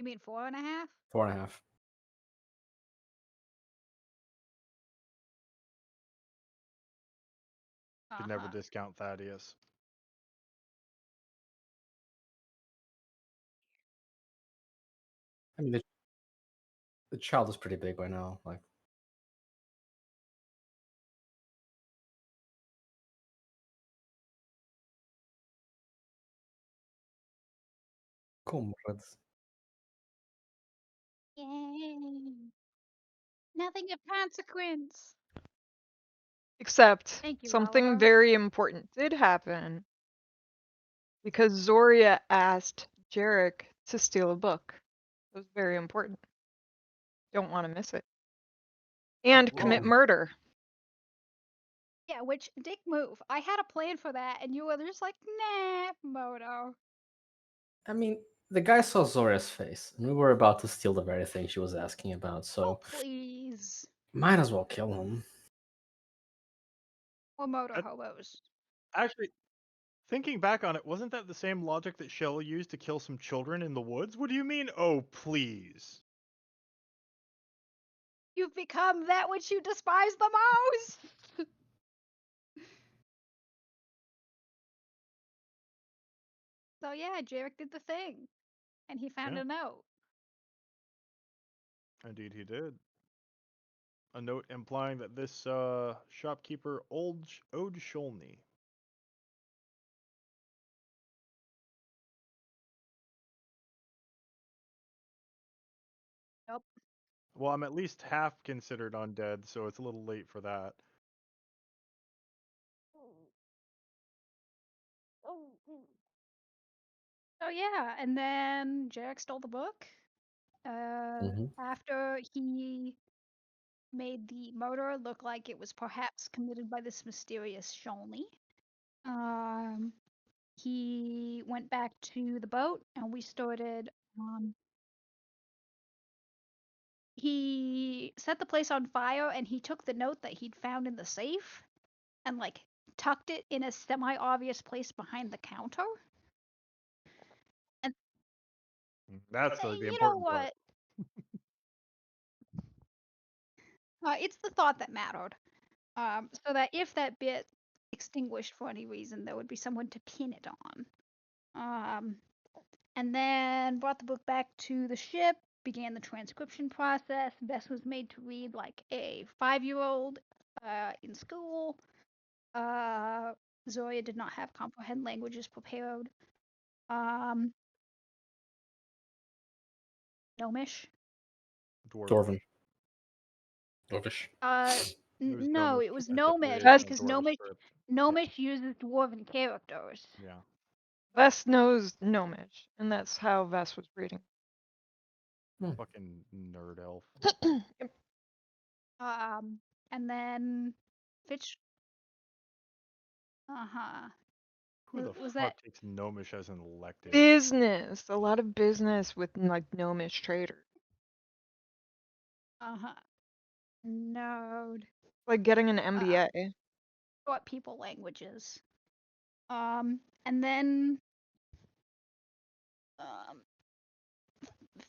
You mean 4.5? 4.5. Could never Uh-huh. discount Thaddeus. I mean, the child is pretty big by now. Like, comrades. Yay. Nothing of consequence. Except Thank you, something Oliver. very important did happen because Zoria asked Jarek to steal a book. It was very important. Don't want to miss it. And commit Oh. murder. Yeah, which, dick move. I had a plan for that, and you were just like, nah, Moto. I mean, the guy saw Zora's face, and we were about to steal the very thing she was asking about, Oh, so please. might as well kill him. Or Moto That- hobos. Actually, thinking back on it, wasn't that the same logic that Shell used to kill some children in the woods? What do you mean, oh, please? You've become that which you despise the most! So yeah, Jarek did the thing. And he found Yeah. a note. Indeed, he did. A note implying that this shopkeeper owed Sholny. Nope. Well, I'm at least half considered undead, so it's a little late for that. So yeah, and then Jarek stole the book. After he made the murder look like it was perhaps committed by this mysterious Sholny. He went back to the boat and we started he set the place on fire and he took the note that he'd found in the safe and like tucked it in a semi-obvious place behind the counter. And That's the you know important part. what? It's the thought that mattered. So that if that bit extinguished for any reason, there would be someone to pin it on. And then brought the book back to the ship, began the transcription process. Bess was made to read like a 5-year-old in school. Zoya did not have comprehend languages prepared. Gnomish. Dwarvish. Dwarvish. No, it was as the Gnomish creation of because Dwarvish script. Gnomish uses dwarven characters. Yeah. Vess knows Gnomish, and that's how Vess was reading. Fucking nerd elf. And then Fitch. Who the Was fuck that takes Gnomish as an elective? Business. A lot of business with like Gnomish traders. Node? Like getting an MBA. What people languages. And then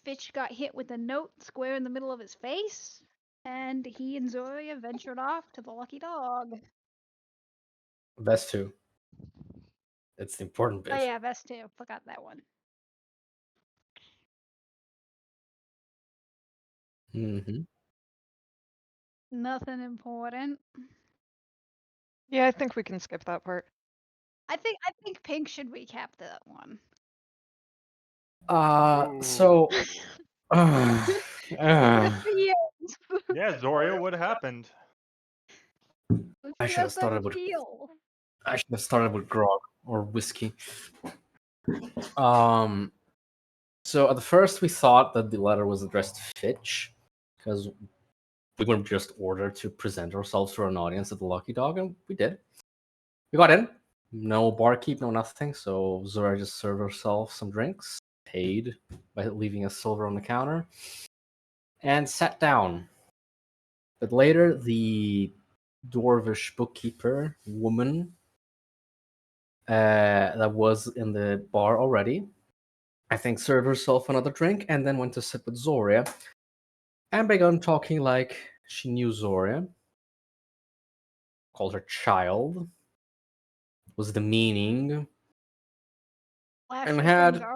Fitch got hit with a note square in the middle of his face, and he and Zoya ventured off to the Lucky Dog. Best two. It's the important bit. Oh yeah, Vest too. Forgot that one. Nothing important. Yeah, I think we can skip that part. I think Pink should recap that one. So Yeah, Zoria, what happened? I should have started with grog or whiskey. So at first we thought that the letter was addressed to Fitch because we were just ordered to present ourselves to an audience at the Lucky Dog, and we did. We got in. No barkeep, no nothing. So Zora just served herself some drinks, paid by leaving a silver on the counter, and sat down. But later, the dwarvish bookkeeper woman that was in the bar already I think, served herself another drink and then went to sit with Zoria and began talking like she knew Zoria, called her child, was demeaning, Flash and her had finger.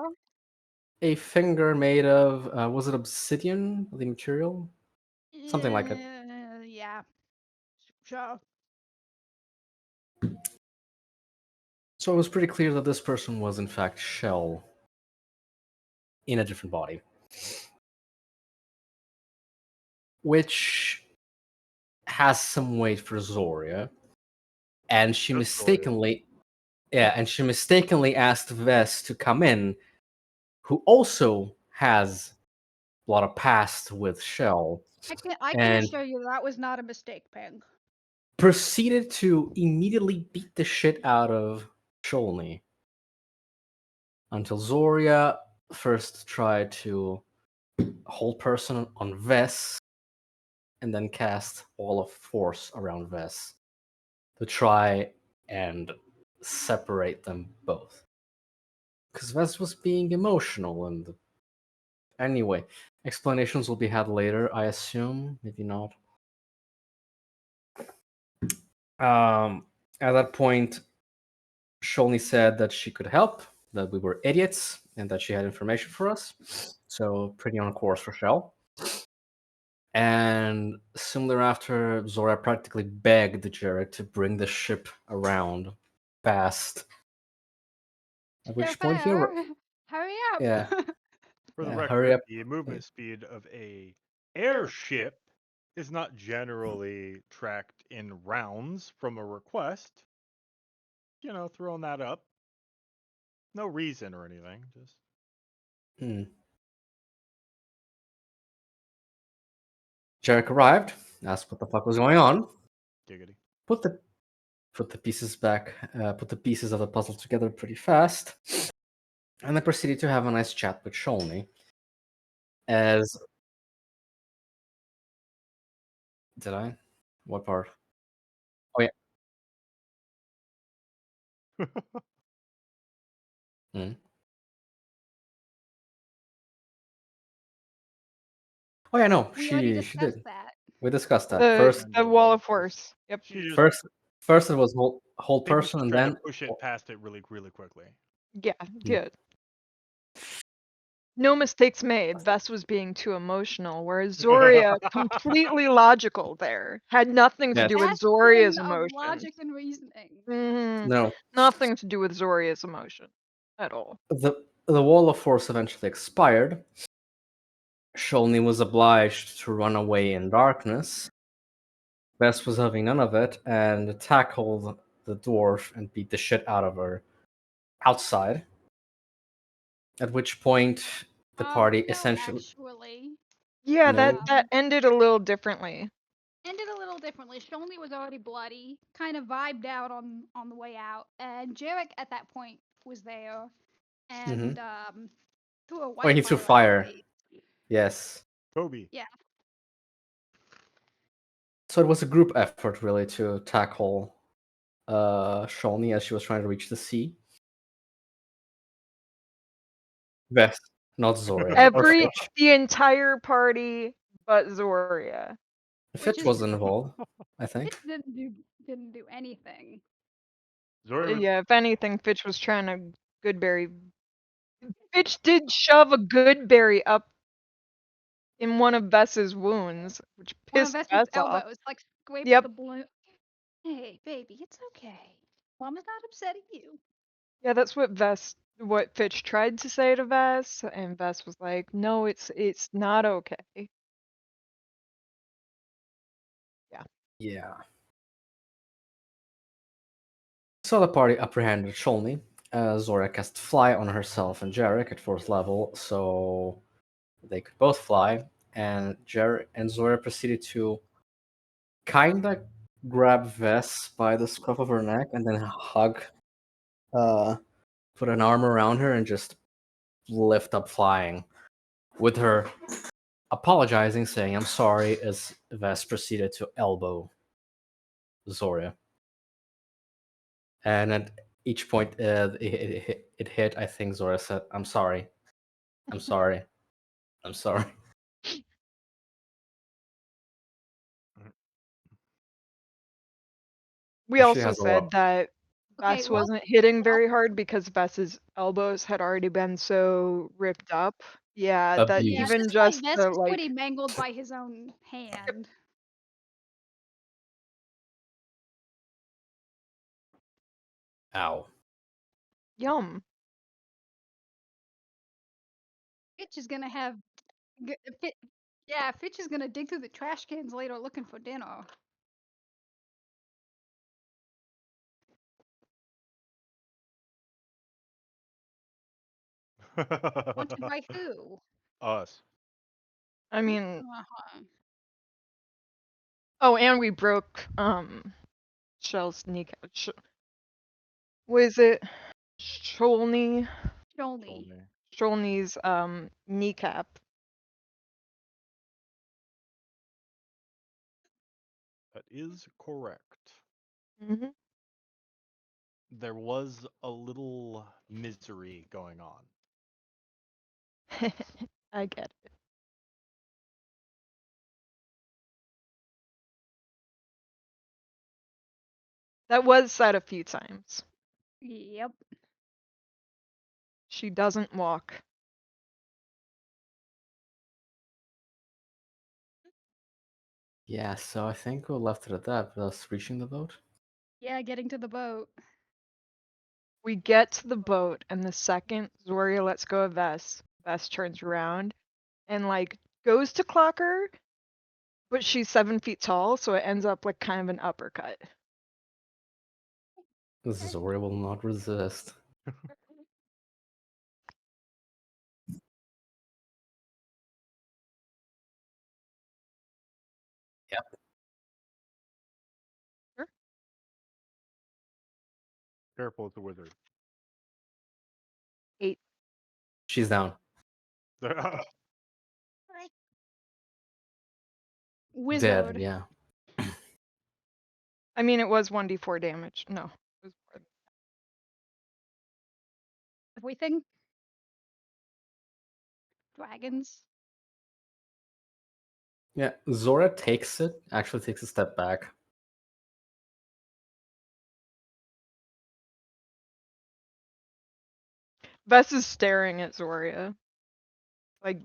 a finger made of, was it obsidian, the material? Something like it. Yeah. Sure. So it was pretty clear that this person was in fact Shell in a different body. Which has some weight for Zoria. And she Just Zoria. mistakenly asked Vess to come in, who also has a lot of past with Shell, I can and assure you that was not a mistake, Peg. proceeded to immediately beat the shit out of Sholny. Until Zoria first tried to hold person on Vess, and then cast Wall of Force around Vess to try and separate them both. Because Vess was being emotional, and anyway, explanations will be had later, I assume, maybe not. At that point, Sholny said that she could help, that we were idiots, and that she had information for us. So pretty on course for Shell. And soon thereafter, Zora practically begged Jarek to bring the ship around fast. At So which point he, far. Hurry up. yeah, For the hurry record, up. the movement speed of a airship is not generally tracked in rounds from a request. Throwing that up. No reason or anything. Just Hmm. Jarek arrived, asked what the fuck was going on, giggity. put the put the pieces back, put the pieces of the puzzle together pretty fast, and then proceeded to have a nice chat with Sholny. As did I? What part? Oh yeah. Hmm. Oh yeah, no, We already she discussed did. that. We discussed that The first. And the the wall wall of of force. force. Yep. She just First it was whole maybe person, she's and trying to then push it past it really, really quickly. Yeah. Hmm. Good. No mistakes made. Vess was being too emotional, whereas Zoria completely logical there. Had nothing to Yes. do with Bastion Zoria's of emotions. logic and reasoning. No, Nothing to do with Zoria's emotion at all. the wall of force eventually expired. Sholny was obliged to run away in darkness. Bess was having none of it and tackled the dwarf and beat the shit out of her outside. At which point, the party No, essentially actually. Yeah, that no. that ended a little differently. Ended a little differently. Sholny was already bloody, kind of vibed out on the way out, and Jarek at that point was there Mm-hmm. and threw a Oh, white he threw fire at her fire. face. Yes. Kobe. Yeah. So it was a group effort, really, to tackle Sholny as she was trying to reach the sea. Bess, not Zoria or Fitch. The entire party but Zoria. Which Fitch is was involved, I think. Fitch didn't do anything. Zora was Yeah, if anything, Fitch was trying to goodberry. Fitch did shove a goodberry up in one of Vess's wounds, which One of pissed Vess's Vess off. elbows, like scraped Yep. the balloon. Hey, baby, it's okay. Mama's not upsetting you. Yeah, that's what Fitch tried to say to Vess, and Vess was like, "No, it's not okay." Yeah. Yeah. So the party apprehended Sholny. Zora cast Fly on herself and Jarek at 4th level, so they could both fly. And Jarek and Zora proceeded to kinda grab Vess by the scruff of her neck and then hug, put an arm around her and just lift up flying, with her apologizing, saying "I'm sorry," as Vess proceeded to elbow Zora. And at each point it hit, I think Zora said, "I'm sorry." I'm sorry. I'm sorry. We She also has a lot. said that Okay, Vess well, wasn't hitting very hard because Vess's elbows had already been so ripped up. Yeah, that yeah, at Abused. even this point, just Vess the is like, pretty mangled by his own hand. Ow. yum. Fitch is gonna have, yeah, Fitch is gonna dig through the trash cans later looking for dinner. Wanted by who? Us. I mean, Uh-huh. oh, and we broke Shell's kneecap. What is it? Sholny. Jolny. Only. Sholny's kneecap. That is correct. Hmm. There was a little misery going on. I get it. That was said a few times. Yep. She doesn't walk. Yeah, so I think we left it at that with us reaching the boat. Yeah, getting to the boat. We get to the boat, and the second Zoria lets go of Vess, Vess turns around and like goes to clock her, but she's 7 feet tall, so it ends up like kind of an uppercut. Zora will not resist. Yep. Sure. Careful, it's a wizard. 8. She's down. Dead, Wizard. yeah. I mean, it was 1d4 damage. No, it was more. Everything. Dragons. Yeah, Zora takes it, actually takes a step back. Vess is staring at Zoria, like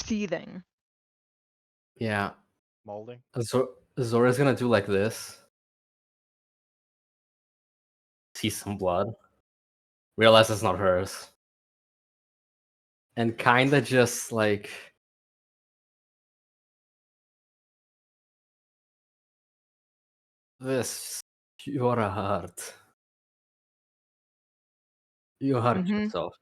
seething. Yeah. Molding. Zora's gonna do like this. See some blood. Realize it's not hers. And kinda just like this. You're a hurt. You hurt Mm-hmm. yourself.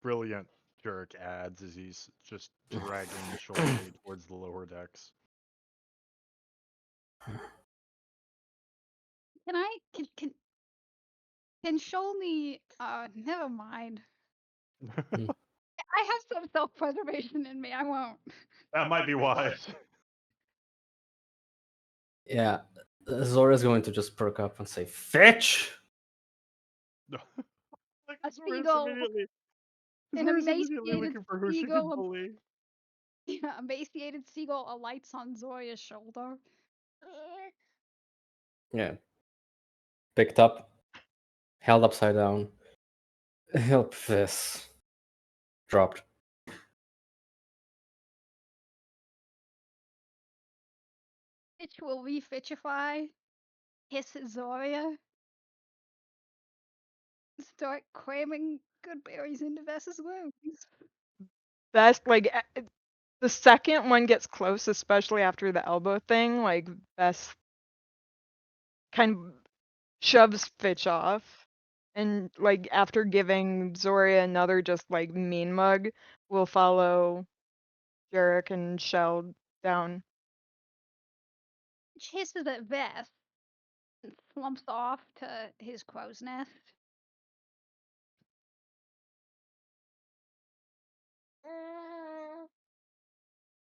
Brilliant jerk adds as he's just dragging Sholny towards the lower decks. Can I can show me never mind. Hmm. I have some self-preservation in me. I won't. That might be wise. Yeah. Zora's going to just perk up and say, Fetch! Like A Zora's seagull. immediately, An Zora's immediately emaciated looking for who she can seagull. bully. Yeah, emaciated seagull alights on Zoria's shoulder. Yeah. Picked up, held upside down. Help this. Dropped. Fitch will re-fitchify, hiss at Zoria, start cramming good berries into Vess's wounds. Vess, like, the second one gets close, especially after the elbow thing, like, Vess kind of shoves Fitch off. And, like, after giving Zoria another just, like, mean mug, will follow Jarek and Shell down. Fitch hisses at Vess and slumps off to his crow's nest.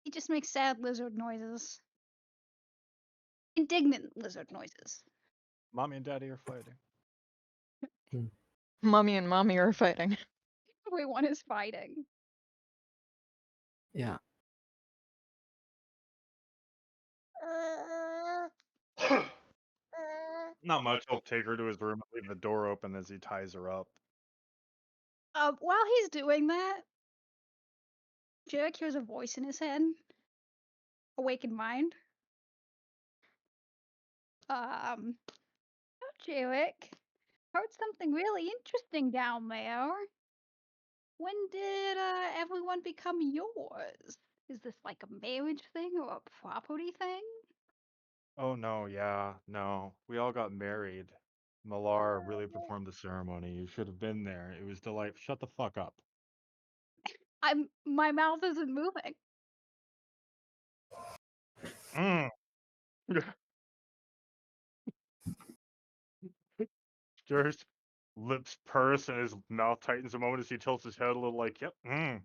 He just makes sad lizard noises. Indignant lizard noises. Mommy and Daddy are fighting. Mummy and mommy are fighting. Everyone is fighting. Yeah. Not much. He'll take her to his room and leave the door open as he ties her up. While he's doing that, Jarek hears a voice in his head. Awakened mind. Oh, Jarek, heard something really interesting down there. When did everyone become yours? Is this like a marriage thing or a property thing? Oh no, yeah, no. We all got married. Malar really performed the ceremony. You should have been there. It was delightful. Shut the fuck up. My mouth isn't moving. Mm. Jared's lips purse and his mouth tightens a moment as he tilts his head a little like, yep, yeah,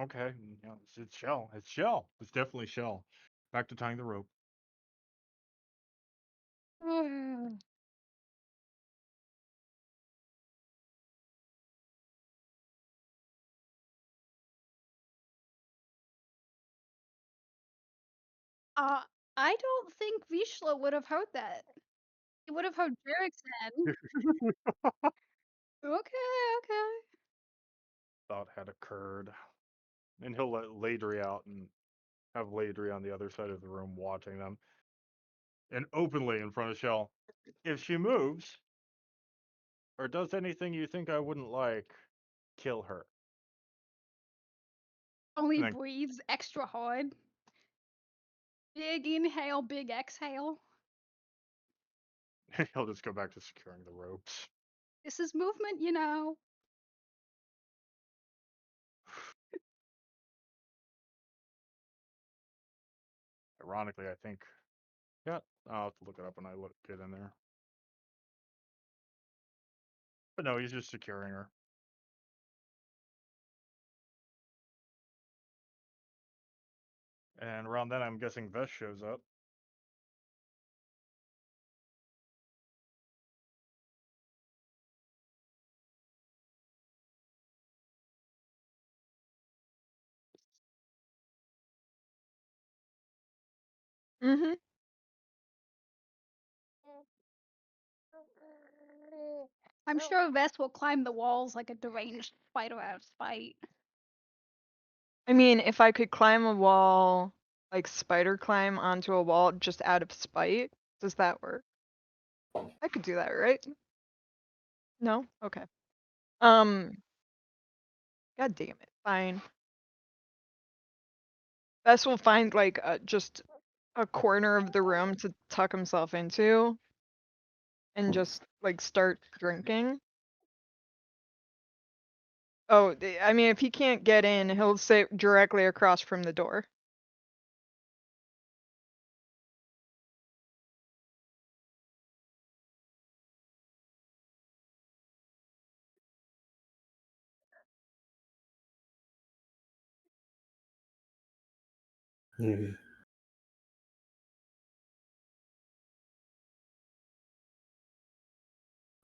okay. Yeah, it's shell. It's shell. It's definitely shell. Back to tying the rope. Uh, I don't think Vishla would have heard that. He would have heard Jarek's end. Okay. Thought had occurred. And he'll let Ladry out and have Ladry on the other side of the room watching them. And openly in front of Shell. If she moves or does anything you think I wouldn't like, kill her. Only And then breathes extra hard. Big inhale, big exhale. he'll just go back to securing the ropes. This is movement, you know. Ironically, I think. Yeah, I'll have to look it up when I get in there. But no, he's just securing her. And around then, I'm guessing Vesh shows up. Mm-hmm. I'm sure Vess will climb the walls like a deranged spider out of spite. I mean, if I could climb a wall, like spider climb onto a wall just out of spite, does that work? I could do that, right? No? Okay. God damn it. Fine. Bess will find like just a corner of the room to tuck himself into and just like start drinking. Oh, I mean, if he can't get in, he'll sit directly across from the door. Mhm.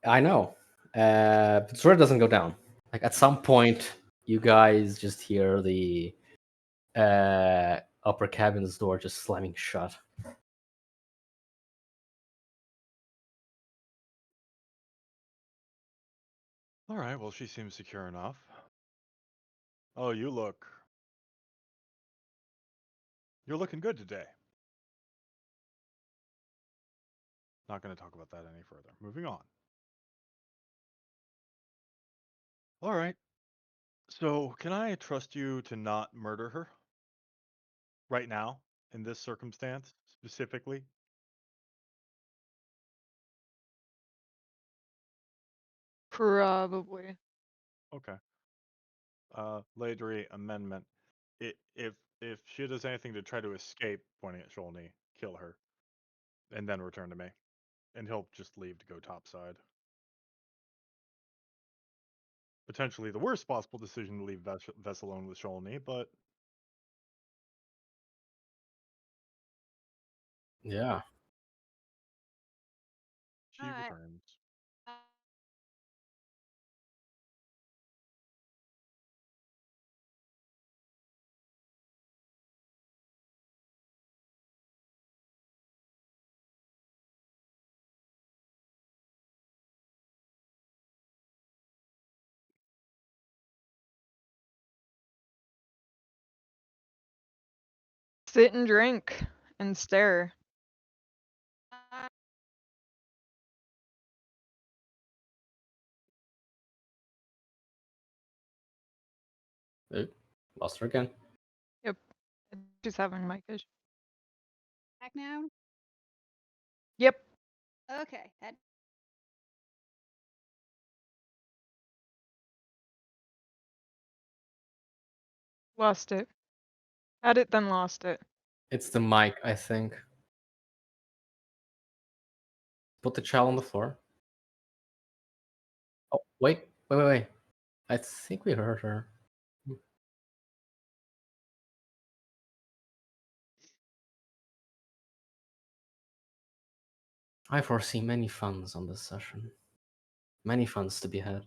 I know. But sword doesn't go down. Like at some point, you guys just hear the upper cabin's door just slamming shut. All right, well, she seems secure enough. Oh, you're looking good today. Not going to talk about that any further. Moving on. All right. So, can I trust you to not murder her? Right now, in this circumstance, specifically? Probably. Okay. Ladry amendment. If she does anything to try to escape, pointing at Sholney, kill her, and then return to me. And he'll just leave to go topside. Potentially the worst possible decision to leave Vess alone with Sholney, but Yeah. she returns. Sit and drink and stare. Uh, Oop, lost her again. Yep. She's having mic issues. back now. Yep. Okay. That Lost it. Had it, then lost it. It's the mic, I think. Put the child on the floor. Oh, wait. I think we heard her. I foresee many funs on this session. Many funs to be had.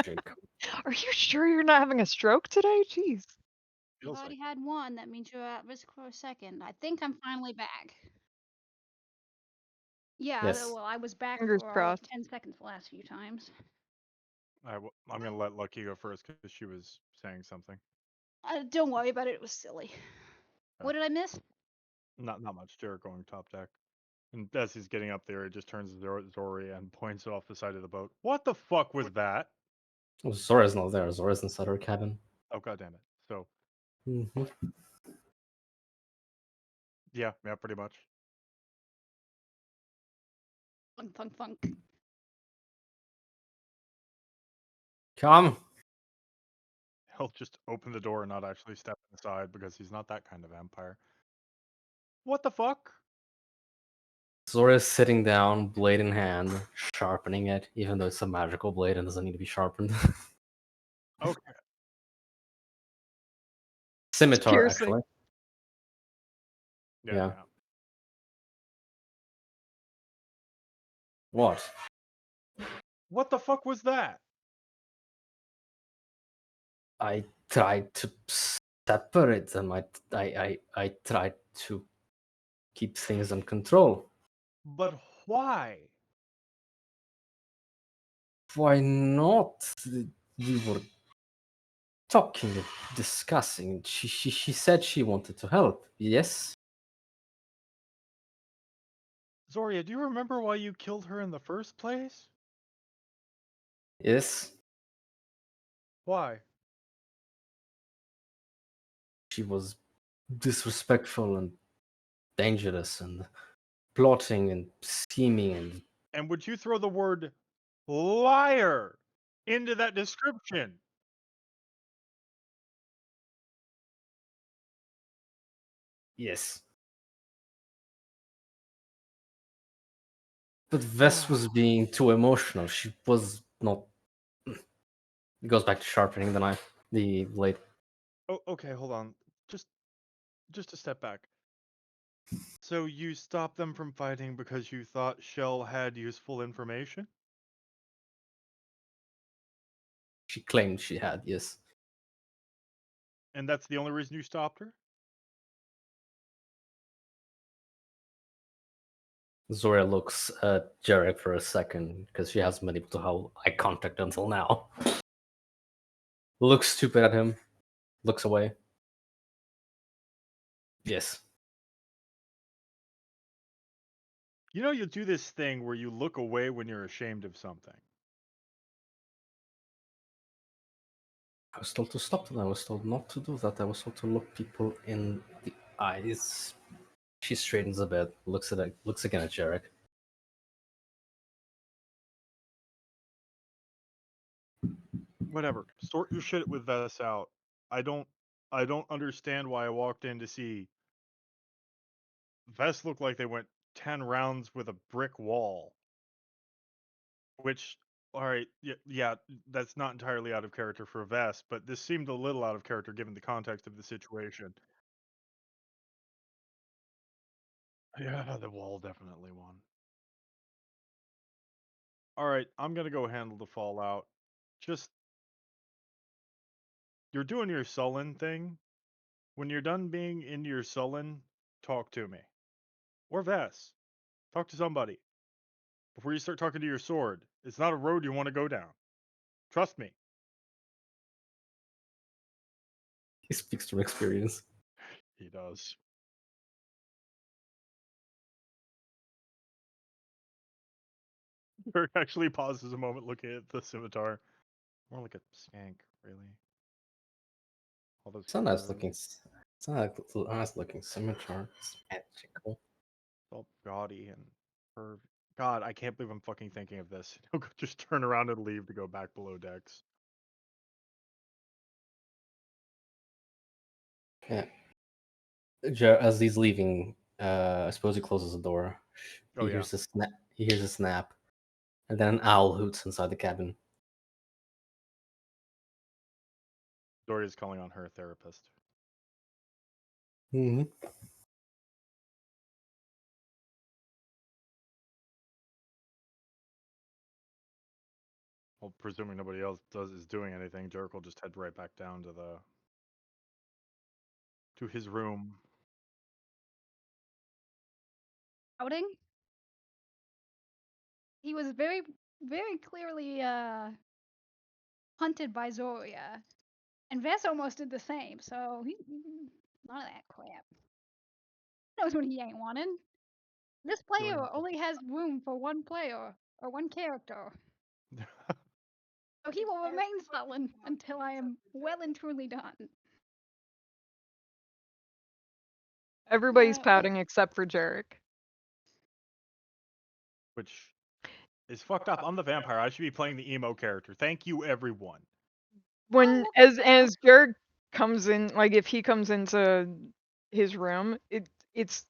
Jake. Are you sure you're not having a stroke today? Jeez. you've Feels already like had one. That means you're at risk for a second. I think I'm finally back. Yeah. Yes. Well, I was back Fingers for crossed. 10 seconds the last few times. I'm gonna let Lucky go first because she was saying something. Don't worry about it. It was silly. What did I miss? Not much. Jared going top deck. And as he's getting up there, he just turns to Zori and points off the side of the boat. What the fuck was that? Oh, Zora's not there. Zora's inside her cabin. Oh god damn it. So Mm-hmm. yeah, pretty much. Funk, funk, funk. Come. He'll just open the door and not actually step inside because he's not that kind of vampire. What the fuck? Zora's sitting down, blade in hand, sharpening it, even though it's a magical blade and doesn't need to be sharpened. Okay. Scimitar, piercing. actually. Yeah. Yeah. What? What the fuck was that? I tried to separate them. I tried to keep things in control. But why? Why not? We were talking, discussing. She said she wanted to help. Yes. Zoria, do you remember why you killed her in the first place? Yes. Why? She was disrespectful and dangerous and plotting and scheming and And would you throw the word liar into that description? yes. But Vess was being too emotional. She was not. It goes back to sharpening the knife, the blade. Oh, okay, hold on. Just a step back. So you stopped them from fighting because you thought Shell had useful information? She claimed she had, yes. And that's the only reason you stopped her? Zora looks at Jarek for a second because she hasn't been able to hold eye contact until now. Looks stupid at him. Looks away. Yes. You know, you do this thing where you look away when you're ashamed of something. I was told to stop that. I was told not to do that. I was told to look people in the eyes. She straightens a bit, looks again at Jarek. Whatever. Sort your shit with Vess out. I don't I don't understand why I walked in to see Vess look like they went 10 rounds with a brick wall. Which, all right, yeah, that's not entirely out of character for Vess, but this seemed a little out of character given the context of the situation. Yeah, the wall definitely won. All right, I'm gonna go handle the fallout. Just you're doing your sullen thing. When you're done being into your sullen, talk to me or Vess. Talk to somebody. before you start talking to your sword. It's not a road you want to go down. Trust me. He speaks from experience. He does. Bert actually pauses a moment looking at the scimitar. More like a skank, really. All those It's a nice curves. looking. It's a nice looking scimitar. It's magical. All gaudy and curved. God, I can't believe I'm fucking thinking of this. He'll just turn around and leave to go back below decks. Yeah. As he's leaving, I suppose he closes the door. Oh yeah. He hears a snap, and then an owl hoots inside the cabin. Doria's calling on her therapist. Mm-hmm. Well, presuming nobody else is doing anything, Jericho will just head right back down to his room. Outing? He was very, very clearly hunted by Zoria. And Vess almost did the same, so none of that crap. He knows what he ain't wanted. This player Doing only has room for one player or one character. So he will remain sullen until I am well and truly done. Everybody's Uh, pouting except for Jarek. which is fucked up. I'm the vampire. I should be playing the emo character. Thank you, everyone. When look, as Jarek comes in, like if he comes into his room, it's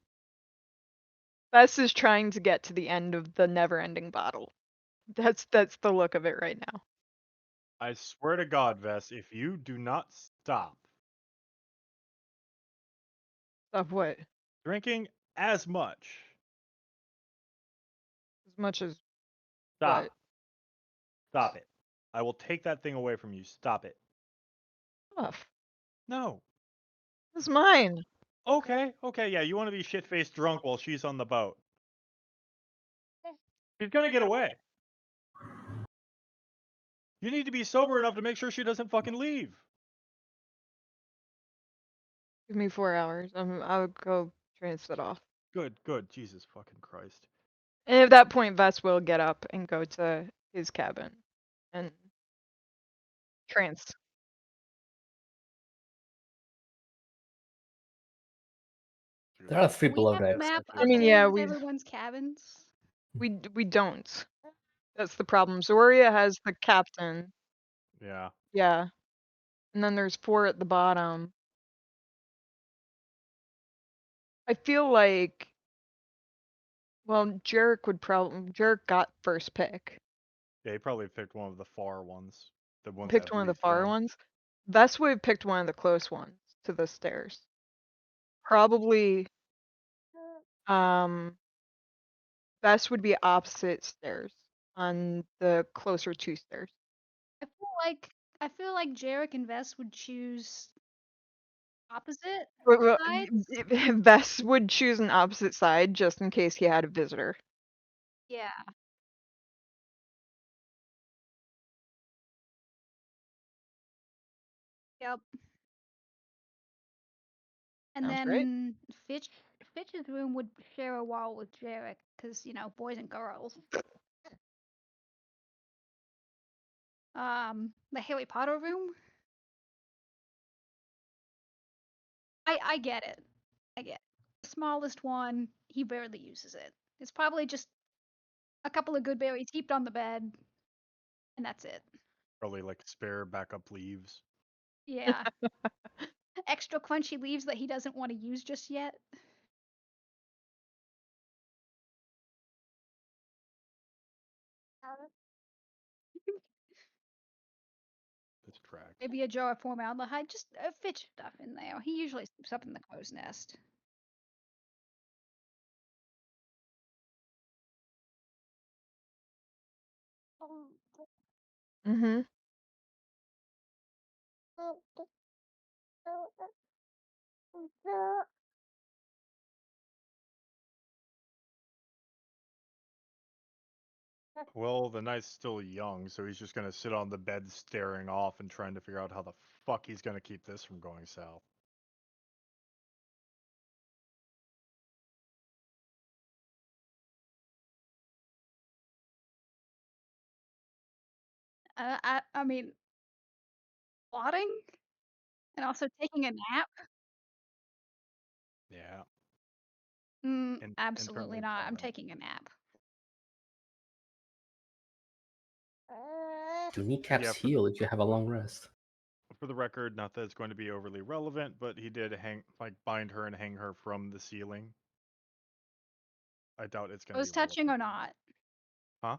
Bess is trying to get to the end of the never-ending bottle. That's the look of it right now. I swear to God, Vess, if you do not stop Of what? drinking as much, As much as stop. what? Stop it. I will take that thing away from you. Stop it. Stuff. No. It's mine. Okay, yeah, you want to be shit-faced drunk while she's on the boat. She's gonna get away. You need to be sober enough to make sure she doesn't fucking leave. Give me 4 hours. I'll go rinse it off. Good. Jesus fucking Christ. And at that point, Vess will get up and go to his cabin and trance. There are do 3 we below have a decks. map I of mean, all yeah, of everyone's cabins? we don't. That's the problem. Zoria has the captain. Yeah. Yeah. And then there's 4 at the bottom. I feel like, well, Jarek got first pick. Yeah, he probably picked one of the far ones. The ones that Picked have one of the least far room. ones. Vess would have picked one of the close ones to the stairs. Probably, um, Vess would be opposite stairs on the closer 2 stairs. I feel like Jarek and Vess would choose opposite sides. Vess would choose an opposite side just in case he had a visitor. Yeah. Yep. And Sounds great. then Fitch's room would share a wall with Jarek, because, boys and girls. The Harry Potter room? I get it. I get it. The smallest one, he barely uses it. It's probably just a couple of good berries heaped on the bed, and that's it. Probably like spare backup leaves. Yeah. Extra crunchy leaves that he doesn't want to use just yet. This track. Maybe a jar of formaldehyde, just Fitch stuff in there. He usually sleeps up in the crow's nest. Mm-hmm. Well, the knight's still young, so he's just gonna sit on the bed staring off and trying to figure out how the fuck he's gonna keep this from going south. I mean, plotting and also taking a nap. Yeah. Absolutely Internally not. I'm plotting. taking a nap. Do kneecaps Yeah, heal if you have a long rest? for the record, not that it's going to be overly relevant, but he did bind her and hang her from the ceiling. I doubt it's going to be Toes touching relevant. or not? Huh?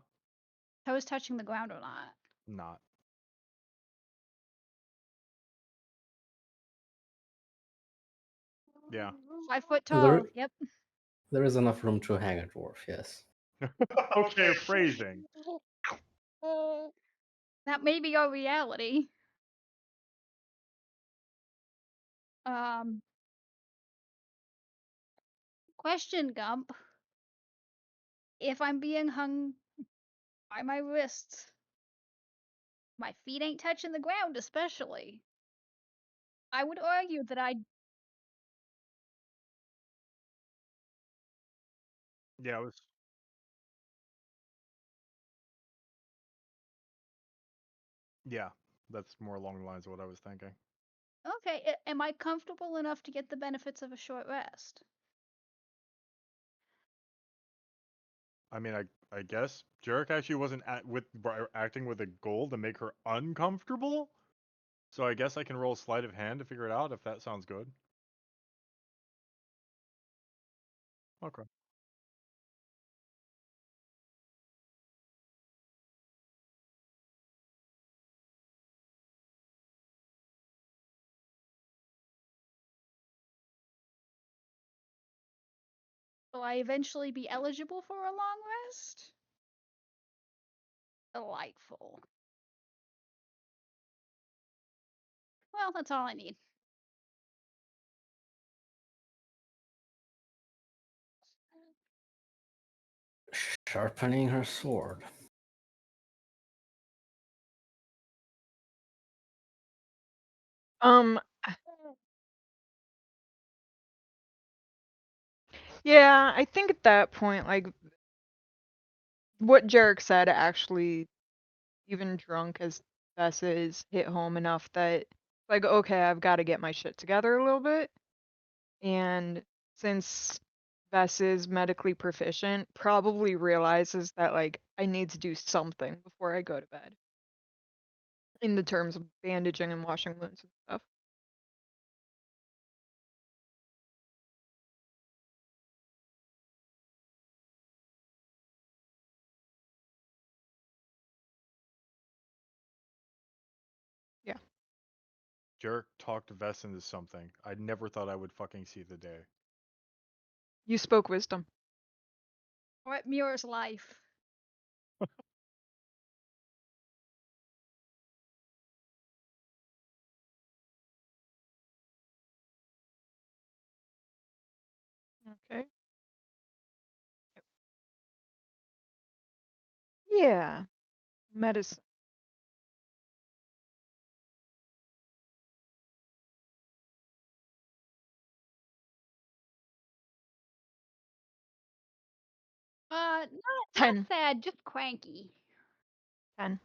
Toes touching the ground or not? Not. Yeah. 5 foot There, tall. Yep. there is enough room to hang a dwarf, yes. Okay, phrasing. That may be your reality. Um, question, Gump. If I'm being hung by my wrists, my feet ain't touching the ground, especially. I would argue that I. Yeah, it was. Yeah, that's more along the lines of what I was thinking. Okay, am I comfortable enough to get the benefits of a short rest? I mean, I guess Jarek actually wasn't acting with a goal to make her uncomfortable. So I guess I can roll sleight of hand to figure it out if that sounds good. Okay. Will I eventually be eligible for a long rest? Delightful. Well, that's all I need. Sharpening her sword. Um, yeah, I think at that point, like, what Jarek said actually, even drunk as Bess is, hit home enough that, like, okay, I've got to get my shit together a little bit. And since Bess is medically proficient, probably realizes that, like, I need to do something before I go to bed. In the terms of bandaging and washing wounds and stuff. Yeah. Jarek talked Vess into something. I never thought I would fucking see the day. You spoke wisdom. What mirrors life? Okay. Yeah. Medicine. Not 10. sad, just cranky. 10.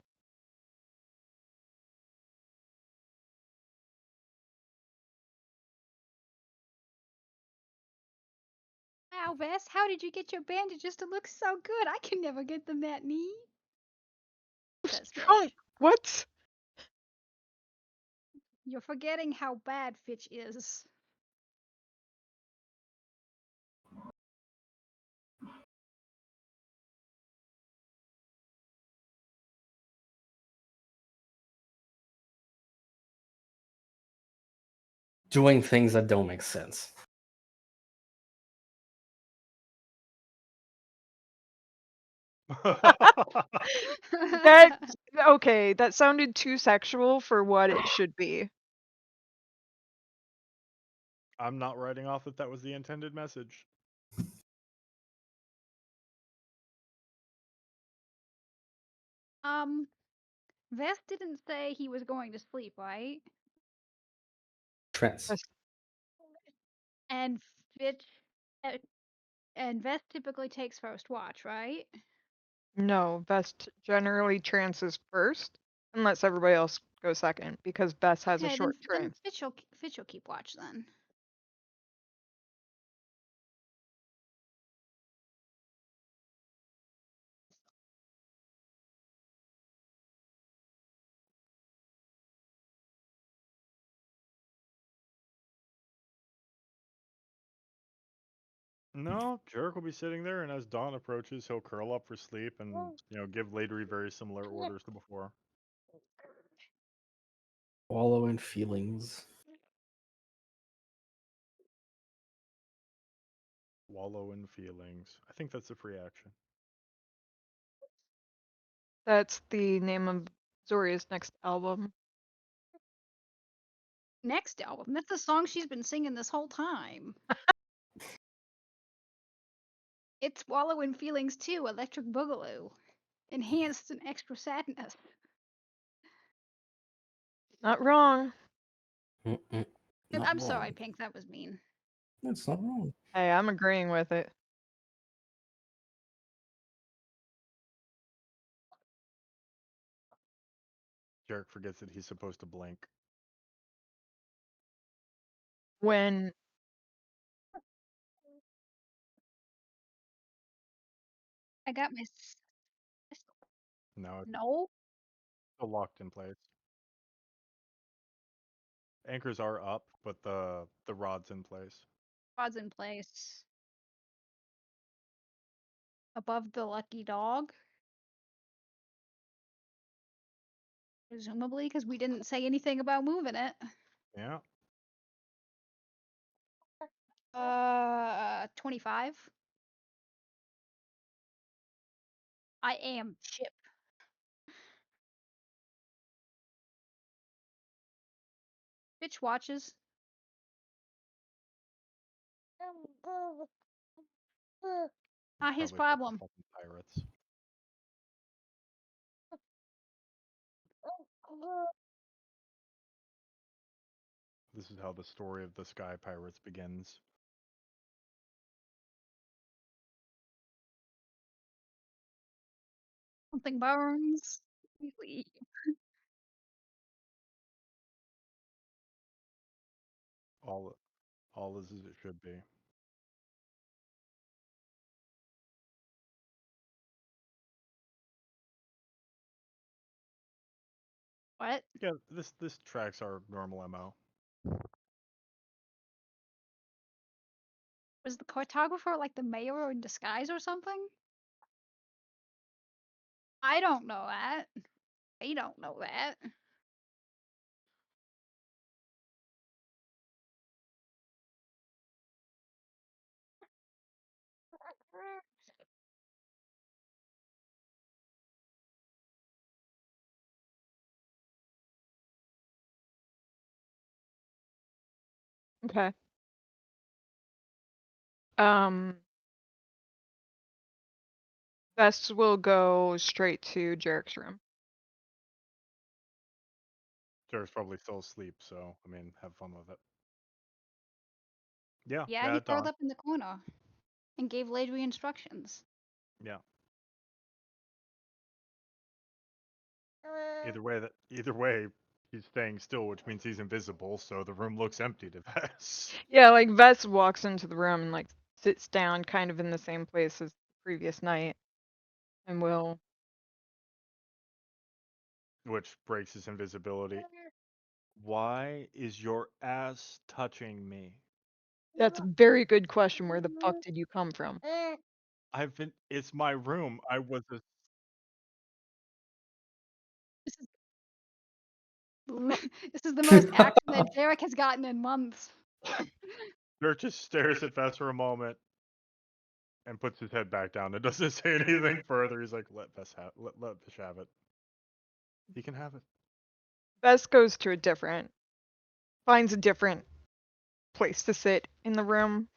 Wow, Vess, how did you get your bandages to look so good? I can never get them that neat. Says Drunk. Fitch. What? You're forgetting how bad Fitch is. Doing things that don't make sense. That okay, that sounded too sexual for what it should be. I'm not writing off that that was the intended message. Vest didn't say he was going to sleep, right? Trance. Yes. And Fitch uh, and Vest typically takes first watch, right? No, Vest generally trances first and lets everybody else go second because Bess has a Okay, short then trance. Fitch will keep watch then. No, Jarek will be sitting there, and as dawn approaches, he'll curl up for sleep and give Ladery very similar orders to before. Wallow in feelings. Wallow in feelings. I think that's a free action. That's the name of Zoria's next album. Next album. That's the song she's been singing this whole time. It's Wallow in Feelings too, Electric Boogaloo. Enhanced and extra sadness. Not wrong. Mm-mm. And Not I'm sorry, wrong. Pink, that was mean. That's not wrong. Hey, I'm agreeing with it. Jarek forgets that he's supposed to blink. When I got my No, it's no still locked in place. Anchors are up, but the rod's in place. rods in place above the lucky dog. Presumably, because we didn't say anything about moving it. Yeah. 25. I am ship. Bitch watches. Not his Probably for problem. fucking pirates. This is how the story of the Sky Pirates begins. Something burns. We leave. All all is as it should be. What? Yeah, this tracks our normal MO. Was the cartographer like the mayor in disguise or something? I don't know that. They don't know that. okay. Um Best will go straight to Jarek's room. Jarek's probably still asleep, so I mean, have fun with it. Yeah, Yeah, yeah, he at curled dawn. up in the corner and gave Ladry instructions. Yeah. Either way, he's staying still, which means he's invisible, so the room looks empty to Vess. Yeah, like Vess walks into the room and like sits down kind of in the same place as the previous night and will Which breaks his invisibility. Why is your ass touching me? That's a very good question. Where the fuck did you come from? It's my room. This is this is the most action that Jarek has gotten in months. Dirk just stares at Vess for a moment and puts his head back down and doesn't say anything further. He's like, let Vess have it. He can have it. Vess goes to finds a different place to sit in the room,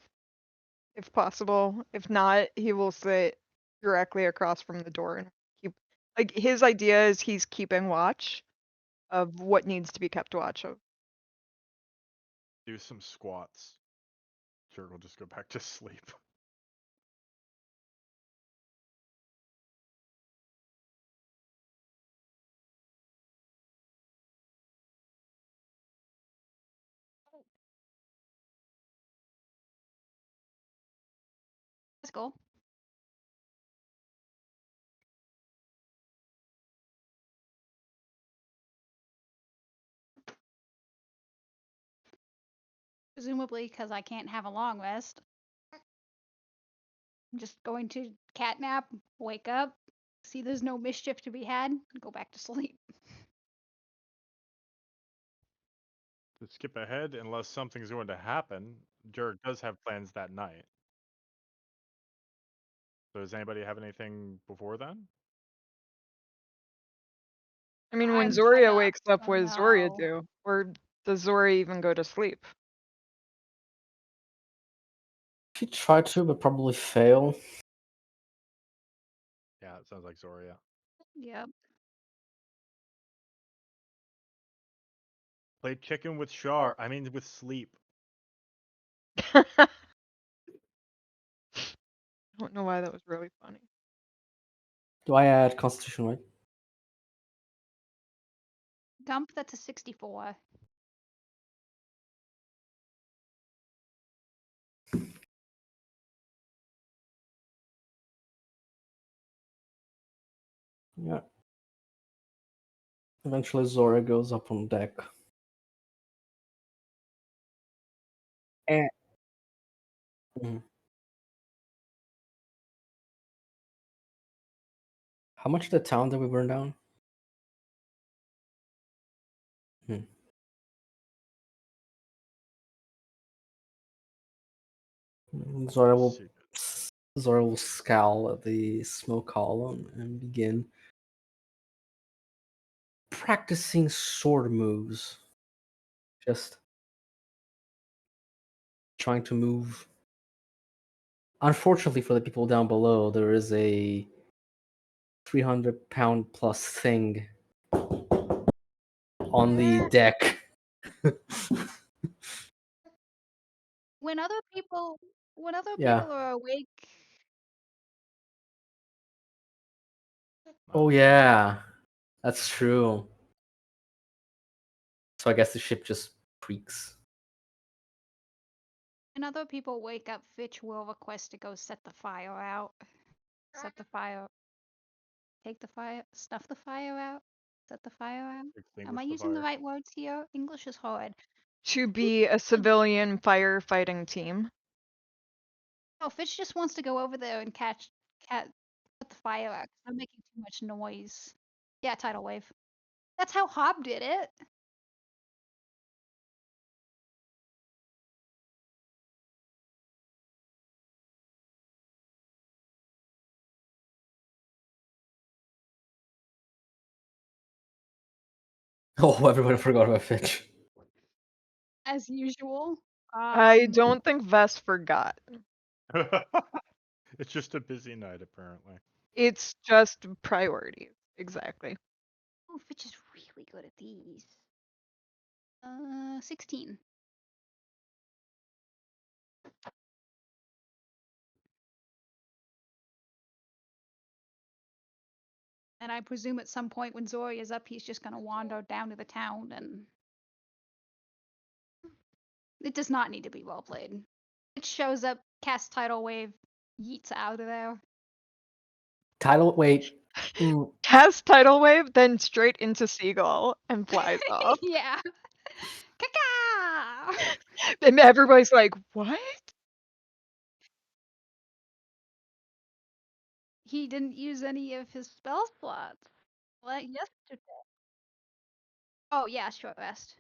if possible. If not, he will sit directly across from the door and keep Like his idea is he's keeping watch of what needs to be kept watch of. Do some squats. Sure, we'll just go back to sleep. Let's go. Presumably because I can't have a long rest. I'm just going to catnap, wake up, see there's no mischief to be had, and go back to sleep. To skip ahead, unless something's going to happen, Jared does have plans that night. So does anybody have anything before then? I mean, when I'm tied Zoria up. wakes up, Oh what does Zoria no. do? Or does Zoria even go to sleep? She tried to, but probably fail. Yeah, it sounds like Zoria. Yep. Play chicken with Char. I mean, with sleep. I don't know why that was really funny. Do I add Constitution, right? Dump that to 64. Yeah. Eventually Zora goes up on deck. And Mhm. How much of the town did we burn down? Zora will See. Zora will scowl at the smoke column and begin practicing sword moves. Just trying to move. Unfortunately for the people down below, there is a 300-pound plus thing on the deck. When other people when other Yeah. people are awake, Oh yeah, that's true. So I guess the ship just creaks. when other people wake up, Fitch will request to go set the fire out. Set the fire. Take the fire. Stuff the fire out. Set the fire out. Am Extinguish I the using the fire. right words here? English is hard. To be a civilian firefighting team. Oh, Fitch just wants to go over there and put the fire out. 'Cause I'm making too much noise. Yeah, tidal wave. That's how Hob did it. Oh, everybody forgot about Fitch. As usual. I don't think Vess forgot. It's just a busy night, apparently. It's just priorities. Exactly. Oh, Fitch is really good at these. 16. And I presume at some point when Zori is up, he's just going to wander down to the town, and it does not need to be well played. It shows up, casts tidal wave, yeets out of there. Tidal, wait. Cast tidal wave, then straight into Seagull and flies off. Yeah. Caca! And everybody's like, what? He didn't use any of his spell slots. Like yesterday. Oh yeah, short rest.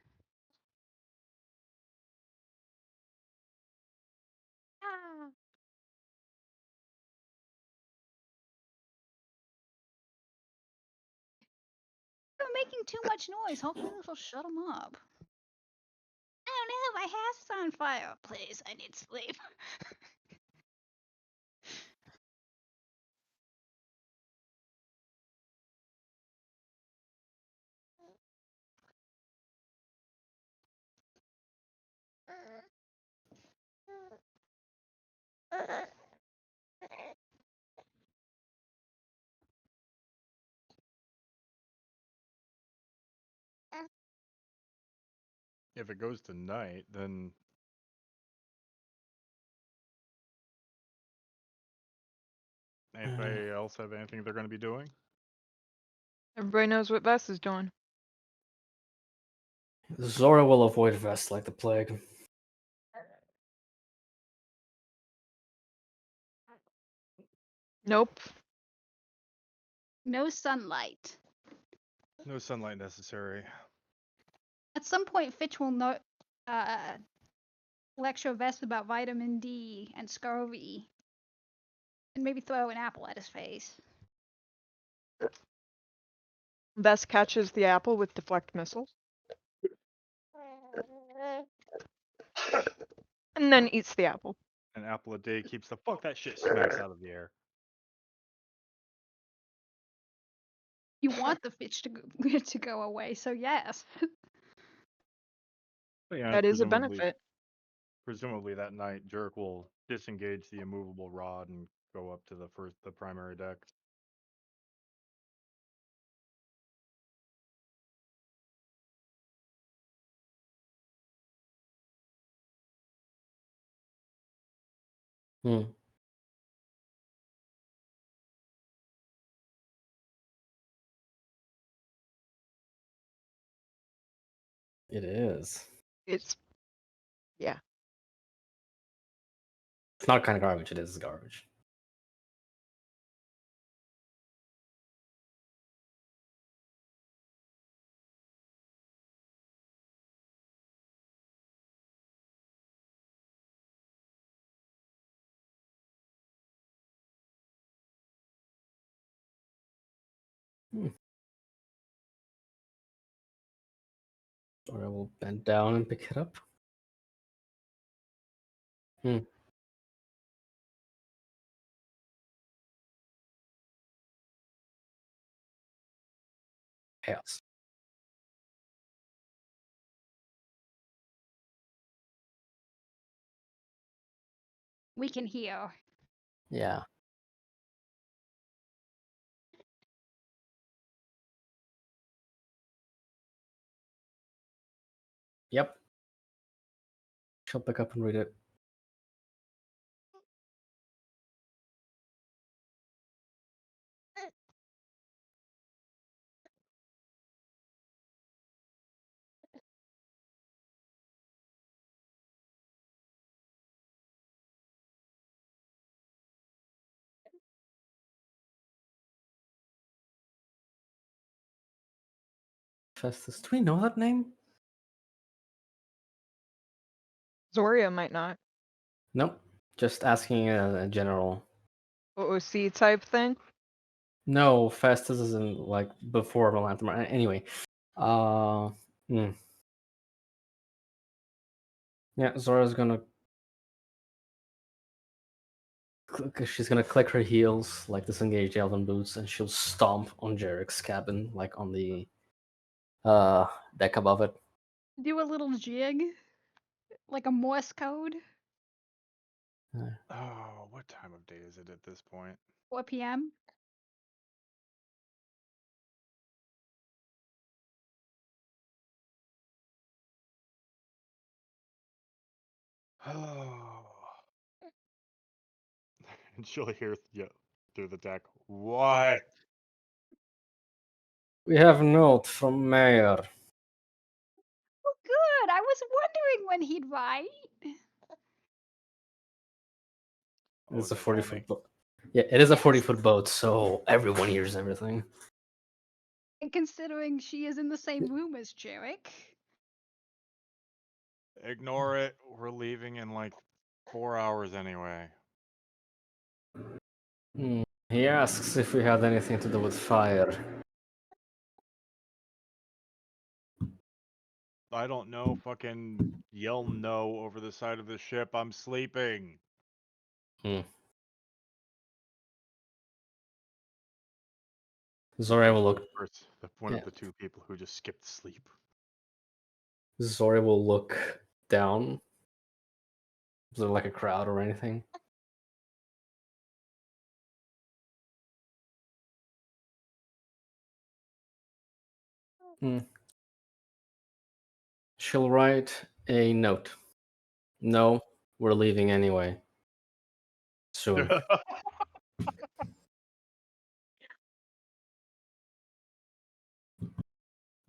Ah. They're making too much noise. Hopefully this will shut them up. Oh no, my house is on fire. Please, I need sleep. If it goes to night, then anybody else have anything they're going to be doing? Everybody knows what Vess is doing. Zora will avoid Vest like the plague. Nope. No sunlight. No sunlight necessary. At some point, Fitch will lecture Vest about vitamin D and scurvy, and maybe throw an apple at his face. Vess catches the apple with deflect missiles. And then eats the apple. An apple a day keeps the fuck that shit smacks out of the air. You want the Fitch to go away, so yes. But yeah, That is a benefit. Presumably that night, Jerk will disengage the immovable rod and go up to the primary deck. Hmm. It is. It's yeah. It's not kind of garbage. It is garbage. Or I will bend down and pick it up. Chaos. We can hear. Yeah. Yep. She'll pick up and read it. Festus. Do we know that name? Zoria might not. Nope. Just asking a general. OOC type thing. No, Festus isn't like before Melanthropy. Anyway. Hmm. Yeah, Zora's gonna she's gonna click her heels, like disengage the elven boots, and she'll stomp on Jarek's cabin, like on the deck above it. Do a little jig, like a Morse code. Oh, what time of day is it at this point? 4 p.m. Oh. And she'll hear through the deck. What? We have a note from Mayor. Oh, good. I was wondering when he'd write. Oh, It's is a it 40-foot Tammy? boat. Yeah, it is a Yes. 40-foot boat, so everyone hears everything. And considering she is in the same room as Jarek. Ignore it. We're leaving in like 4 hours anyway. He asks if we had anything to do with fire. I don't know. Fucking yell no over the side of the ship. I'm sleeping. Zora will look. One Yeah. of the two people who just skipped sleep. Zora will look down. Is there like a crowd or anything? She'll write a note. No, we're leaving anyway. Soon.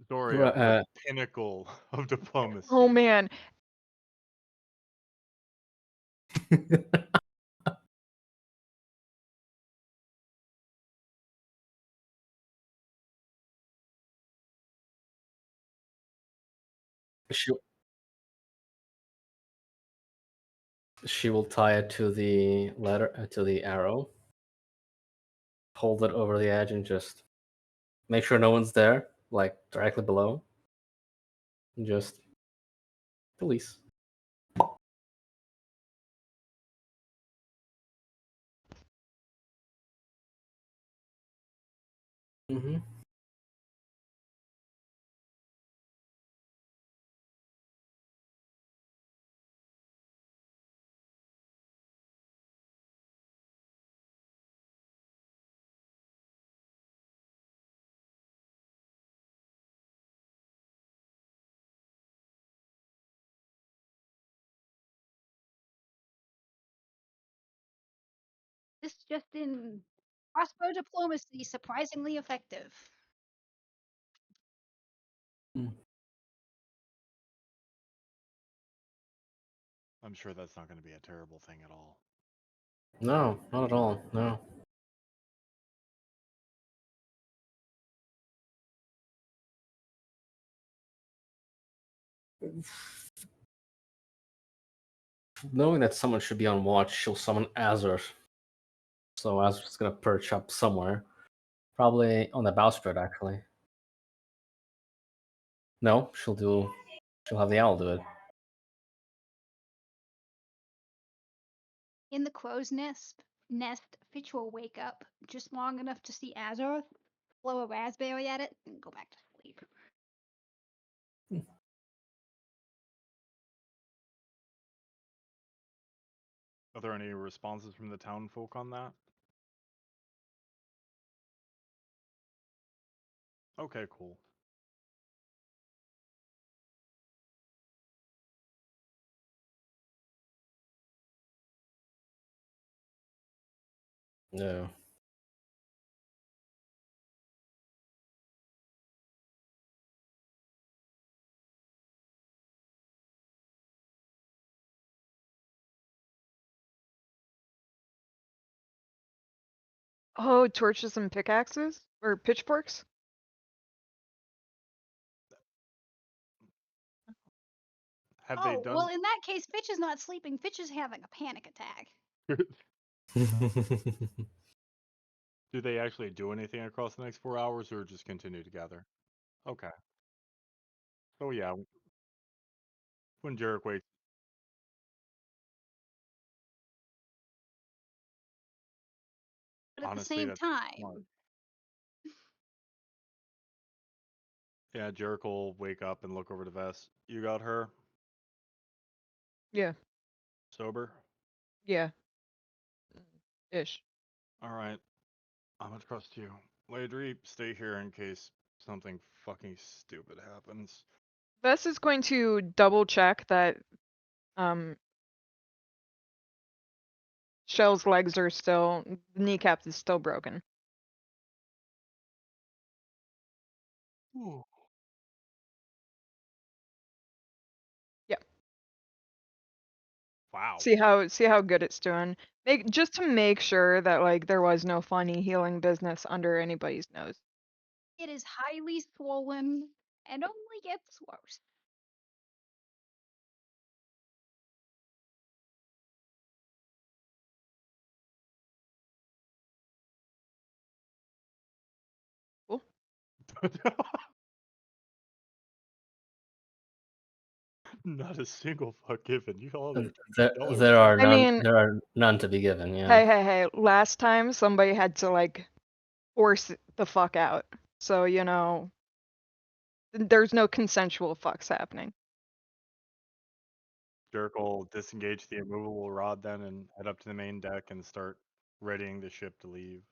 Doria, the Uh, pinnacle of diplomacy. Oh man, she she will tie it to the letter to the arrow, hold it over the edge, and just make sure no one's there, like directly below. And just release. Mm-hmm. This just in crossbow diplomacy surprisingly effective. I'm sure that's not going to be a terrible thing at all. No, not at all. No. Knowing that someone should be on watch, she'll summon Azure. So Azure's gonna perch up somewhere. Probably on the bowsprit, actually. No, she'll have the owl do it. In the crow's nest, Fitch will wake up just long enough to see Azor, blow a raspberry at it, and go back to sleep. Are there any responses from the town folk on that? Okay, cool. No. oh, torches and pickaxes or pitchforks. Have they Oh, well, done? in that case, Fitch is not sleeping. Fitch is having a panic attack. Do they actually do anything across the next 4 hours, or just continue together? Okay. So yeah, when Jarek wakes, But at the honestly, same that's smart. time, Yeah, Jarek will wake up and look over to Vess. You got her Yeah, sober. yeah, ish. All right, I'm gonna trust you. Ladry, stay here in case something fucking stupid happens. Vess is going to double check that um Shell's legs are still, the kneecap is still broken. Ooh. Yep. Wow. See how good it's doing. Just to make sure that like there was no funny healing business under anybody's nose. it is highly swollen and only gets worse. Cool. Not a single fuck given. Y'all are There, y'all are there are I none. mean, There are none to be given. Yeah. hey, last time somebody had to like force it the fuck out. So, you know, there's no consensual fucks happening. Dirk will disengage the immovable rod then and head up to the main deck and start readying the ship to leave.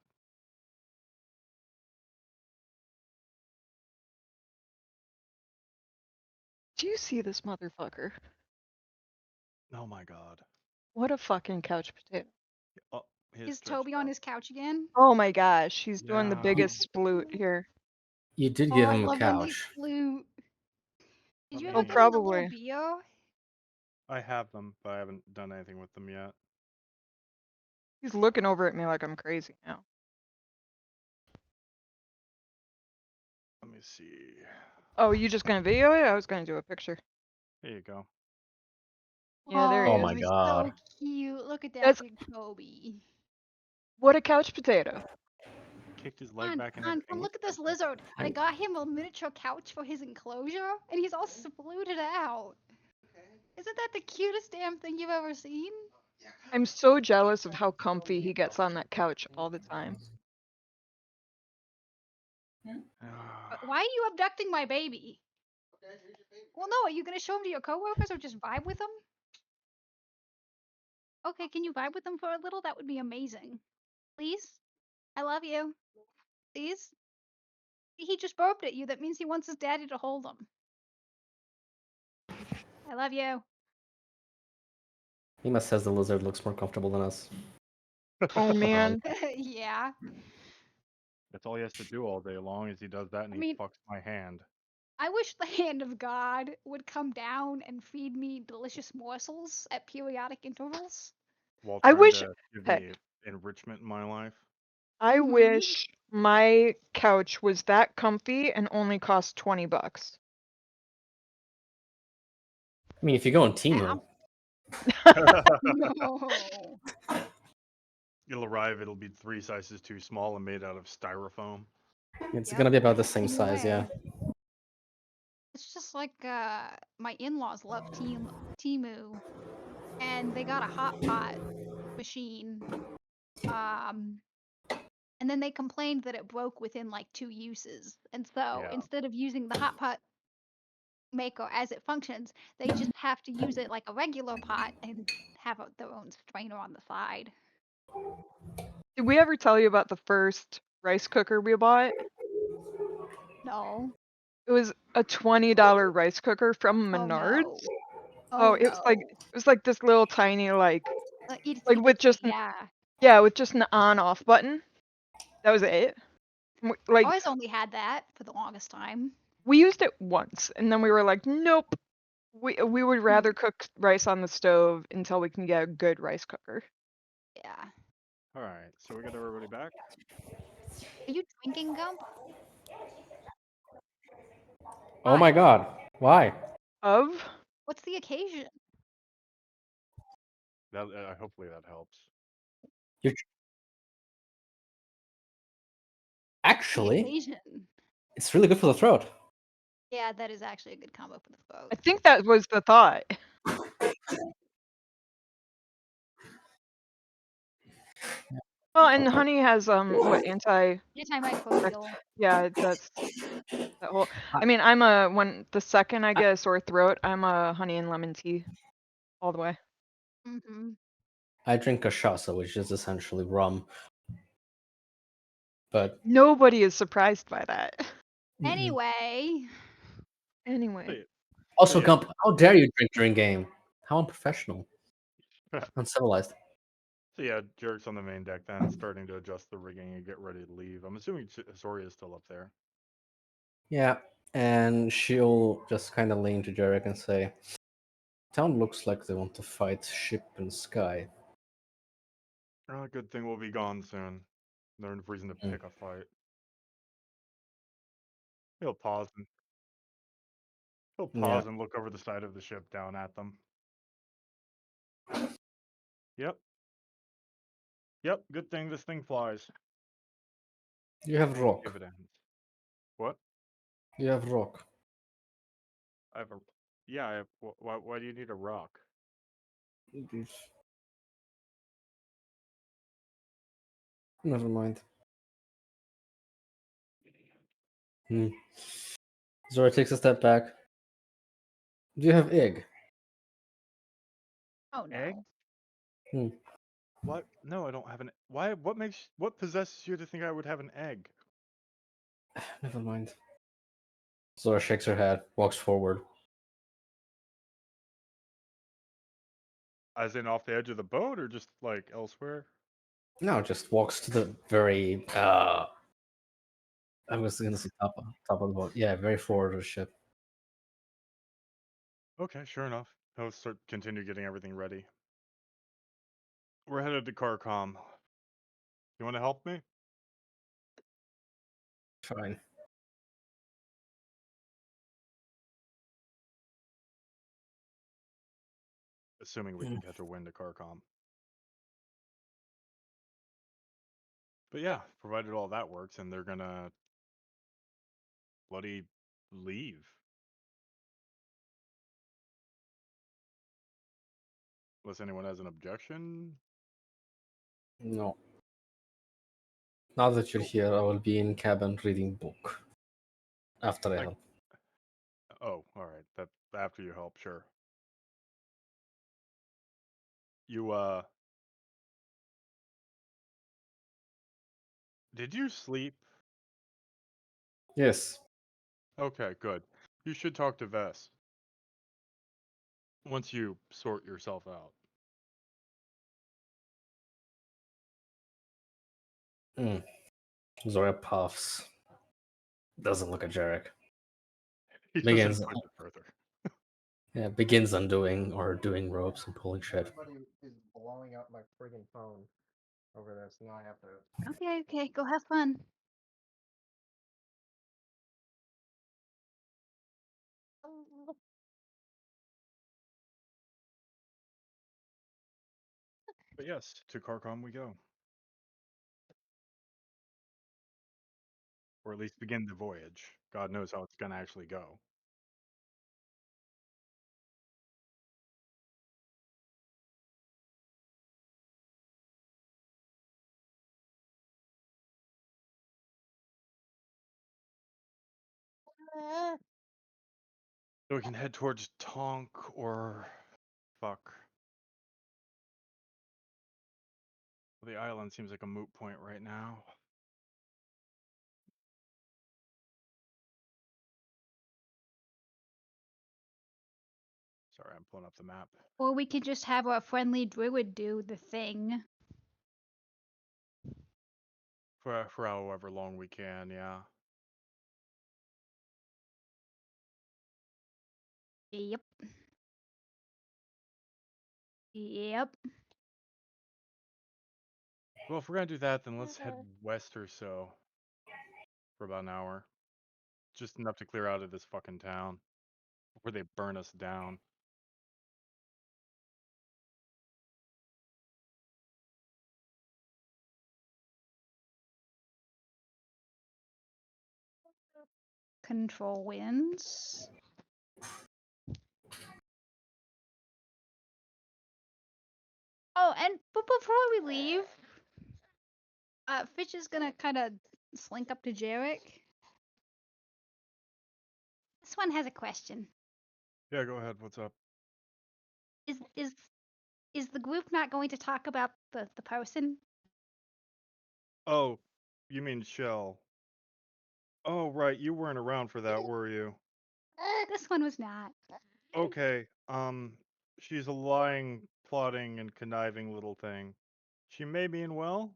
Do you see this motherfucker? Oh my god. What a fucking couch potato. Oh, his Is stretched Toby on out. his couch again? Oh my gosh, he's doing the Yeah. biggest sploot here. You did Oh, give I him a love when they couch. flute. Did Let you Oh, ever me. get him the little probably. beer? I have them, but I haven't done anything with them yet. He's looking over at me like I'm crazy now. Let me see. Oh, you just gonna video it? I was gonna do a picture. There you go. Yeah, there he Oh Oh, is. my he's god. so cute. Look at that That's big Toby. what a couch potato. Kicked his leg back and Come everything. look at this lizard. I got him a miniature couch for his enclosure, and he's all spluted out. Isn't that the cutest damn thing you've ever seen? I'm so jealous of how comfy he gets on that couch all the time. Why are you abducting my baby? Well, no, are you gonna show him to your coworkers or just vibe with them? Okay, can you vibe with them for a little? That would be amazing. Please? I love you. Please? He just burped at you. That means he wants his daddy to hold him. I love you. Ema says the lizard looks more comfortable than us. Oh man. Yeah. That's all he has to do all day long is he does that and I he mean, fucks my hand. I wish the hand of God would come down and feed me delicious morsels at periodic intervals. While I trying wish to give hey, me enrichment in my life. I Mhm. wish my couch was that comfy and only cost $20. I mean, if you go on Yeah. Temu, No. It'll arrive, it'll be 3 sizes too small and made out of styrofoam. it's Yep. gonna be about the same Either size, yeah. way. It's just like my in-laws love Timu, and they got a hot pot machine. Um, and then they complained that it broke within like 2 uses. And so Yeah. instead of using the hot pot maker as it functions, they just have to use it like a regular pot and have their own strainer on the side. Did we ever tell you about the first rice cooker we bought? No. It was a $20 rice cooker from Oh Menards. no. Oh, Oh it no. was like this little tiny It's like with just yeah. yeah, with just an on off button. That was it. I Like always only had that for the longest time. we used it once and then we were like, nope. We would Hmm. rather cook rice on the stove until we can get a good rice cooker. Yeah. Alright, so we got everybody back. Are you drinking, Gump? Oh my Why? god. Why? Of What's the occasion? That hopefully that helps. You're The actually, occasion. it's really good for the throat. Yeah, that is actually a good combo for the I throat. think that was the thought. Well, and honey has what Antimicrobial. yeah, that's that whole I, I mean, when the second I I, get a sore throat, I'm a honey and lemon tea all the way. Hmm. I drink cachaça, which is essentially rum. But Nobody is surprised by that. Anyway, Anyway, So also, yeah. Gump, how dare you drink during game? How unprofessional. Uncivilized. So yeah, Jerk's on the main deck then, starting to adjust the rigging and get ready to leave. I'm assuming Soria is still up there. Yeah, and she'll just kind of lean to Jarek and say, "Town looks like they want to fight ship and sky." Good thing we'll be gone soon. No reason to Mm. pick a fight. He'll pause and Yeah, look over the side of the ship down at them. Yep. Yep. Good thing this thing flies. you have Pays rock. dividends. What? You have rock. I have a. Yeah. I have, why do you need a rock? Never mind. Hmm. Zora takes a step back. Do you have egg? oh Egg? no. Hmm. What? No, I don't have an. Why? What possesses you to think I would have an egg? Never mind. Zora shakes her head, walks forward. As in off the edge of the boat, or just like elsewhere? No, just walks to the very I was gonna say top of the boat. Yeah, very forward of the ship. Okay, sure enough. He'll continue getting everything ready. We're headed to Carcom. You want to help me? Fine. Assuming we can catch a wind to Carcom. But yeah, provided all that works, and they're gonna bloody leave. Unless anyone has an objection. No. Now that you're here, I will be in cabin reading book. After I I- help. Oh, all right. That after you help, sure. You did you sleep? Yes. Okay, good. You should talk to Vess once you sort yourself out. Zora puffs. Doesn't look at Jarek. He Begins. doesn't push it further. Yeah, begins undoing or doing ropes and pulling shit. Somebody is blowing up my friggin' phone over this, and now I have to. Okay, go have fun. But yes, to Carcom we go. Or at least begin the voyage. God knows how it's gonna actually go. So we can head towards Tonk or fuck. The island seems like a moot point right now. Sorry, I'm pulling up the map. Or we could just have a friendly druid do the thing. For however long we can, yeah. Yep. Yep. Well, if we're gonna do that, then let's head west or so for about an hour. Just enough to clear out of this fucking town before they burn us down. Control winds. Oh, and but before we leave, Fitch is gonna kind of slink up to Jarek. This one has a question. Yeah, go ahead. What's up? Is is is the group not going to talk about the person? Oh, you mean Shell. Oh, right. You weren't around for that, were you? This one was not. Okay. She's a lying, plotting, and conniving little thing. She may mean well.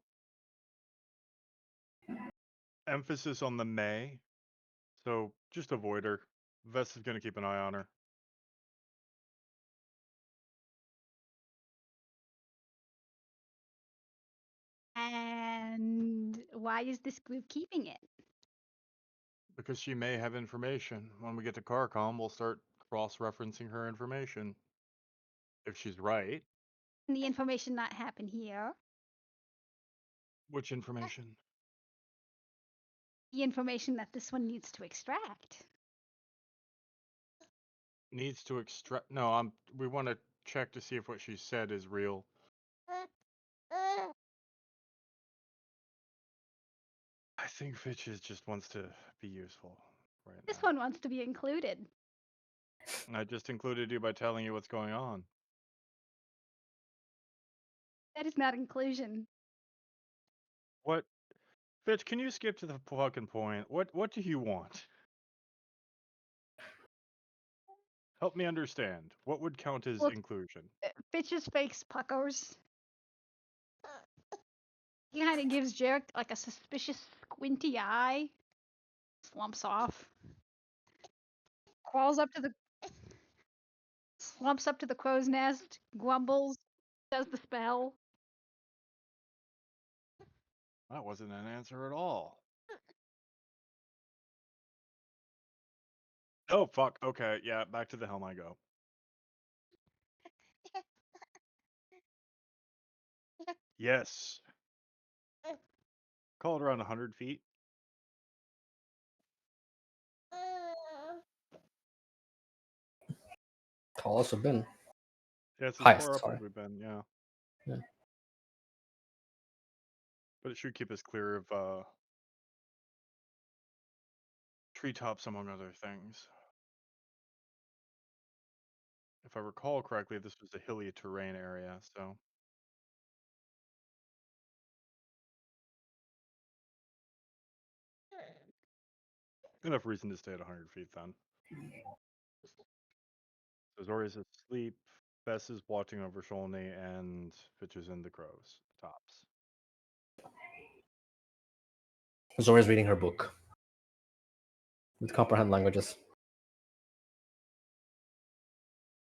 Emphasis on the may. So just avoid her. Vess is gonna keep an eye on her. And why is this group keeping it? Because she may have information. When we get to Carcom, we'll start cross-referencing her information. If she's right. Can the information not happen here? Which information? The information that this one needs to extract. Needs to extract. No, we want to check to see if what she said is real. I think Fitches just wants to be useful right This now. one wants to be included. I just included you by telling you what's going on. That is not inclusion. What? Fitch, can you skip to the fucking point? What do you want? Help me understand. What would count as Well, inclusion? Bitches fakes puckers. He kind of gives Jarek like a suspicious squinty eye. Slumps off. Crawls up to the slumps up to the crow's nest, grumbles, does the spell. That wasn't an answer at all. Oh, fuck. Okay, yeah, back to the helm I go. Yes. Call it around 100 feet. Tallest have been. Yeah, it's as Highest, far up sorry. as we've been, yeah. Yeah. But it should keep us clear of treetops, among other things. If I recall correctly, this was a hilly terrain area, so. Enough reason to stay at 100 feet then. So Zori's asleep, Bess is watching over Sholny, and Fitch is in the crows tops. Zora's reading her book with comprehend languages.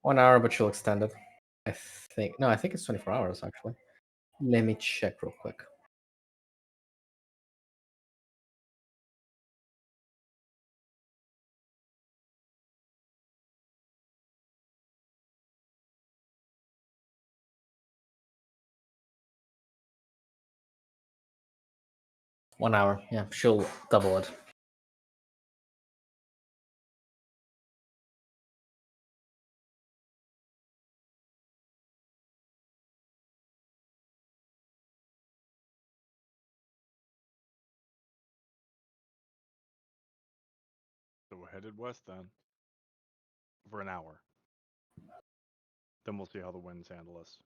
1 hour, but she'll extend it. I think it's 24 hours actually. Let me check real quick. One hour, yeah, she'll double it. So we're headed west then. For an hour. Then we'll see how the winds handle us.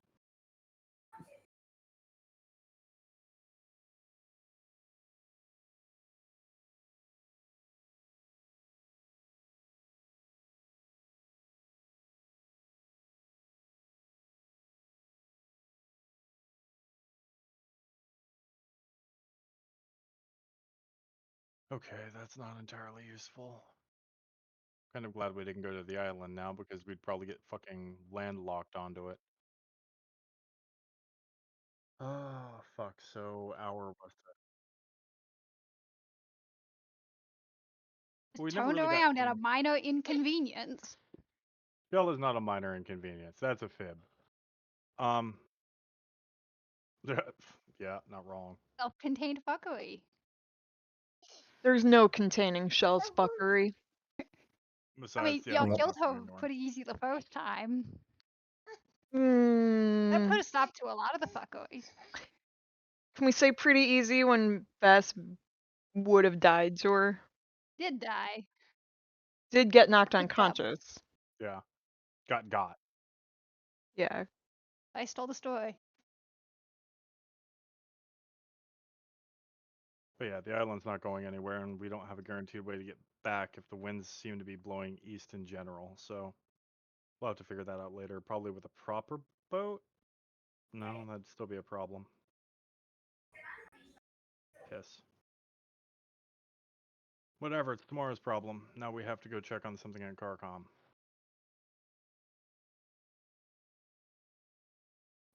Okay, that's not entirely useful. Kind of glad we didn't go to the island now because we'd probably get fucking landlocked onto it. Oh, fuck. So, hour west. We never Turned really got. around at a minor inconvenience. Shell is not a minor inconvenience. That's a fib. Yeah, not wrong. Self-contained fuckery. There's no containing Shell's fuckery. I Besides, mean, yeah, y'all that's killed not her very annoying. pretty easy the first time. That Hmm. put a stop to a lot of the fuckery. Can we say pretty easy when Bess would have died, Zor? Did die. Did get knocked Picked up. unconscious. Yeah. Got. Yeah. I stole the story. But yeah, the island's not going anywhere, and we don't have a guaranteed way to get back if the winds seem to be blowing east in general. So we'll have to figure that out later. Probably with a proper boat? No, that'd still be a problem. Piss. Whatever, it's tomorrow's problem. Now we have to go check on something at Carcom.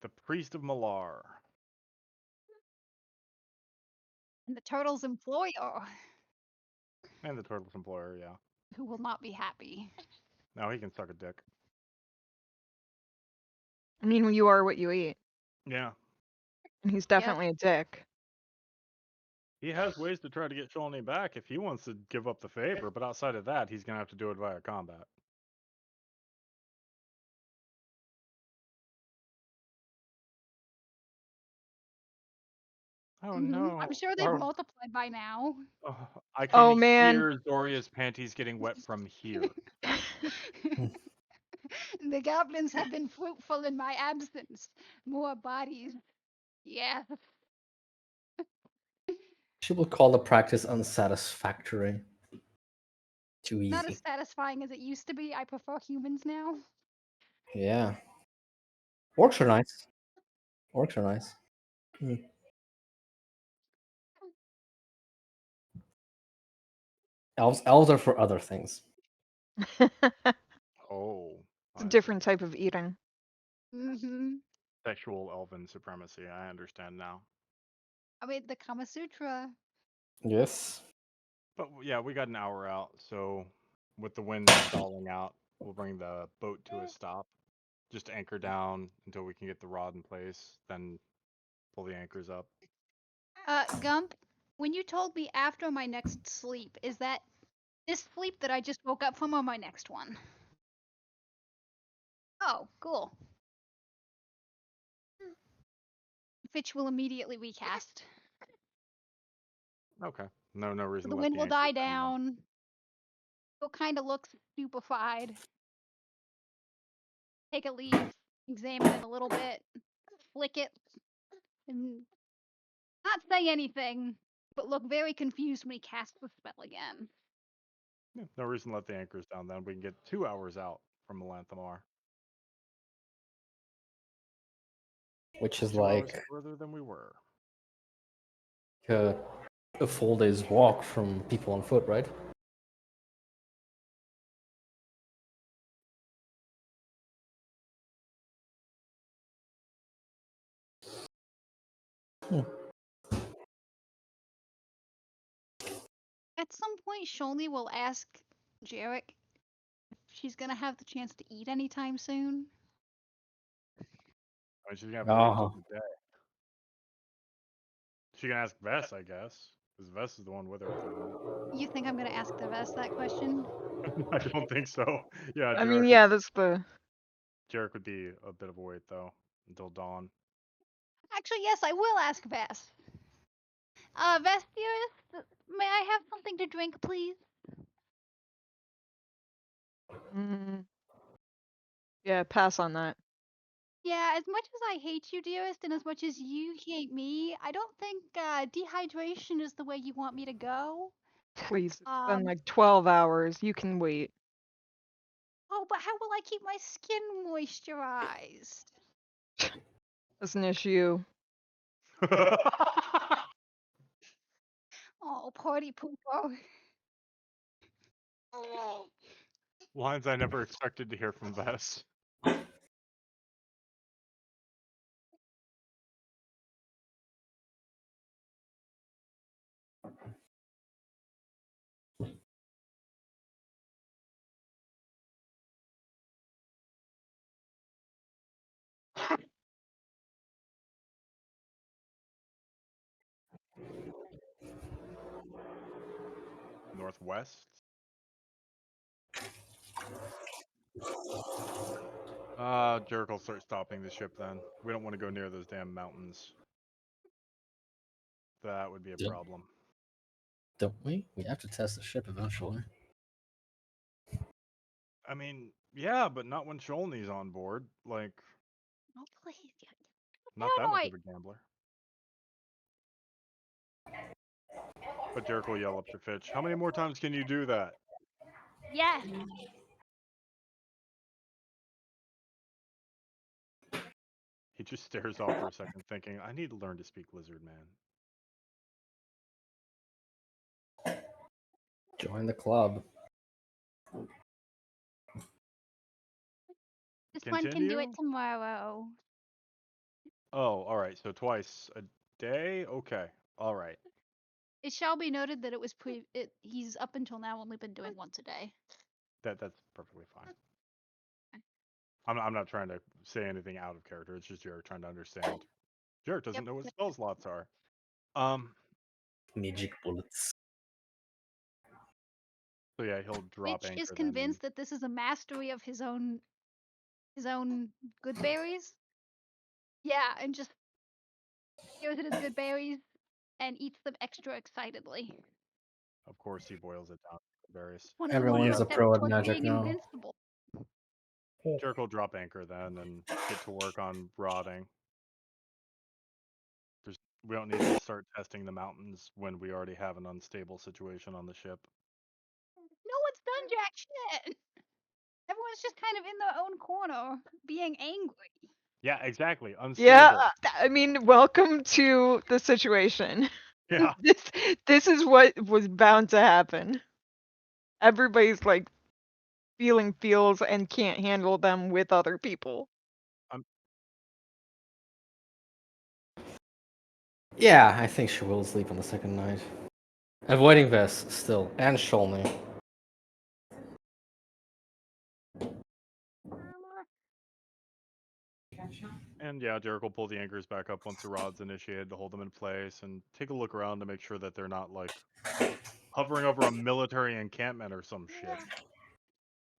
The Priest of Malar. And the turtle's employer, And the Turtle's employer, yeah. who will not be happy. Now he can suck a dick. I mean, you are what you eat. Yeah. And he's definitely a dick. He has ways to try to get Sholny back if he wants to give up the favor, but outside of that, he's going to have to do it via combat. Oh no. I'm sure they've multiplied by now. I can Oh, man. hear Zoria's panties getting wet from here. The goblins have been fruitful in my absence. More bodies. Yes. She will call the practice unsatisfactory. Too Not as easy. satisfying as it used to be. I prefer humans now. Yeah. Orcs are nice. Orcs are nice. Mm. Elves are for other things. It's Oh, a I different see. type of eating. Mm-hmm. Sexual elven supremacy. I understand now. I mean, the Kama Sutra. Yes. But yeah, we got an hour out, so with the wind stalling out, we'll bring the boat to a stop. Just anchor down until we can get the rod in place, then pull the anchors up. Gump, when you told me after my next sleep, is that this sleep that I just woke up from or my next one? Oh, cool. Fitch will immediately recast. Okay. No So reason the to let wind the will anchors die down then. down. He'll kind of look stupefied. Take a leaf, examine it a little bit, flick it, and not say anything, but look very confused when he casts the spell again. Yeah, no reason to let the anchors down then. We can get 2 hours out from Melanthamar. Which is 2 hours like further than we were. a, a full day's walk from people on foot, right? At some point, Sholny will ask Jarek if she's gonna have the chance to eat anytime soon. I mean, she's gonna have to wait until Oh, the day. She can ask Vess, I guess, because Vess is the one with her at the moment. You think I'm gonna ask the Vest that question? I don't think so. Yeah, I mean, yeah, that's the. Jarek would be a bit of a wait though until dawn. Actually, yes, I will ask Vest. Vest, dearest, may I have something to drink, please? Mm, yeah, pass on that. Yeah, as much as I hate you, dearest, and as much as you hate me, I don't think dehydration is the way you want me to go. Please, it's been Um, like 12 hours. You can wait. oh, but how will I keep my skin moisturized? That's an issue. Oh, party pooper. Lines I never expected to hear from Vess. Northwest. Jarek will start stopping the ship then. We don't want to go near those damn mountains. That would be a Yep. problem. don't we? We have to test the ship eventually. I mean, yeah, but not when Sholney's on board. Like, Oh, please. not that much Paranoid. of a gambler. But Jarek will yell up to Fitch, "How many more times can you do that?" Yes. He just stares off for a second, thinking, "I need to learn to speak lizard, man." Join the club. This one can do it Continue. tomorrow. Oh, all right. So twice a day. Okay. All right. It shall be noted that it was he's up until now only been doing once a day. That's perfectly fine. I'm not trying to say anything out of character. It's just Jarek trying to understand. Jarek doesn't Yep. know what spell slots are. Um. Magic bullets. So yeah, he'll drop Fitch is anchor then. And convinced that this is a mastery of his own good berries. Yeah, and just hears it as good berries and eats them extra excitedly. of course, he boils it down to various. One of the Everyone more is a steps pro at towards magic being now. invincible. Jarek will drop anchor then and get to work on rotting. We don't need to start testing the mountains when we already have an unstable situation on the ship. No one's done jack shit. Everyone's just kind of in their own corner, being angry. Yeah, exactly. Yeah, Unstable. I mean, welcome to the situation. Yeah. This is what was bound to happen. Everybody's like feeling feels and can't handle them with other people. Yeah, I think she will sleep on the second night. Avoiding Vess still, and Sholny. And yeah, Jericho will pull the anchors back up once the rod's initiated to hold them in place and take a look around to make sure that they're not like hovering over a military encampment or some shit.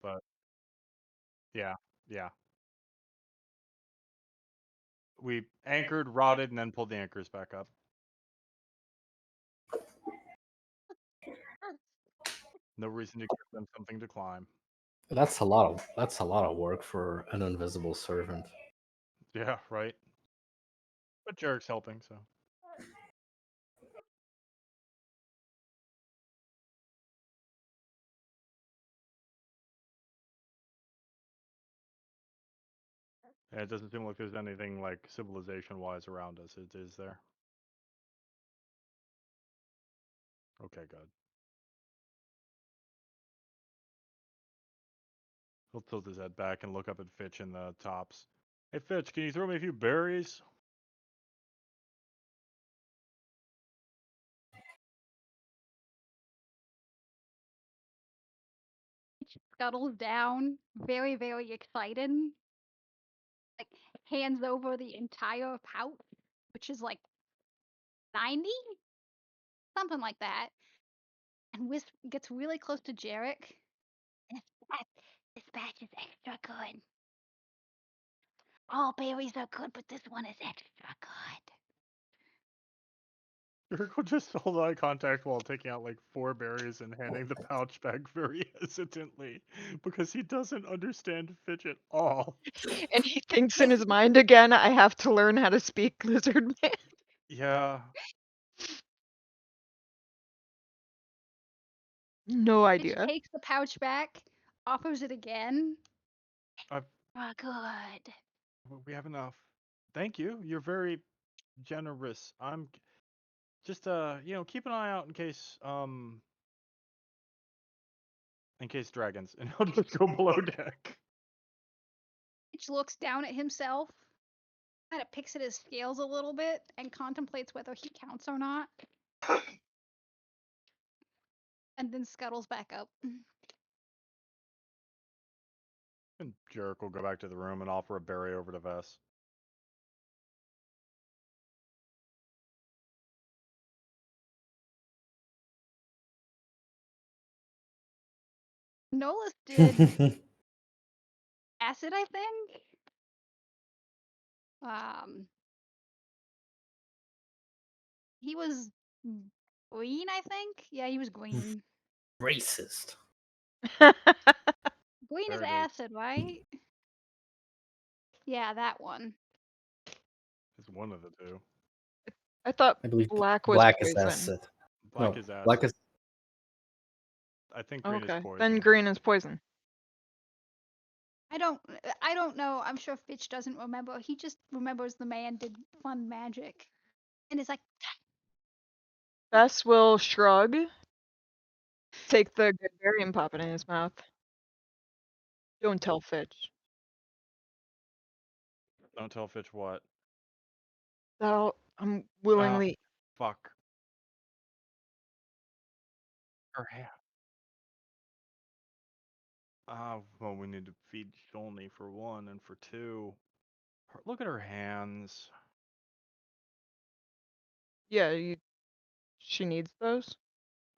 But yeah, yeah. We anchored, rodded, and then pulled the anchors back up. No reason to give them something to climb. That's a lot of work for an invisible servant. Yeah, right. But Jarek's helping, so. Yeah, it doesn't seem like there's anything like civilization-wise around us. It is there. Okay, good. He'll tilt his head back and look up at Fitch in the tops. Hey, Fitch, can you throw me a few berries? Scuttles down, very, very excited. Like, hands over the entire pouch, which is like 90? Something like that. And gets really close to Jarek. This batch, this batch is extra good. All berries are good, but this one is extra good. Jericho just hold eye contact while taking out like 4 berries and handing the pouch back very hesitantly because he doesn't understand Fitch at all. And he thinks in his mind again, I have to learn how to speak lizard man. Yeah. No Fitch idea. takes the pouch back, offers it again. I've, Good. we have enough. Thank you. You're very generous. I'm just keep an eye out in case dragons, and he'll just go below deck. Fitch looks down at himself, kind of picks at his scales a little bit, and contemplates whether he counts or not. And then scuttles back up. And Jarek will go back to the room and offer a berry over to Vess. Nolus did acid, I think. He was green, I think. Yeah, he was green. Racist. Green There is it is. acid, right? Yeah, that one. It's one of the two. I thought I believe black was black is poison. acid. Black No, is acid. black is I think green is Okay, poison. then green is poison. I don't know. I'm sure Fitch doesn't remember. He just remembers the man did fun magic. And is like, Bess will shrug, take the good berry and pop it in his mouth. Don't tell Fitch. Don't tell Fitch what. I'm Ah, willingly. fuck. Her hand. Well, we need to feed Sholny for one, and for two, look at her hands. Yeah, she needs those.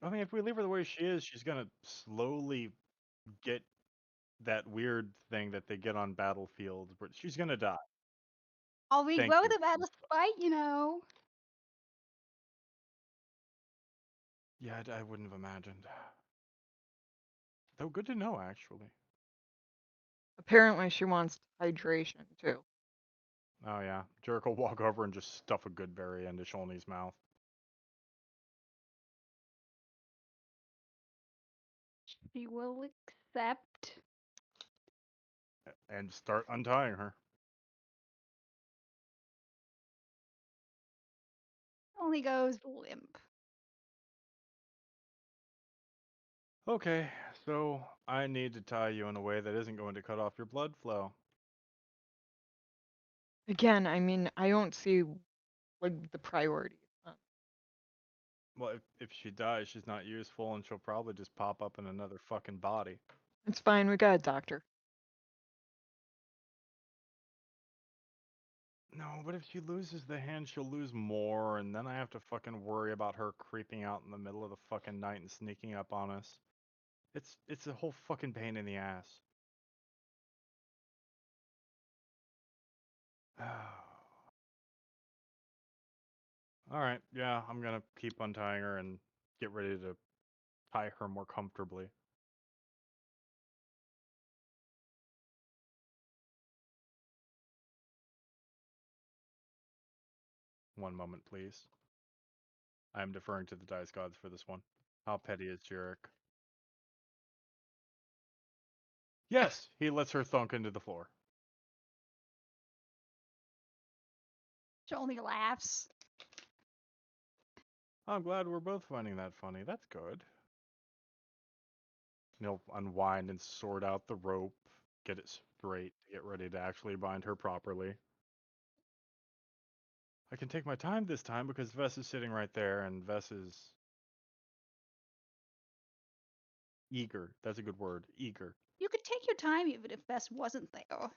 I mean, if we leave her the way she is, she's gonna slowly get that weird thing that they get on battlefields, but she's gonna die. I'll Thank regrow you. them out of spite, you know. Yeah, I wouldn't have imagined. Though good to know, actually. Apparently, she wants hydration too. Oh yeah, Jericho will walk over and just stuff a good berry into Sholny's mouth. She will accept. And start untying her. only goes limp. Okay, so I need to tie you in a way that isn't going to cut off your blood flow. Again, I mean, I don't see like the priority. Well, if she dies, she's not useful, and she'll probably just pop up in another fucking body. It's fine. We got a doctor. No, but if she loses the hand, she'll lose more, and then I have to fucking worry about her creeping out in the middle of the fucking night and sneaking up on us. It's a whole fucking pain in the ass. All right, yeah, I'm gonna keep untying her and get ready to tie her more comfortably. One moment, please. I am deferring to the dice gods for this one. How petty is Jarek? Yes, he lets her thunk into the floor. She only laughs. I'm glad we're both finding that funny. That's good. He'll unwind and sort out the rope, get it straight, get ready to actually bind her properly. I can take my time this time because Vess is sitting right there, and Vess is eager. That's a good word. Eager. You could take your time even if Bess wasn't there.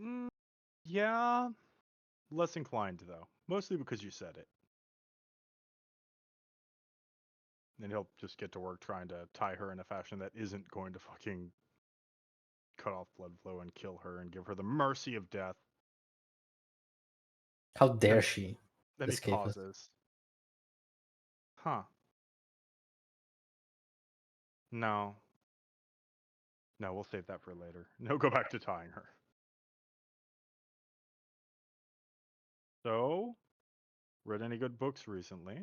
Mm, yeah. Less inclined, though. Mostly because you said it. And he'll just get to work trying to tie her in a fashion that isn't going to fucking cut off blood flow and kill her and give her the mercy of death. How dare she? Then he Escapist. pauses. Huh. No. No, we'll save that for later. No, go back to tying her. So, read any good books recently?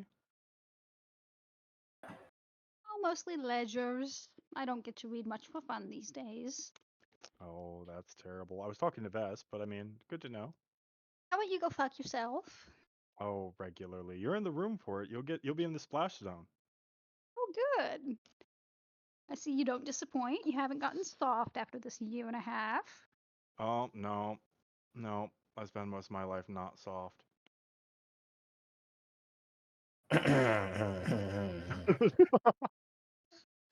Oh, mostly ledgers. I don't get to read much for fun these days. Oh, that's terrible. I was talking to Vess, but I mean, good to know. How about you go fuck yourself? Oh, regularly. You're in the room for it. You'll be in the splash zone. Oh, good. I see you don't disappoint. You haven't gotten soft after this year and a half. Oh, no. No. I spend most of my life not soft.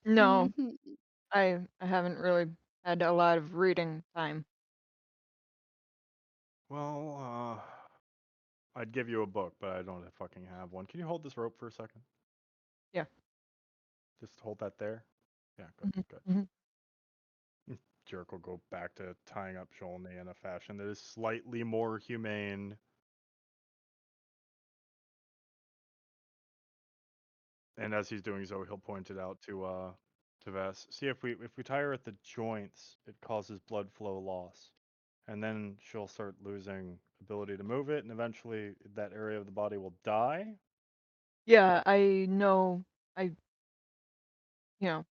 No, Mhm. I haven't really had a lot of reading time. Well, I'd give you a book, but I don't fucking have one. Can you hold this rope for a second? Yeah. Just hold that there. Yeah, good, good. hmm Jerk will go back to tying up Jolny in a fashion that is slightly more humane. And as he's doing so, he'll point it out to Vess. See, if we tie her at the joints, it causes blood flow loss, and then she'll start losing ability to move it, and eventually that area of the body will die. Yeah, I know. I you know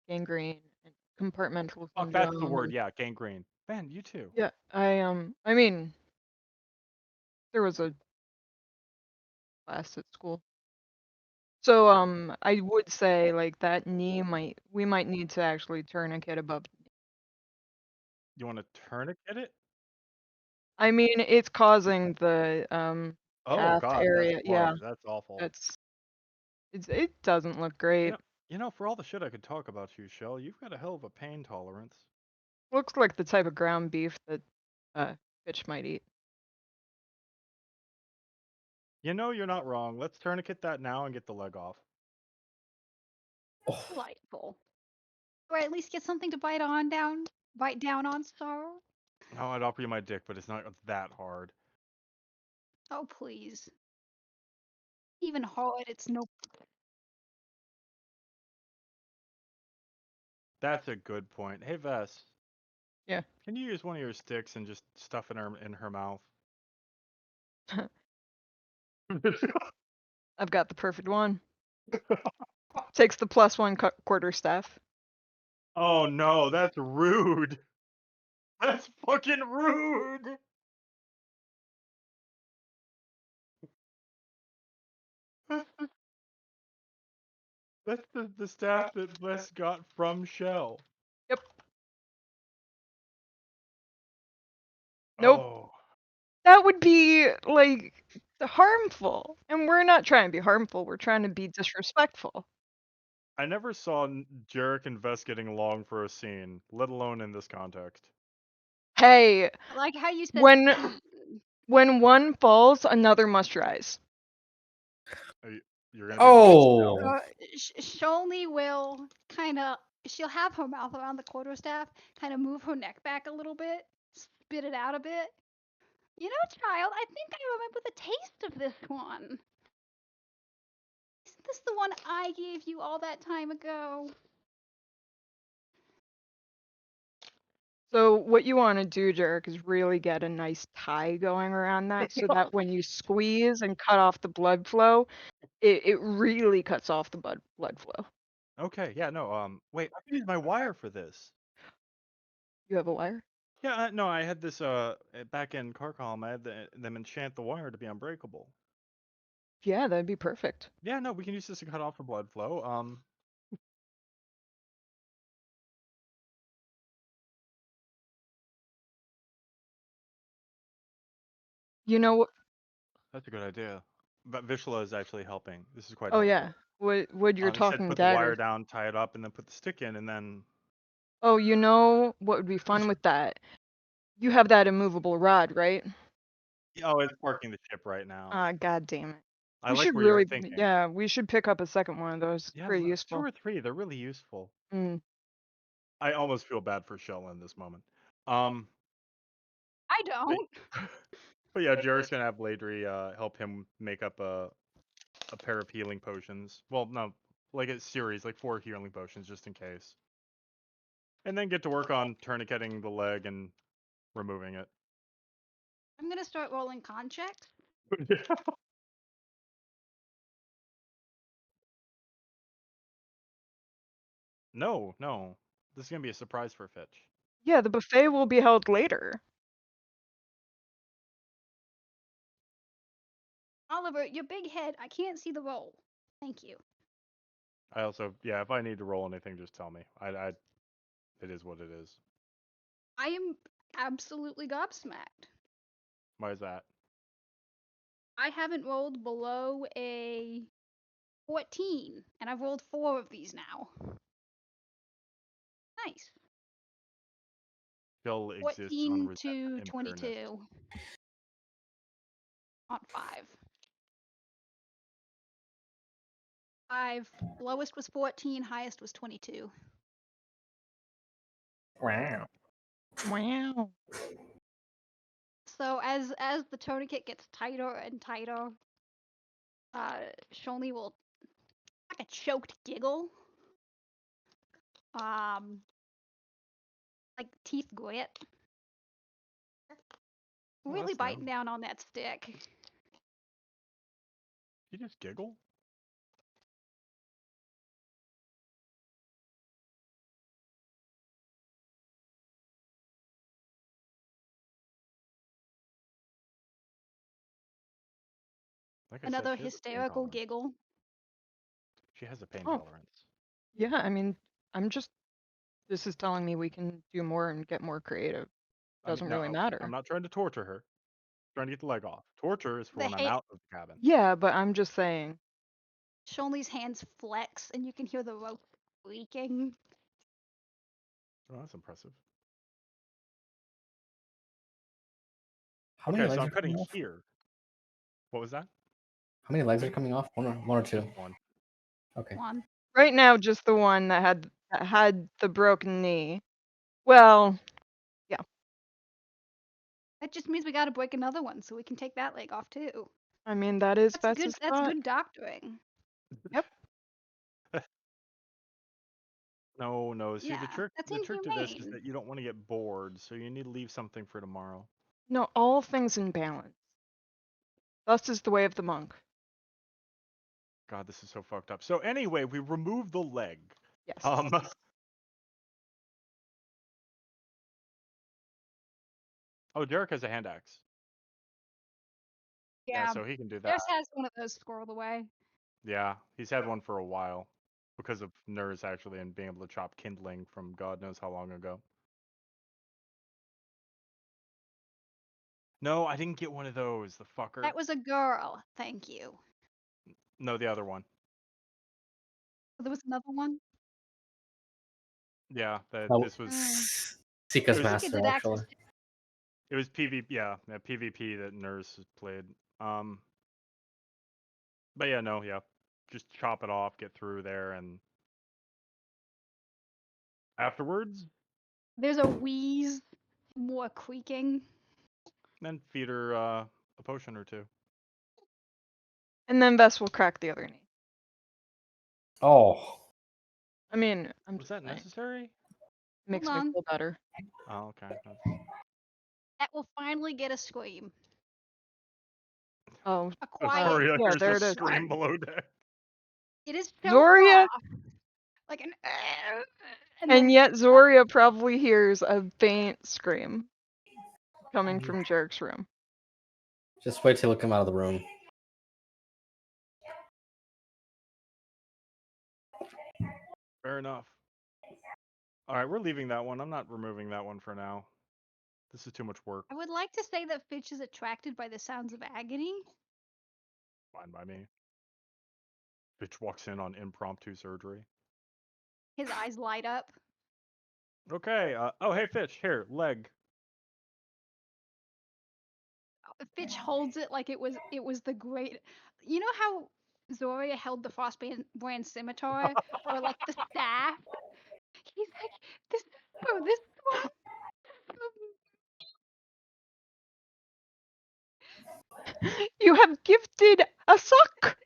gangrene and compartmental Fuck, that's the syndrome word. and Yeah, gangrene. Ben, you too. yeah, I mean there was a class at school. So I would say like that knee might we might need to actually tourniquet above. You want to tourniquet it? I mean it's causing the Oh calf God, that's area. Yeah, blood. That's awful. it doesn't look You great. know, for all the shit I could talk about you, Shell, you've got a hell of a pain tolerance. Looks like the type of ground beef that Fitch might eat. You know you're not wrong. Let's tourniquet that now and get the leg off. Oh, Delightful. Or at least get something to bite down on, Sorrow. Oh, I'd offer you my dick, but it's not that hard. Oh, please. Even hard, it's no. That's a good point. Hey, Vess, Yeah. can you use one of your sticks and just stuff it in her mouth? I've got the perfect one. Takes the +1 quarter staff. Oh no, that's rude. That's fucking rude. That's the staff that Wes got from Shell. Yep. Nope. Oh, That would be like harmful. And we're not trying to be harmful, we're trying to be disrespectful. I never saw Jarek and Vess getting along for a scene, let alone in this context. Hey, I like how you said when scene. when one falls, another must rise. You're gonna be honest Oh, now? Sholny will kind of, she'll have her mouth around the quarterstaff, kind of move her neck back a little bit, spit it out a bit. You know, child, I think I remember the taste of this one. Isn't this the one I gave you all that time ago? So what you want to do, Jarek, is really get a nice tie going around that so that when you squeeze and cut off the blood flow, it really cuts off the blood flow. Okay, yeah, no, wait, I can use my wire for this. You have a wire? Yeah, no, I had this, back in car column, I had them enchant the wire to be unbreakable. Yeah, that'd be perfect. Yeah, no, we can use this to cut off the blood flow, You know what? That's a good idea. But Vishla is actually helping. This is quite Oh helpful. yeah. Would your He said talking put the wire dagger? down, tie it up, and then put the stick in, and then... Oh, you know what would be fun with that? You have that immovable rod, right? Oh, it's parking the ship right now. Ah, god damn it. I We like should where you're really, thinking. yeah, we should pick up a second one of those. Yeah, Pretty 2 useful. or 3, they're really useful. Mm. I almost feel bad for Shell in this moment. Um, I but, don't. but yeah, Jarek's gonna have Ladry help him make up a pair of healing potions. Well, no, like a series, like 4 healing potions, just in case. And then get to work on tourniqueting the leg and removing it. I'm gonna start rolling con checks. No, no. This is gonna be a surprise for Fitch. Yeah, the buffet will be held later. Oliver, your big head, I can't see the roll. Thank you. I also, yeah, if I need to roll anything, just tell me. It is what it is. I am absolutely gobsmacked. Why is that? I haven't rolled below a 14, and I've rolled 4 of these now. Nice. Shell exists on 14 resentment to and bitterness. 22. Not 5. 5. Lowest was 14, highest was 22. wow. Wow. So as the tourniquet gets tighter and tighter, Shoni will like a choked giggle. Like teeth grit. Oh, Really that's new. biting down on that stick. You just giggle? Like I said, Another she has a pain hysterical tolerance. giggle. She has a pain Oh. tolerance. Yeah, I mean, this is telling me we can do more and get more creative. Doesn't really matter. I'm not trying to torture her. I'm trying to get the leg off. Torture is for The when I'm out of the cabin. Yeah, but I'm just saying. Shonli's hands flex, and you can hear the rope squeaking. Oh, that's impressive. How many Okay, so legs I'm are coming cutting off? here. What was that? How many legs are coming off? One or two? One. Okay. One. Right now, just the one that had the broken knee. Well, That just means we gotta break another one so we can take that leg off too. I mean that is That's good. Bets's That's thought. good doctoring. Yep. No, no. See, Yeah, that's the trick to this is inhumane. that you don't want to get bored, so you need to leave something for tomorrow. No, all things in balance. Thus is the way of the monk. God, this is so fucked up. So anyway, we remove the leg. Yes. Oh, Derek has a hand axe. Yeah, Yeah, so he can do that. Jess has one of those squirreled away. Yeah, he's had one for a while because of Nurse actually and being able to chop kindling from God knows how long ago. No, I didn't get one of those. The fucker. That was a girl. Thank you. No, the other one. There was another one. Yeah, That this was Sika's It was- master, Did actually. access. it was PvP. Yeah, PvP that Nurse played. But yeah, no, yeah, just chop it off, get through there, and afterwards, There's a wheeze, more creaking. then feed her a potion or two. And then Vess will crack the other knee. Oh, I mean, I'm Was just that saying. necessary? Makes Hold me on. feel better. Oh, okay. That will finally get a scream. Oh, A quiet. Sorry, yeah, there's there a it is. scream below deck. It is so Zoria, soft. Like an. And and then yet Zoria probably hears a faint scream coming from Jarek's room. just wait till we come out of the room. Fair enough. All right, we're leaving that one. I'm not removing that one for now. This is too much work. I would like to say that Fitch is attracted by the sounds of agony. Fine by me. Bitch walks in on impromptu surgery. His eyes light up. Okay. Oh, hey, Fitch. Here, leg. Fitch holds it like it was the great. You know how Zoria held the Frostbrand scimitar or like the staff? He's like this. Oh, this one. You have gifted a sock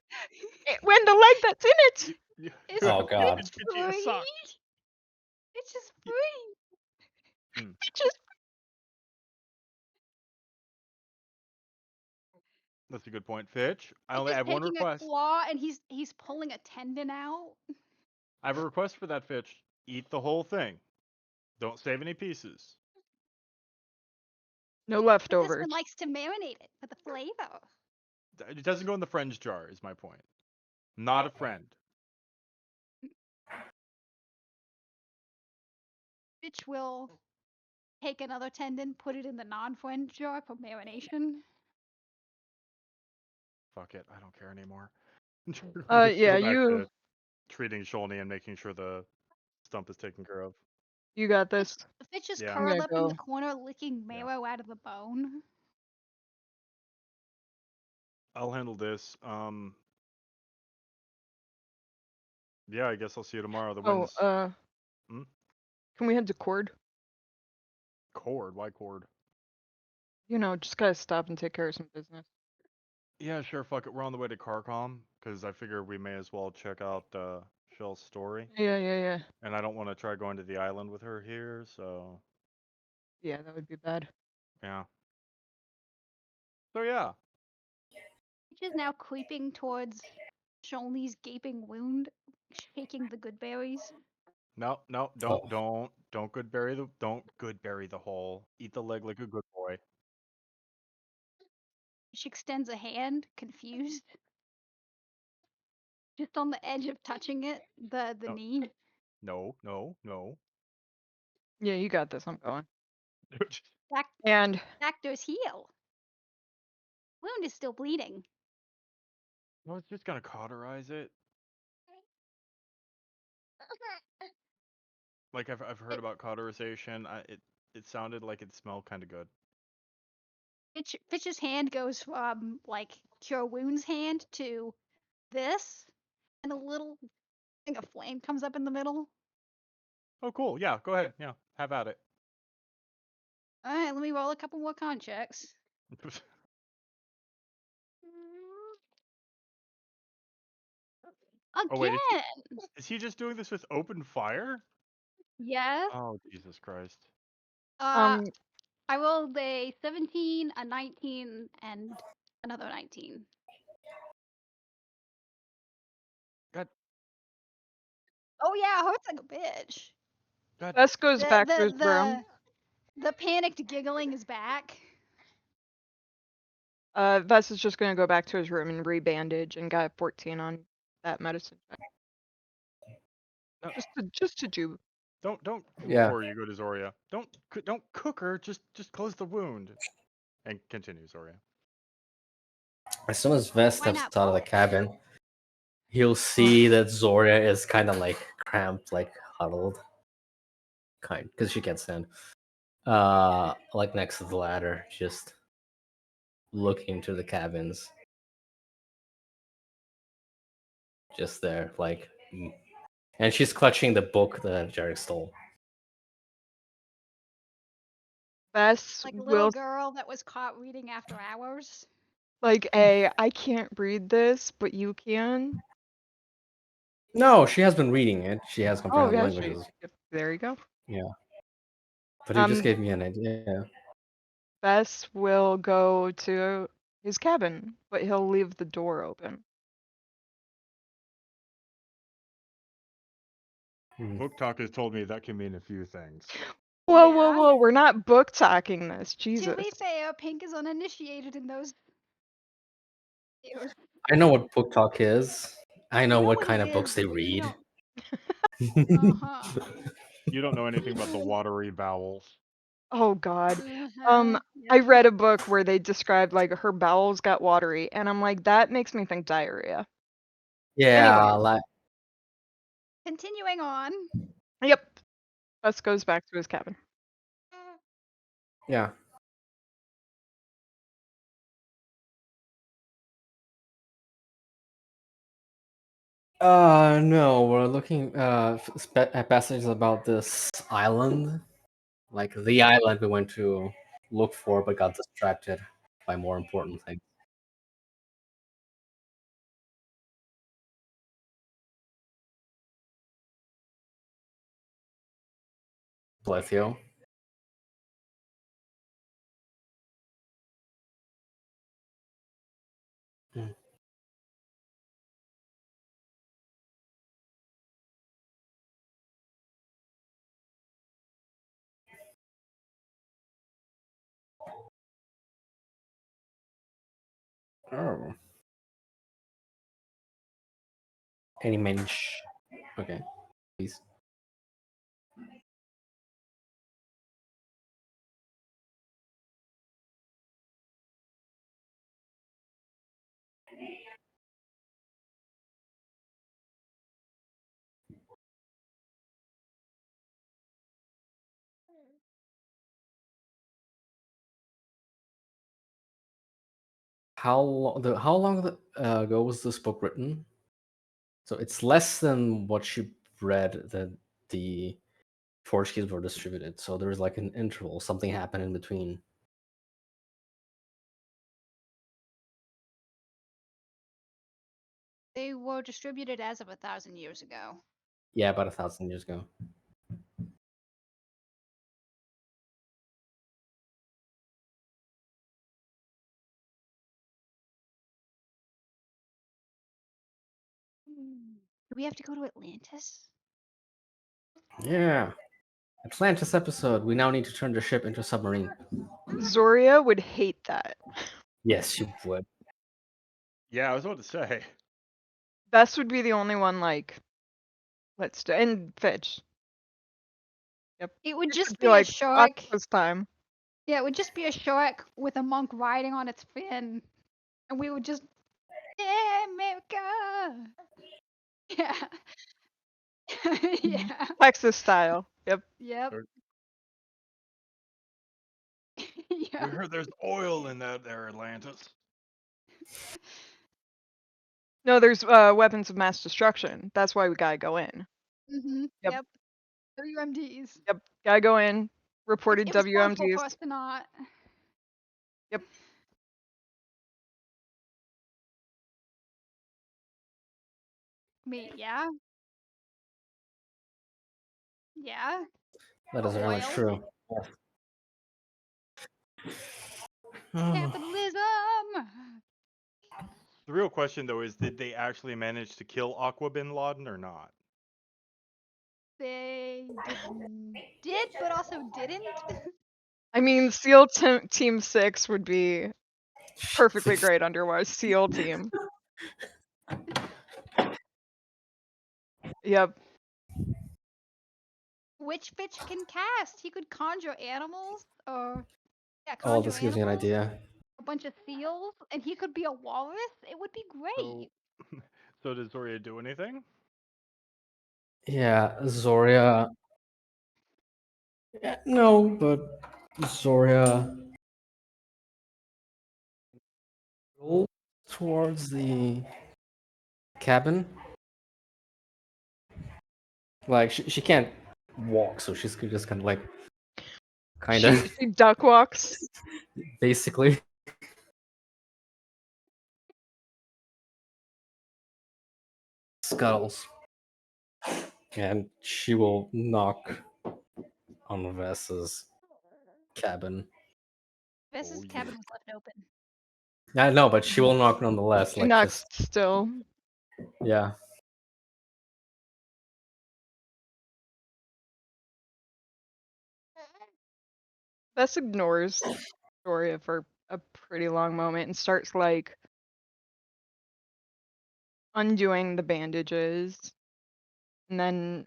when the leg that's in it. It's Oh, God. it's Fitchy a free. sock. It's just free. Just That's a good point, Fitch. I He's only just have one taking a request. claw and he's pulling a tendon out. I have a request for that, Fitch. Eat the whole thing. Don't save any pieces. no But this leftovers. one likes to marinate it for the flavor. It doesn't go in the friend's jar, is my point. Not a friend. Bitch will take another tendon, put it in the non-friend jar for marination. Fuck it. I don't care anymore. We'll just Yeah, go back you to treating Sholny and making sure the stump is taken care of. got this. The Fitch is Yeah. I'm curled gonna up in the go. corner, licking Yeah. marrow out of the bone. I'll handle this. Yeah, I guess I'll see you tomorrow. The Oh, wind's Hmm? can we head to Cord? cord. Why cord? You know, just gotta stop and take care of some business. Yeah, sure. Fuck it. We're on the way to Carcom because I figure we may as well check out Shell's story. Yeah. And I don't want to try going to the island with her here, so Yeah, that would be bad. yeah. So yeah. Fitch is now creeping towards Sholny's gaping wound, shaking the good berries. No, Oh. don't good berry the hole. Eat the leg like a good boy. She extends a hand, confused, just on the edge of touching it, the No. knee. No. Yeah, you got this. I'm going. Back, And Factor's heal. Wound is still bleeding. No, it's just gonna cauterize it. Like I've heard about cauterization. It sounded like it smelled kind of good. Fitch's hand goes from like cure wounds hand to this, and a little thing of flame comes up in the middle. Oh, cool. Yeah, go ahead. Yeah, have at it. All right, let me roll a couple more con checks. Oh wait, Again, is he just doing this with open fire? yes. Oh Jesus Christ! I rolled a 17, a 19, and another 19. God, Oh yeah, it hurts like a bitch. God. Vess goes The back to the his room. the panicked giggling is back. Vess is just gonna go back to his room and rebandage and got 14 on that medicine check. No. Just to do. Don't Yeah. before you go to Zoria. Don't cook her. Just close the wound. And continue, Zoria. As soon as Vest Why steps not out of the both? cabin, he'll see that Zoria is kind of like cramped, like huddled, because she can't stand. Like next to the ladder, just looking to the cabins, just there, like, and she's clutching the book that Jerry stole. Bess Like a little will girl that was caught reading after hours. like I can't read this, but you can. No, she has been reading it. She has Oh comprehensive yeah, languages. there you go. Yeah, but you just Um, gave me an idea. Bess will go to his cabin, but he'll leave the door open. Book Talk has told me that can mean a few things. Whoa, Yeah. whoa! We're not book talking this. To Jesus. be fair, Pink is uninitiated in those. I know what book talk is. I know You know what what kind it of books is, they but you read. Uh-huh. You don't know anything about the watery vowels. Oh God. Uh-huh. I Yep. read a book where they described like her bowels got watery, and I'm like, that makes me think diarrhea. Yeah, Anyway. like Continuing on. Yep. Bess goes back to his cabin. yeah. No, we're looking at passages about this island, like the island we went to look for, but got distracted by more important things. Blethio. Hmm. Oh. Any mensch? Okay, please. How long ago was this book written? So it's less than what you read that the Forge keys were distributed. So there's like an interval, something happened in between. They were distributed as of 1,000 years ago. Yeah, about 1,000 years ago. Do we have to go to Atlantis? Yeah. Atlantis episode. We now need to turn the ship into a submarine. Zoria would hate that. Yes, you would. Yeah, I was about to say. Bess would be the only one like, let's do, and Fitch. Yep. It would Fitch just be be a like, shark. octopus time. Yeah, it would just be a shark with a monk riding on its fin. And we would just, yeah, America. Yeah. Yeah. Texas style. Yep. Yep. Or- Yeah. We heard there's oil in that there, Atlantis. No, there's weapons of mass destruction. That's why we gotta go in. Mm-hmm. Yep. Yep. WMDs. Yep. Gotta go in. Reported It was possible WMDs. for us to not. Yep. Me, yeah. Yeah. That is For very much oil. true. Capitalism. The real question, though, is did they actually manage to kill Aqua bin Laden or not? They did, but also didn't. I mean, SEAL Team 6 would be perfectly great under SEAL team. Yep. Which Fitch can cast? He could conjure animals, or yeah, Oh, conjure this gives me an animals, idea. a bunch of seals, and he could be a walrus. It would be So, great. so does Zoria do anything? Yeah, Zoria. Yeah, no, but Zoria roll towards the cabin. Like she can't walk, so she's just kind of like kind of She duck walks. basically scuttles, and she will knock on Vess's cabin. Vess's Oh cabin yeah. was left open. I know, but she will knock nonetheless. She Like knocks just still. yeah. Bess ignores Doria for a pretty long moment and starts like undoing the bandages. And then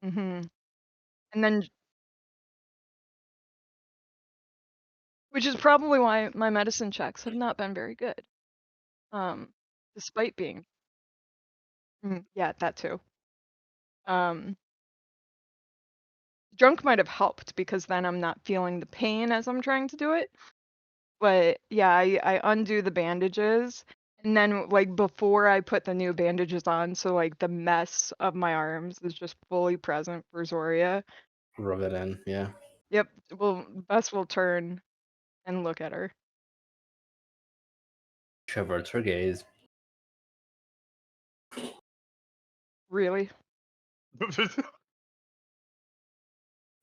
and then which is probably why my medicine checks have not been very good. Despite being yeah, that too. Drunk might have helped because then I'm not feeling the pain as I'm trying to do it. But yeah, I undo the bandages and then like before I put the new bandages on, so like the mess of my arms is just fully present for Zoria. Rub it in, yeah. Yep, well Bess will turn and look at her. She averts her gaze. Really?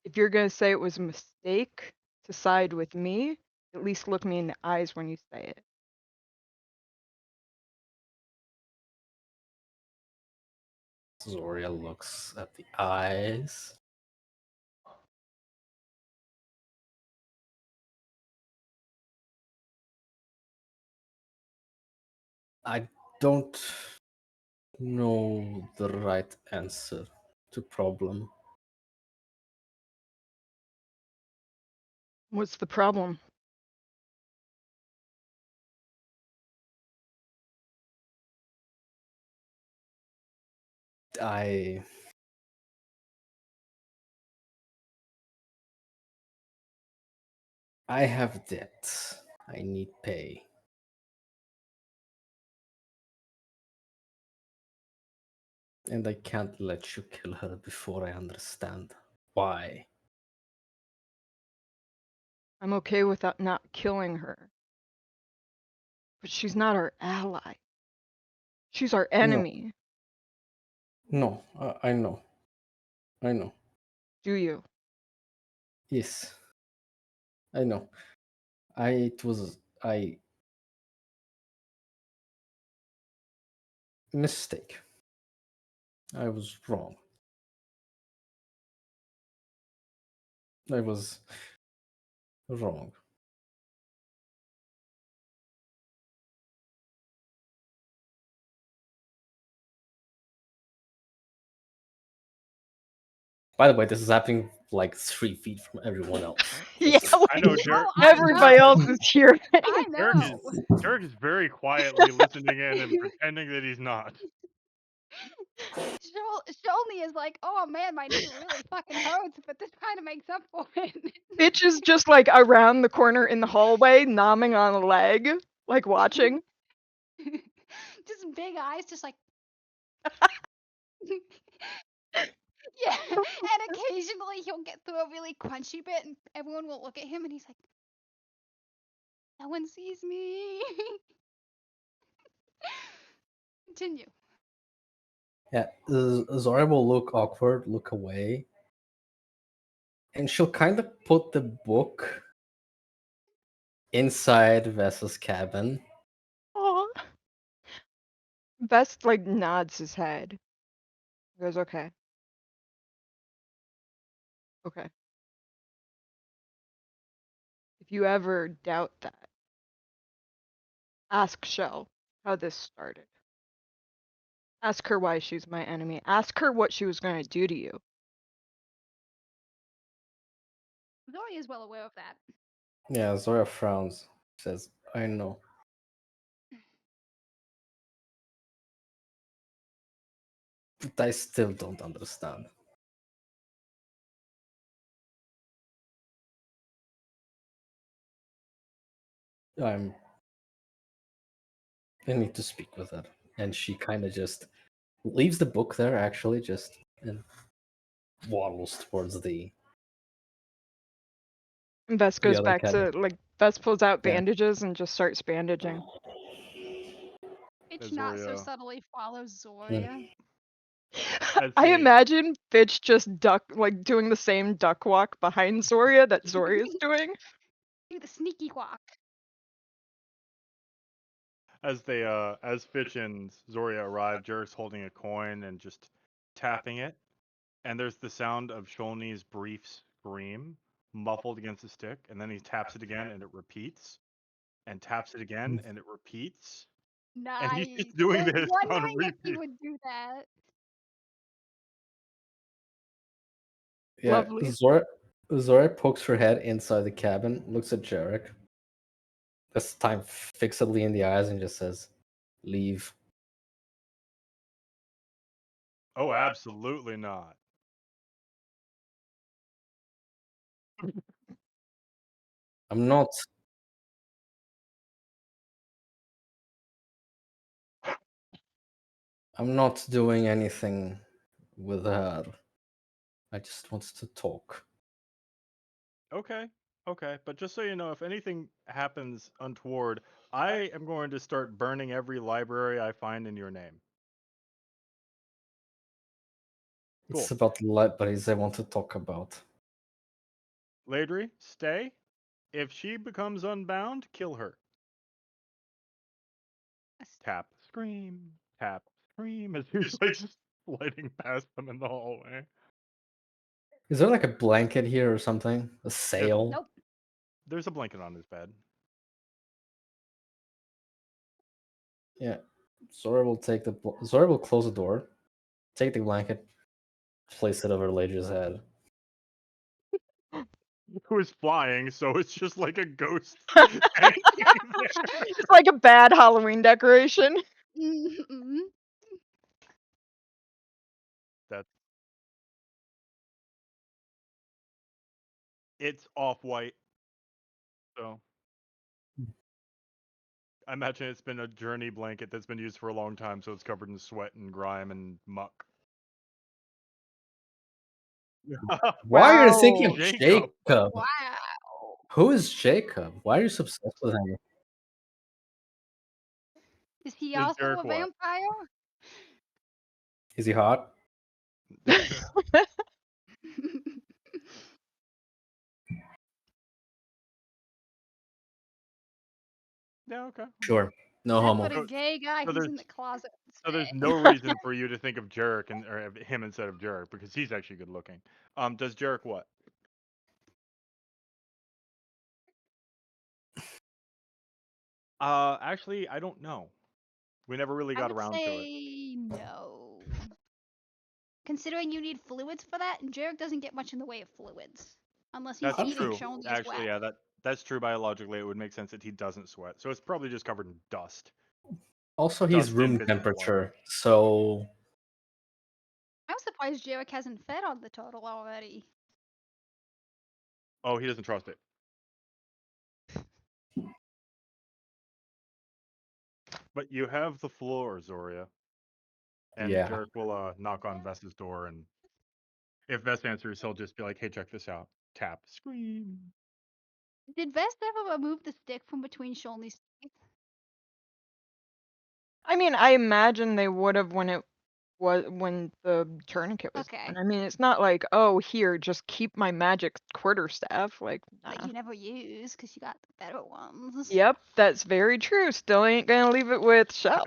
If you're gonna say it was a mistake to side with me, at least look me in the eyes when you say it. Zoria looks at the eyes. I don't know the right answer to problem. What's the problem? I have debt. I need pay. And I can't let you kill her before I understand why. I'm okay with that not killing her. But she's not our ally. She's our No, enemy. no, I know. I know. Do you? Yes, I know. I mistake. I was wrong. I was wrong. By the way, this is happening like 3 feet from everyone else. Yeah, Just- I know like, Derek. Oh, I everybody else know. is here. I Derek know. is Derek is very quietly listening in and pretending that he's not. Sholny is like, oh man, my knee really fucking hurts, but this kind of makes up for it. Bitch is just like around the corner in the hallway, nomming on a leg, like watching. Just big eyes, just like. Yeah, and occasionally he'll get through a really crunchy bit, and everyone will look at him, and he's like, "No one sees me." Continue. Yeah, Zora will look awkward, look away, and she'll kind of put the book inside Vessa's cabin. Aw. Best like nods his head. He goes, okay. Okay. If you ever doubt that, ask Shell how this started. Ask her why she's my enemy. Ask her what she was going to do to you. Zoria is well aware of that. Yeah, Zora frowns. Says, I know. But I still don't understand. I need to speak with her. And she kind of just leaves the book there, actually, just and waddles towards the Vess goes other back cabin. to, Vess pulls out Yeah. bandages and just starts bandaging. Fitch As not so Zoria- subtly follows Zoria. I'd I say- imagine Fitch just doing the same duck walk behind Zoria that Zoria's doing. Do the sneaky walk. As Fitch and Zoria arrive, Jarek's holding a coin and just tapping it, and there's the sound of Sholney's brief scream muffled against the stick, and then he taps it again and it repeats, and taps it again and it repeats, and he's Nice. just doing I was this on wondering if he repeat. would do that. Yeah, Lovely. Zora pokes her head inside the cabin, looks at Jarek, this time fixedly in the eyes, and just says, leave. Oh, absolutely not. I'm not. I'm not doing anything with her. I just want to talk. Okay, but just so you know, if anything happens untoward, I am going to start burning every library I find in your name. It's Cool. about the libraries I want to talk about. Ladry, stay. If she becomes unbound, kill her. Tap, scream, tap, scream, as he's like just sliding past them in the hallway. Is there like a blanket here or something? A sail? Nope. There's a blanket on his bed. Yeah. Zora will take the Zora will close the door, take the blanket, place it over Lady's head. Who is flying, so it's just like a ghost hanging there. It's like a bad Halloween decoration. Mm-mm. It's off-white, so I imagine it's been a journey blanket that's been used for a long time, so it's covered in sweat and grime and muck. Why are you thinking Wow. of Jacob. Jacob? Wow. Who is Jacob? Why are you so obsessed with him? Is he Is also Derek a what? vampire? Is he hot? Yeah, okay. Sure. No That's homo. what a gay guy So who's there's- in the closet would So there's say. no reason for you to think of Jarek or of him instead of Jarek because he's actually good looking. Does Jarek what? Actually, I don't know. We never really I got would around to it. say no. Considering you need fluids for that, and Jarek doesn't get much in the way of fluids. Unless he's That's eating true. Shoney's Actually, wet. yeah, that's true biologically. It would make sense that he doesn't sweat. So it's probably just covered in dust. Also, he's Dust and room bits of blood. temperature, so I'm surprised Jarek hasn't fed on the turtle already. Oh, he doesn't trust it. But you have the floor, Zoria. And yeah. Jarek will knock on Vess's door, and if Vess answers, he'll just be like, "Hey, check this out." Tap, scream. Did Vest ever remove the stick from between Shoney's teeth? I mean, I imagine they would have when the tourniquet was Okay. done. I mean, it's not like, oh, here, just keep my magic quarterstaff. Like, That nah. you never use because you got the better ones. Yep, that's very true. Still ain't gonna leave it with Shell.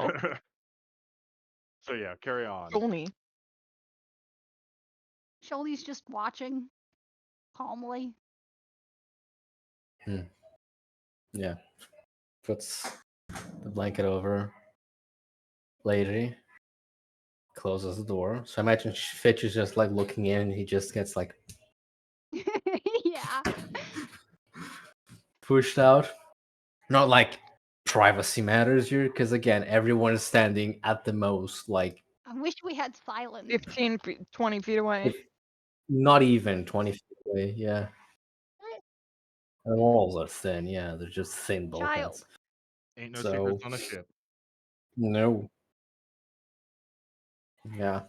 So yeah, carry on. Only. Shoney's just watching calmly. Yeah. Puts the blanket over Lady. closes the door. So I imagine Fitch is just like looking in, and he just gets like Yeah. pushed out. Not like privacy matters here, because again, everyone is standing at the most like I wish we had silence. 15 feet, 20 feet away. not even 20 feet away. Yeah. The walls are thin. Yeah, they're just thin bulkheads. Child. Ain't no So secrets on a ship. no. Yeah.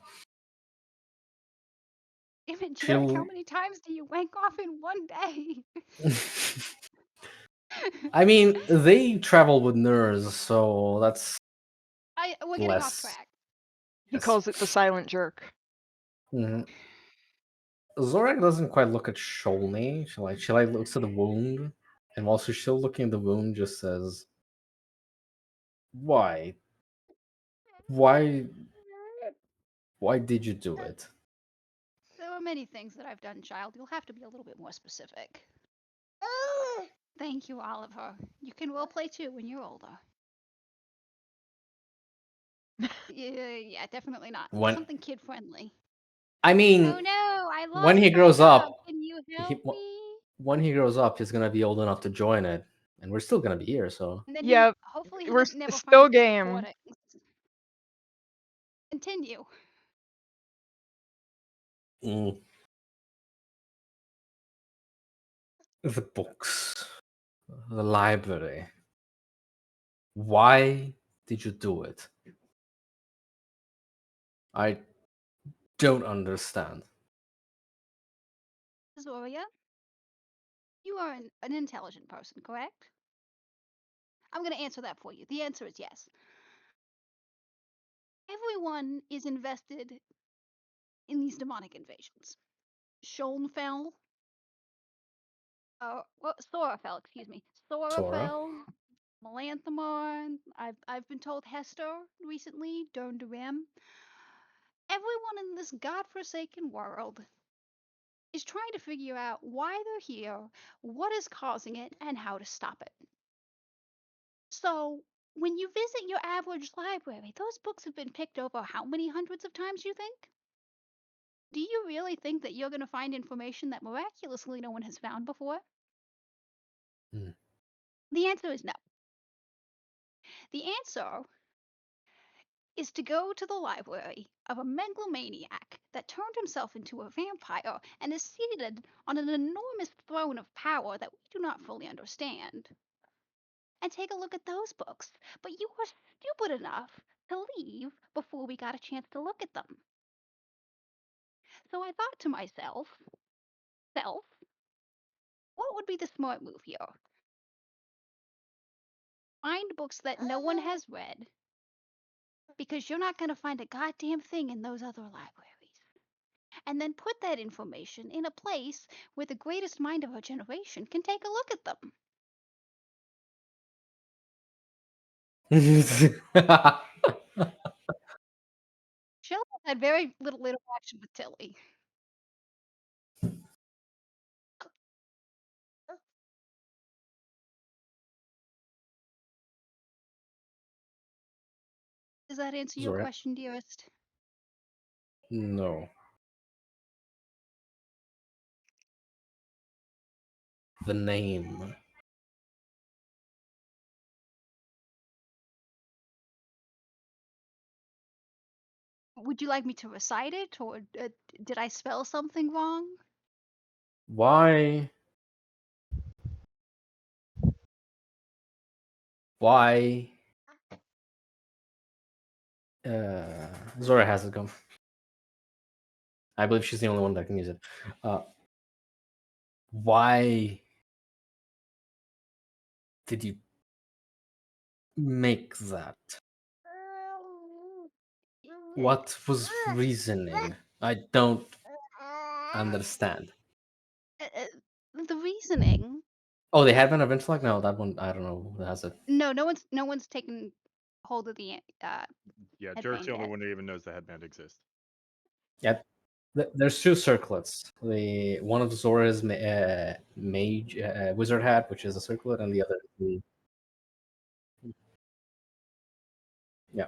Damn it, Jarek, how She'll. many times do you wank off in one day? I mean, they travel with nerves, so that's We're getting off less. track. He Yes. calls it the silent jerk. Mhm. Zorak doesn't quite look at Sholney. She like looks at the wound, and while she's still looking at the wound, just says, "Why? Why? Why did you do it?" There are many things that I've done, child. You'll have to be a little bit more specific. Thank you, Oliver. You can roleplay too when you're older. Yeah, definitely not. When Something kid friendly. I mean, Oh no, I lost when he my grows job. up, Can you he, help me? when he grows up, he's gonna be old enough to join it, and we're still gonna be here. So And then Yeah, hopefully he we're doesn't never still find game. recordings. Continue. mm. The books, the library. Why did you do it? I don't understand. Zoria, you are an intelligent person, correct? I'm going to answer that for you. The answer is yes. Everyone is invested in these demonic invasions. Schoenfell, well, Sorafel, excuse me. Sora. Sorafel, Melanthamon, I've been told Hester recently, Dondarim. Everyone in this godforsaken world is trying to figure out why they're here, what is causing it, and how to stop it. So, when you visit your average library, those books have been picked over how many hundreds of times, you think? Do you really think that you're going to find information that miraculously no one has found before? Hmm. The answer is no. The answer is to go to the library of a megalomaniac that turned himself into a vampire and is seated on an enormous throne of power that we do not fully understand, and take a look at those books. But you were stupid enough to leave before we got a chance to look at them. So I thought to myself, self, what would be the smart move here? Find books that no one has read, because you're not going to find a goddamn thing in those other libraries. And then put that information in a place where the greatest mind of our generation can take a look at them. Shell had very little interaction with Tilly. Does that answer your Zora? question, dearest? No. The name. Would you like me to recite it, or did I spell something wrong? Why? Why? Zora has it come. I believe she's the only one that can use it. Why did you make that? What was reasoning? I don't understand. The reasoning. Oh, they had one of intellect? No, that one I don't know who has it. No, no one's taken hold of the Yeah, Jerk's headband the only yet. one that even knows the headband exists. Yep. There's two circlets. The one of Zora's mage wizard hat, which is a circlet, and the other yeah.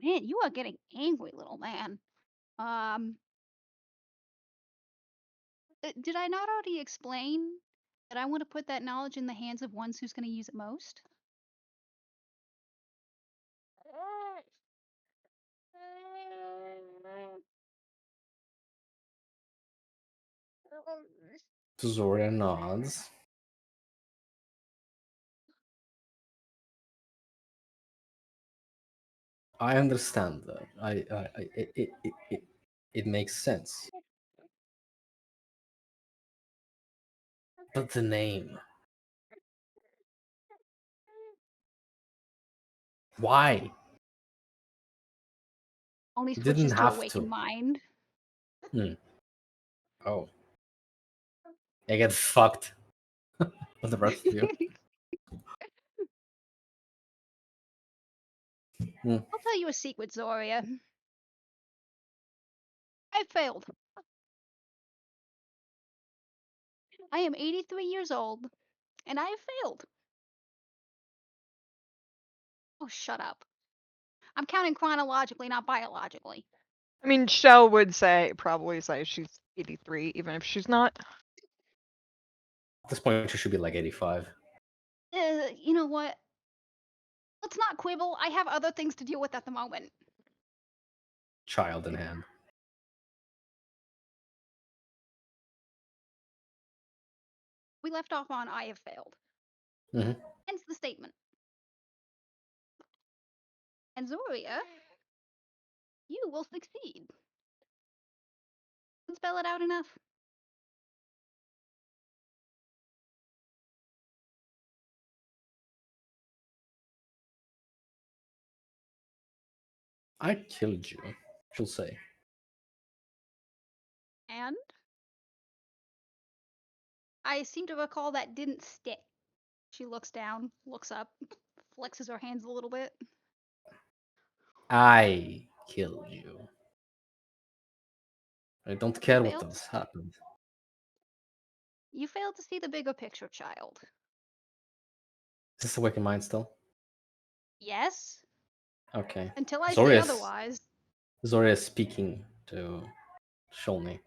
Man, you are getting angry, little man. Did I not already explain that I want to put that knowledge in the hands of ones who's going to use it most? Zoria nods. I understand that. It makes sense. But the name. Why? Only You didn't switches to have awaken to. mind. Oh. I get fucked with the rest of you. I'll tell you a secret, Zoria. I failed. I am 83 years old, and I have failed. Oh, shut up. I'm counting chronologically, not biologically. I mean, Shell would probably say she's 83, even if she's not. At this point, you should be like 85. You know what? Let's not quibble. I have other things to deal with at the moment. Child in hand. We left off on I have failed. Mhm. Hence the statement. And Zoria, you will succeed. Can spell it out enough? I killed you, she'll say. And I seem to recall that didn't stick. She looks down, looks up, flexes her hands a little bit. I killed you. I don't care what Failed. else happened. You failed to see the bigger picture, child. Is this Awakened Mind still? Yes, Okay. until I say Zoria otherwise. is speaking to Sholny.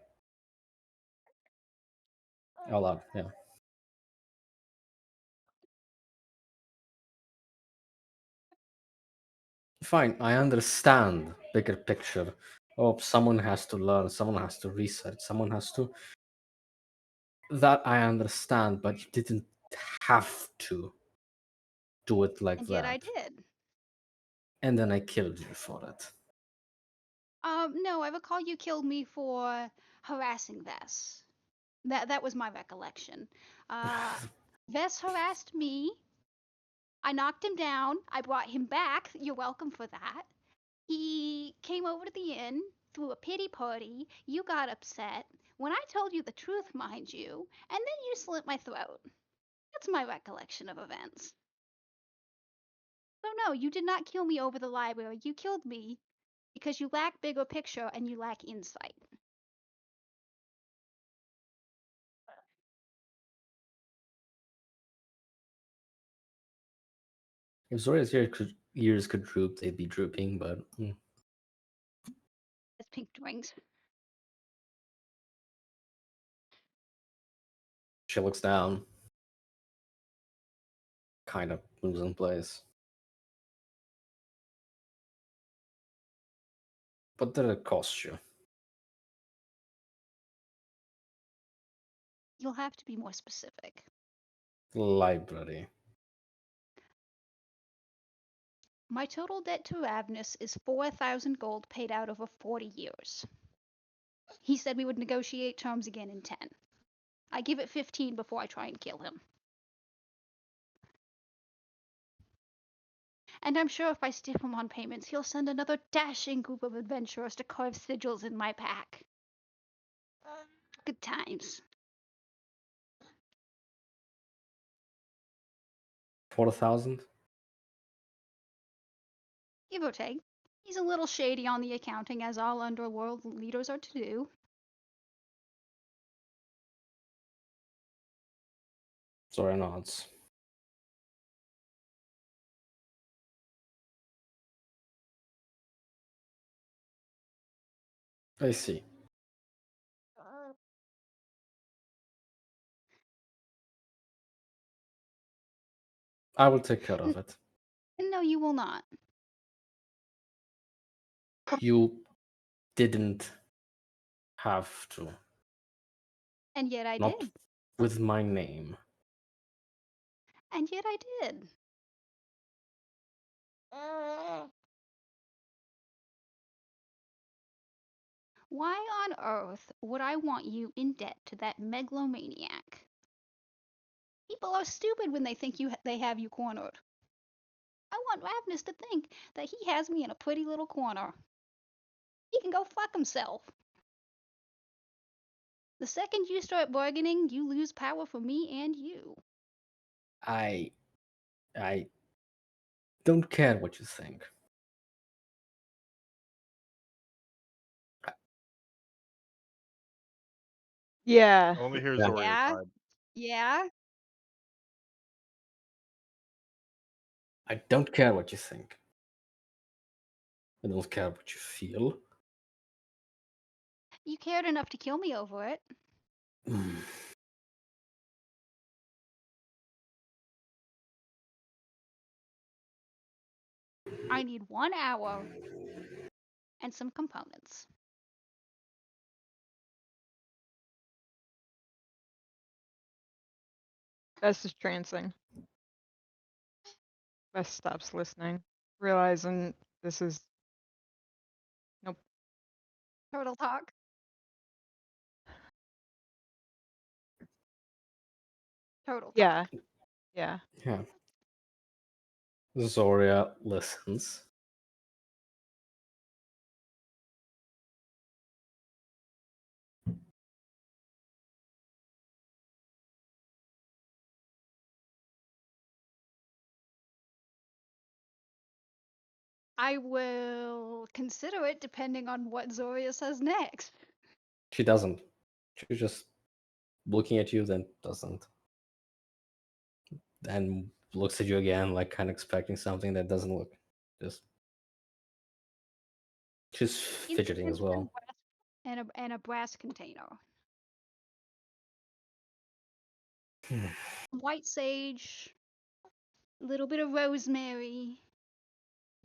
Out loud, yeah. Fine, I understand bigger picture. Oh, someone has to learn, someone has to research, someone has to. That I understand, but you didn't have to do it like And yet I that. did. And then I killed you for it. No, I recall you killed me for harassing Vess. That was my recollection. Vess harassed me. I knocked him down. I brought him back. You're welcome for that. He came over to the inn, threw a pity party. You got upset. When I told you the truth, mind you, and then you slit my throat. That's my recollection of events. So no, you did not kill me over the library. You killed me because you lack bigger picture and you lack insight. If Zoria's ears could droop, they'd be drooping, but As pink drinks. she looks down. Kind of moves in place. What did it cost you? You'll have to be more specific. Library. My total debt to Ravnus is 4,000 gold paid out over 40 years. He said we would negotiate terms again in 10. I give it 15 before I try and kill him. And I'm sure if I stiff him on payments, he'll send another dashing group of adventurers to carve sigils in my pack. Good times. 4,000? Give or take. He's a little shady on the accounting, as all underworld leaders are to do. Zoria nods. I see. I will take care of it. No, you will not. You didn't have to. And yet I Not did. with my name. And yet I did. Why on earth would I want you in debt to that megalomaniac? People are stupid when they think they have you cornered. I want Ravnus to think that he has me in a pretty little corner. He can go fuck himself. The second you start bargaining, you lose power for me and you. I don't care what you think. Yeah. Only hear Yeah. Zoria's Yeah? side. Yeah? I don't care what you think. I don't care what you feel. You cared enough to kill me over it. Mm. I need 1 hour and some components. Best is trancing. Best stops listening, realizing this is Turtle talk. Turtle yeah, talk. yeah. Yeah. Zoria listens. I will consider it depending on what Zoria says next. She doesn't. She's just looking at you, then doesn't. Then looks at you again, like kind of expecting something that doesn't look. Just. She's fidgeting as Incense well. and a brass container. Hmm. White sage, a little bit of rosemary,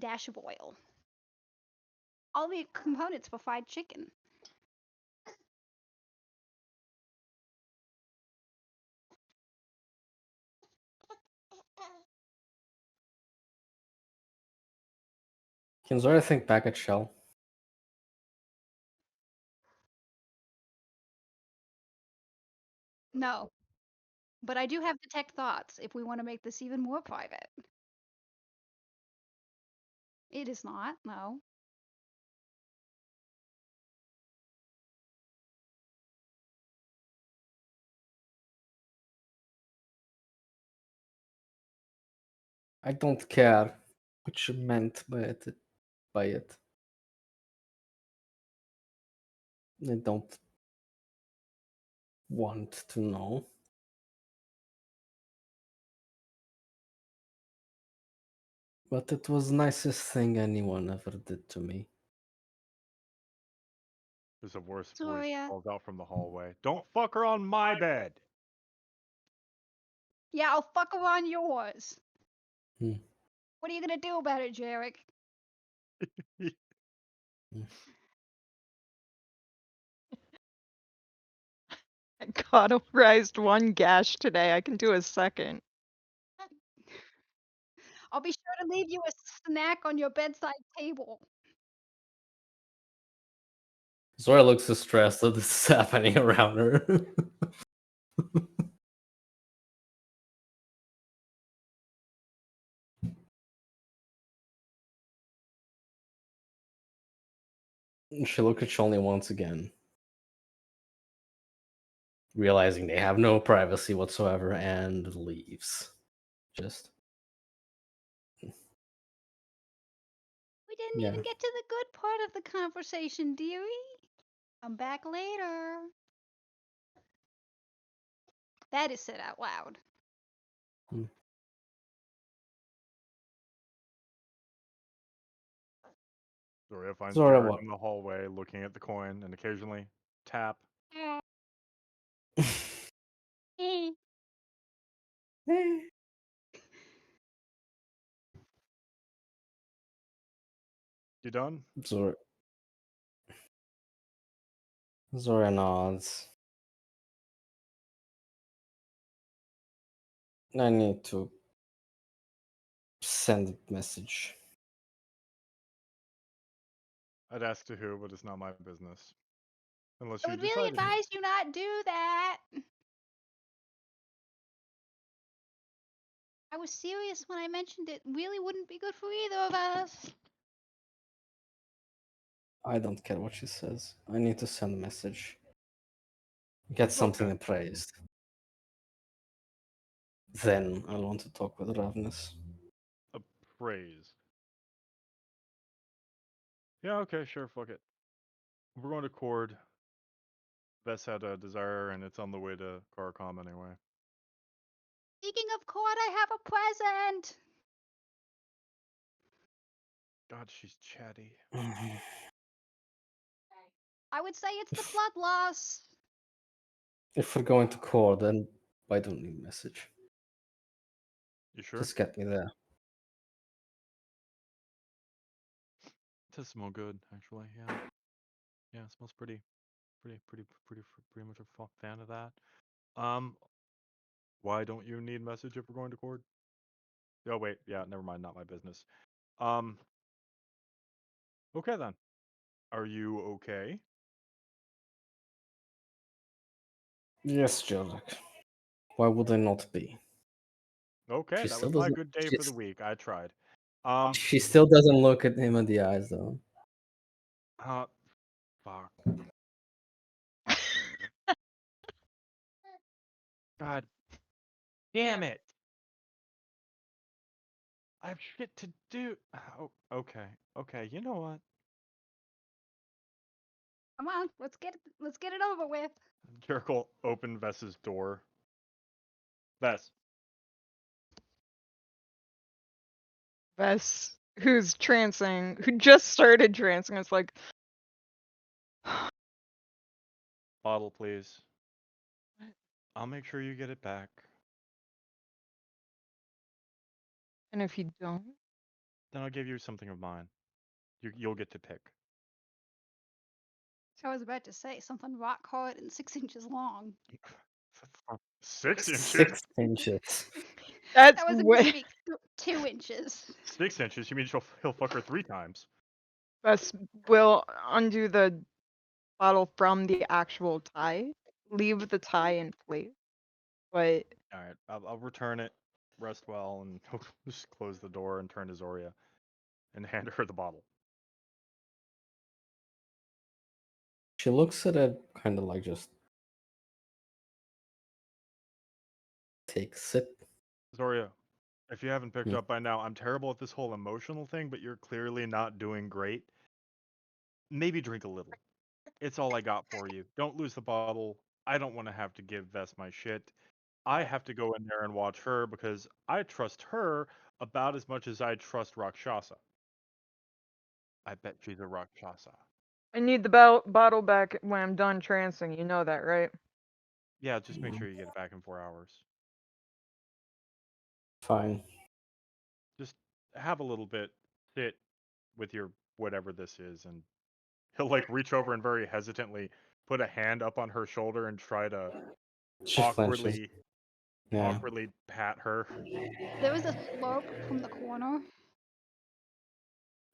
dash of oil. All the components for fried chicken. Can Zoria think back at Shell? No. But I do have detect thoughts if we want to make this even more private. It is not, no. I don't care what you meant by it. By it. I don't want to know. But it was nicest thing anyone ever did to me. There's a worse voice Zoria. calls out from the hallway. Don't fuck her on my bed. Yeah, I'll fuck her on yours. Hmm. What are you gonna do about it, Jarek? I cauterized one gash today. I can do a second. I'll be sure to leave you a snack on your bedside table. Zora looks distressed that this is happening around her. She looks at Sholny once again, realizing they have no privacy whatsoever, and leaves. Just We didn't yeah. even get to the good part of the conversation, dearie. Come back later. That is said out loud. Hmm. Zoria finds Zoria, Jarek what? in the hallway looking at the coin and occasionally tap. Eh. You done? Zoria nods. I need to send a message. I'd ask to who, but it's not my business. Unless I you would really decide to. advise you not do that. I was serious when I mentioned it really wouldn't be good for either of us. I don't care what she says. I need to send a message. Get something Okay. appraised. Then I want to talk with Ravnus. Appraised. Yeah, okay, sure, fuck it. We're going to Cord. Vess had a desire, and it's on the way to Carcom anyway. Speaking of court, I have a present. God, she's chatty. I would say it's the blood loss. If we're going to core, then I don't need a message. You sure? Just get me there. It does smell good, actually. Yeah. Yeah, it smells pretty much a fan of that. Why don't you need message if we're going to Cord? Oh wait, yeah, never mind, not my business. Okay then. Are you okay? Yes, Jurek. Why would I not be? Okay, She that still was my doesn't. good day for the week. I tried. She still doesn't look at him in the eyes, though. Fuck. God damn it. I have shit to do. Oh, okay. Okay, you know what? Come on, let's get it over with. Jericho opened Vess's door. Vess. Vess, who's trancing, who just started trancing, is like, Bottle, please. I'll make sure you get it back. and if you don't, Then I'll give you something of mine. You'll get to pick. So I was about to say something rock hard and 6 inches long. 6 inches? 6 inches. that's That was a way. mistake. 2 inches. 6 inches? You mean he'll fuck her 3 times? Vess will undo the bottle from the actual tie, leave the tie in place, but Alright, I'll return it, rest well, and he'll just close the door and turn to Zoria and hand her the bottle. She looks at it kind of like just takes it. Zoria, if you haven't picked Hmm. up by now, I'm terrible at this whole emotional thing, but you're clearly not doing great. Maybe drink a little. It's all I got for you. Don't lose the bottle. I don't want to have to give Vess my shit. I have to go in there and watch her because I trust her about as much as I trust Rakshasa. I bet she's a Rakshasa. I need the bottle back when I'm done trancing. You know that, right? Yeah, just make sure you get it back in 4 hours. Fine. Just have a little bit, sit with your whatever this is, and he'll like reach over and very hesitantly put a hand up on her shoulder and try to She flinches. Yeah. awkwardly pat her. There was a slurp from the corner.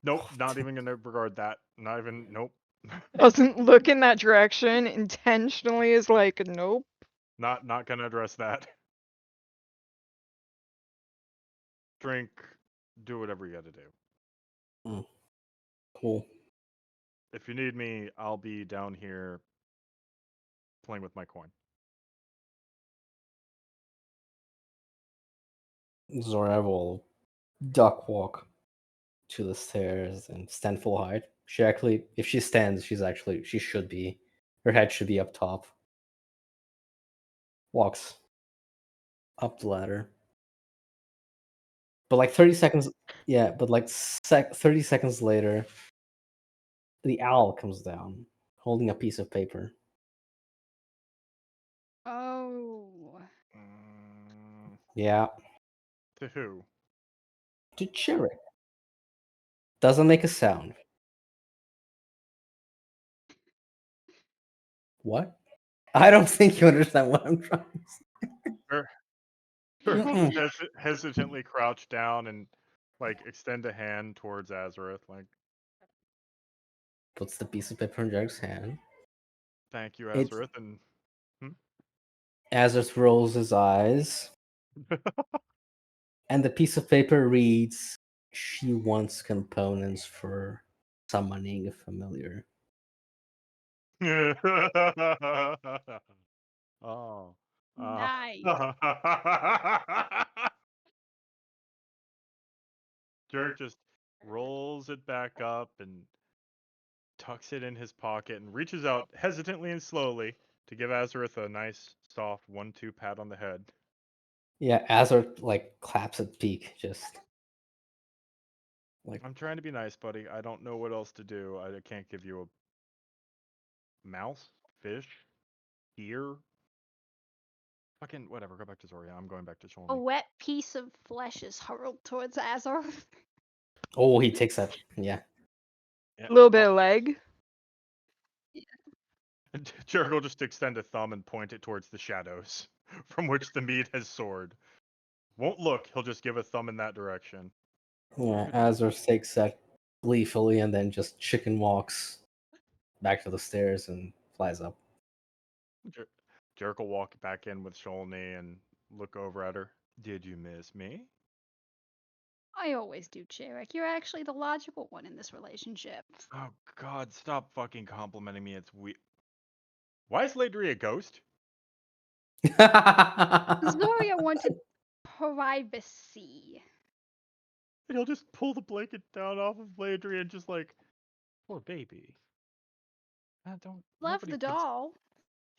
Nope, not even gonna regard that. Not even nope. Doesn't look in that direction intentionally. Is like, nope. Not gonna address that. Drink, do whatever you gotta do. Cool. If you need me, I'll be down here playing with my coin. Zora will duck walk to the stairs and stand full height. She actually, if she stands, she should be, her head should be up top. Walks up the ladder. But like 30 seconds, yeah, but like 30 seconds later, the owl comes down, holding a piece of paper. Oh. Yeah, To who? to Chirrut. Doesn't make a sound. What? I don't think you understand what I'm trying to say. Mm-mm. Hesitantly crouch down and like extend a hand towards Azareth, like, Puts the piece of paper in Jarek's hand. thank you, It's Azareth, and Azareth rolls his eyes, and the piece of paper reads, "She wants components for summoning a familiar." oh. Nice. Dirk just rolls it back up and tucks it in his pocket and reaches out hesitantly and slowly to give Azareth a nice, soft 1-2 pat on the head. Yeah, Azareth like claps at Peak, just like I'm trying to be nice, buddy. I don't know what else to do. I can't give you a mouse, fish, ear. Fucking whatever. Go back to Zoria. I'm going back to A Cholney. wet piece of flesh is hurled towards Azareth. oh, he takes that. Yeah, Yeah. A little bit of leg. And Jericho will just extend a thumb and point it towards the shadows from which the meat has soared. Won't look. He'll just give a thumb in that direction. yeah. Azareth takes that gleefully, and then just chicken walks back to the stairs and flies up. Jericho will walk back in with Cholney and look over at her. Did you miss me? I always do, Jarek. You're actually the logical one in this relationship. Oh God! Stop fucking complimenting me. It's we. Why is Ladry a ghost? Zoria wanted privacy. And he'll just pull the blanket down off of Ladry and just like, poor baby. Don't. Love Nobody the puts. doll.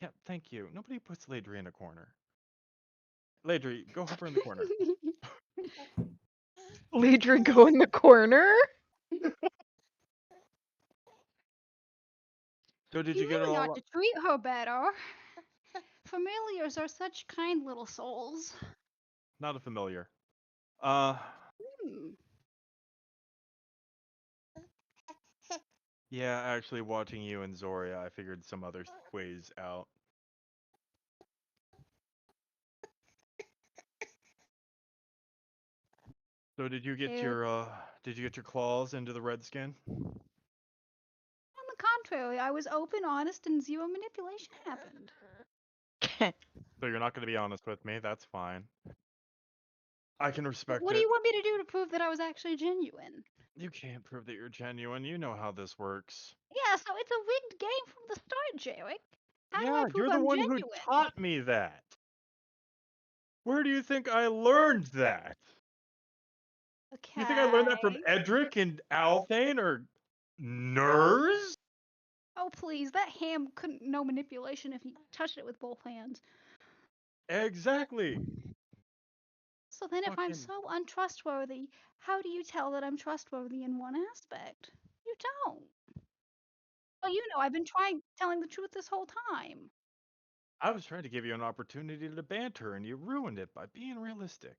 Yeah, thank you. Nobody puts Ladry in a corner. Ladry, go help her in the corner. Leadry go in the corner. So did You you get it really all? ought to treat her better. Familiars are such kind little souls. Not a familiar. Uh, Hmm. yeah, actually, watching you and Zoria, I figured some other ways out. So Eric. did you get your claws into the redskin? On the contrary, I was open, honest, and zero manipulation happened. So you're not going to be honest with me. That's fine. I can respect What do it. you want me to do to prove that I was actually genuine? You can't prove that you're genuine. You know how this works. Yeah, so it's a rigged game from the start, Jarek. How do I Yeah, prove you're the I'm one who genuine? taught me that. Where do you think I learned that? You think I learned that from Okay. Edric and Althane or Nurs? Oh, please, that ham couldn't know manipulation if he touched it with both hands. Exactly. So then if I'm Fucking. so untrustworthy, how do you tell that I'm trustworthy in one aspect? You don't. Well, you know, I've been telling the truth this whole time. I was trying to give you an opportunity to banter and you ruined it by being realistic.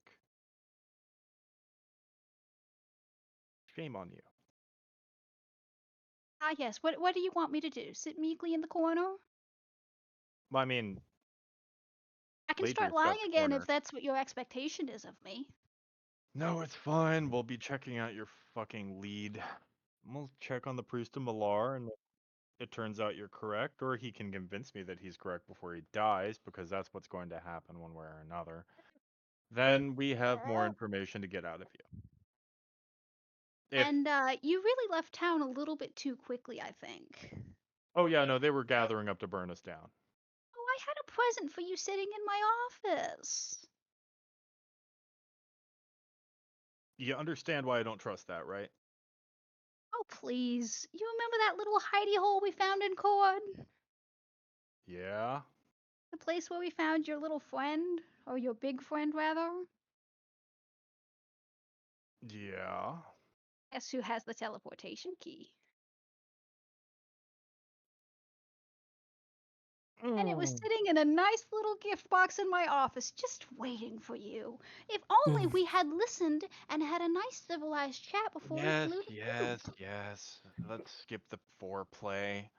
Shame on you. Ah, yes, what do you want me to do? Sit meekly in the corner? Well, I mean, I can start Ladry's lying got the again if corner. that's what your expectation is of me. No, it's fine. We'll be checking out your fucking lead. We'll check on the priest of Malar, and if it turns out you're correct, or he can convince me that he's correct before he dies, because that's what's going to happen one way or another. Then we have more information to get out of you. If And you really left town a little bit too quickly, I think. oh yeah, no, they were gathering up to burn us down. Oh, I had a present for you sitting in my office. You understand why I don't trust that, right? Oh, please. You remember that little hidey hole we found in Cord? Yeah. The place where we found your little friend? Or your big friend, rather? Yeah. Guess who has the teleportation key? And it was Mm. sitting in a nice little gift box in my office, just waiting for you. If only we had listened and had a nice civilized chat before we Yes, flew the yes, coop. yes. Let's skip the foreplay.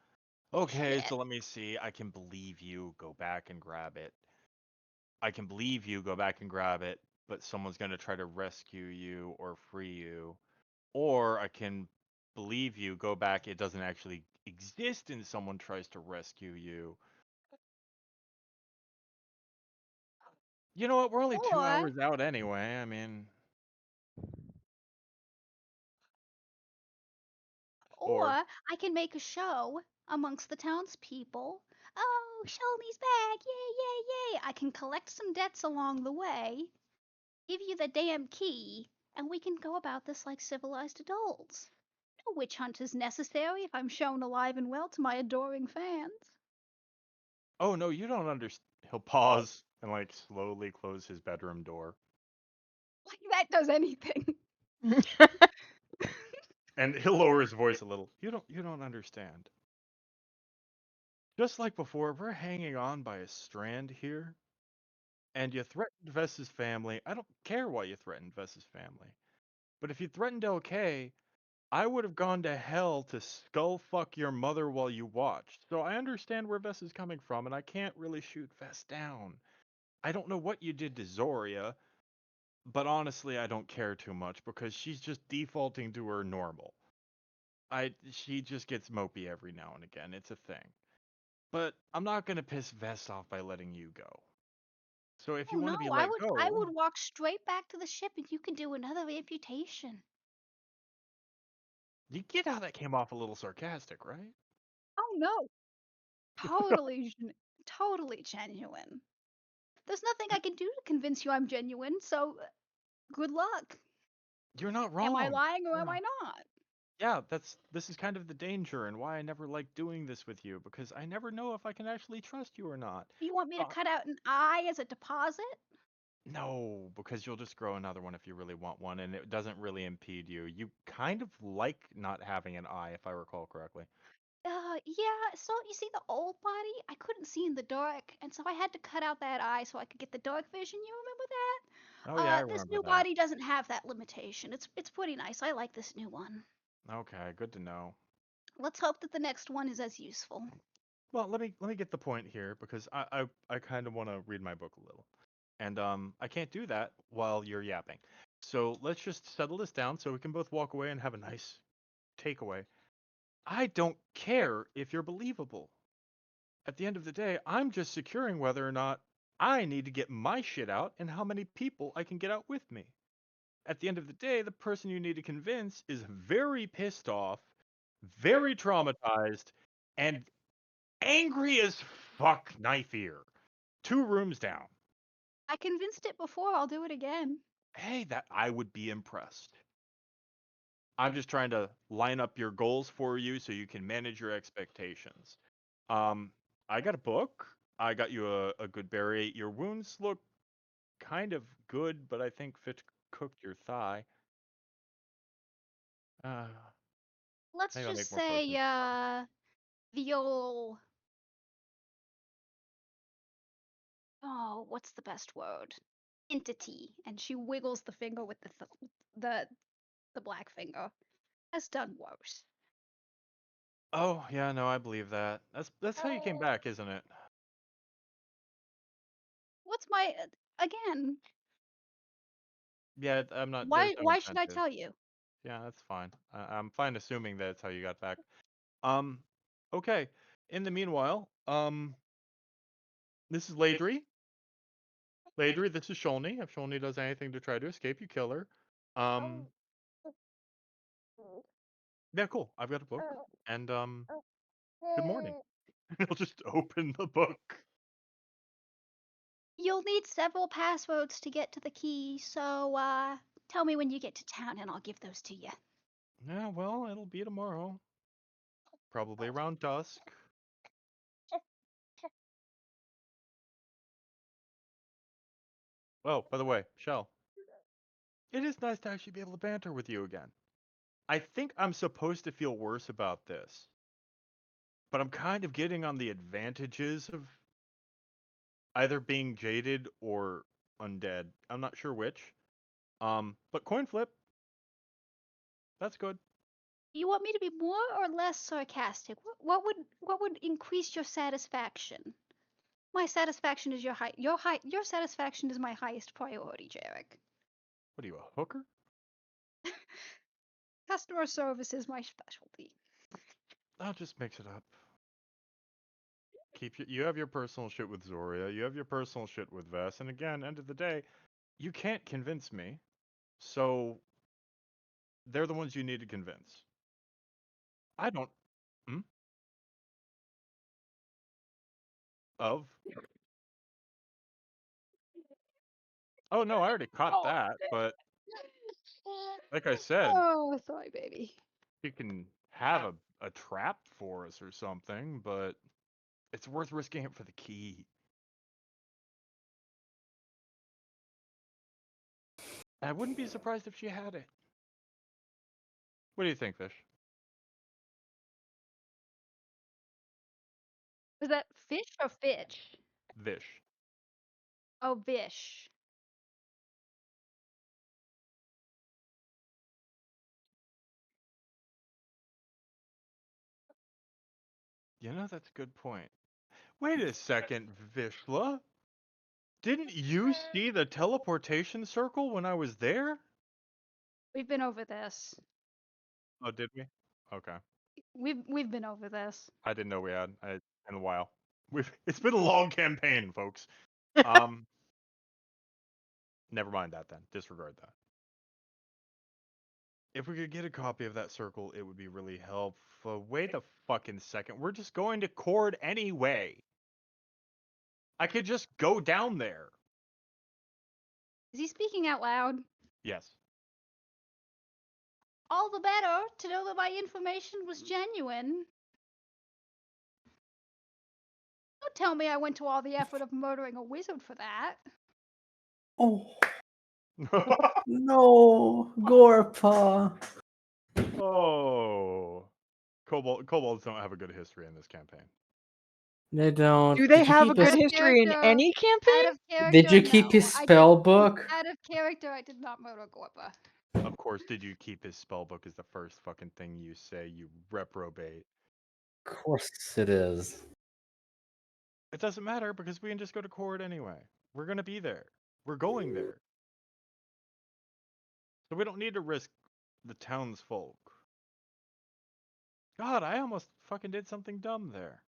Okay, Shit. so let me see. I can believe you. Go back and grab it. I can believe you. Go back and grab it, but someone's going to try to rescue you or free you. Or I can believe you. Go back. It doesn't actually exist and someone tries to rescue you. You know what? We're only two Or hours out anyway. I mean, or Or I can make a show amongst the townspeople. Oh, Shelby's back! Yay, yay, yay! I can collect some debts along the way, give you the damn key, and we can go about this like civilized adults. No witch hunt is necessary if I'm shown alive and well to my adoring fans. oh no, you don't understand. He'll pause and like slowly close his bedroom door. Like that does anything. And he'll lower his voice a little. You don't understand. Just like before, we're hanging on by a strand here, and you threatened Vess's family. I don't care why you threatened Vess's family. But if you threatened LK, I would have gone to hell to skull fuck your mother while you watched. So I understand where Vess is coming from, and I can't really shoot Vess down. I don't know what you did to Zoria, but honestly, I don't care too much because she's just defaulting to her normal. She just gets mopey every now and again. It's a thing. But I'm not gonna piss Vess off by letting you go. So if Oh you want no, to be I let would I go, would walk straight back to the ship and you can do another amputation. you get how that came off a little sarcastic, right? Oh no. Totally genuine. There's nothing I can do to convince you I'm genuine, so good luck. You're not Am I wrong. lying or am Yeah. I not? Yeah, this is kind of the danger and why I never like doing this with you because I never know if I can actually trust you or not. Do you want me to Uh, cut out an eye as a deposit? no, because you'll just grow another one if you really want one, and it doesn't really impede you. You kind of like not having an eye, if I recall correctly. Yeah, so you see the old body? I couldn't see in the dark, and so I had to cut out that eye so I could get the dark vision. You remember that? Oh yeah, I This remember new that. body doesn't have that limitation. It's pretty nice. I like this new one. Okay, good to know. Let's hope that the next one is as useful. Well, let me get the point here because I kind of want to read my book a little. And I can't do that while you're yapping. So let's just settle this down so we can both walk away and have a nice takeaway. I don't care if you're believable. At the end of the day, I'm just securing whether or not I need to get my shit out and how many people I can get out with me. At the end of the day, the person you need to convince is very pissed off, very traumatized, and angry as fuck knife ear. 2 rooms down. I convinced it before. I'll do it again. Hey, that I would be impressed. I'm just trying to line up your goals for you so you can manage your expectations. Um, I got a book. I got you a good berry. Your wounds look kind of good, but I think Fitch cooked your thigh. Uh, Let's maybe I'll just make more say, potions. the old. Oh, what's the best word? Entity. And she wiggles the finger with the the black finger. Has done worse. Oh, yeah, no, I believe that. That's how you came back, isn't it? What's my again? Yeah, I'm not. There's Why no why should I incentive. tell you? Yeah, that's fine. I'm fine assuming that's how you got back. Um, okay. In the meanwhile, this is Ladry. Ladry, this is Sholny. If Sholny does anything to try to escape, you kill her. Um, yeah, cool. I've got a book. And good morning. He'll just open the book. You'll need several passwords to get to the key, so tell me when you get to town and I'll give those to you. Yeah, well, it'll be tomorrow. Probably around dusk. Oh, by the way, Shell, it is nice to actually be able to banter with you again. I think I'm supposed to feel worse about this, but I'm kind of getting on the advantages of either being jaded or undead. I'm not sure which. But coin flip, that's good. You want me to be more or less sarcastic? What would increase your satisfaction? My satisfaction is your satisfaction is my highest priority, Jarek. What are you, a hooker? Customer service is my specialty. I'll just mix it up. You have your personal shit with Zoria, you have your personal shit with Vess, and again, end of the day, you can't convince me. So they're the ones you need to convince. I don't. Hmm? Of? Oh no, I already caught Oh, that, but like I said, oh, sorry, baby. you can have a trap for us or something, but it's worth risking it for the key. I wouldn't be surprised if she had it. What do you think, Fish? Was that fish or fitch? Vish. Oh, Vish. You know, that's a good point. Wait a second, Vishla. Didn't you see the teleportation circle when I was there? We've been over this. Oh, did we? Okay. We've been over this. I didn't know we had in a while. It's been a long campaign, folks. Um, never mind that then. Disregard that. If we could get a copy of that circle, it would be really helpful. Wait a fucking second. We're just going to Cord anyway. I could just go down there. Is he speaking out loud? Yes. All the better to know that my information was genuine. Don't tell me I went to all the effort of murdering a wizard for that. Oh no, Gorpa. Oh. Kobolds don't have a good history in this campaign. They don't. Do they Did you have a keep good his? history in Character, any out campaign? of character, Did you keep no. his spell book? Out of character, I did not murder Gorpa. Of course, did you keep his spellbook is the first fucking thing you say, you reprobate. Of course it is. It doesn't matter because we can just go to Cord anyway. We're gonna be there. We're going there. So we don't need to risk the townsfolk. God, I almost fucking did something dumb there.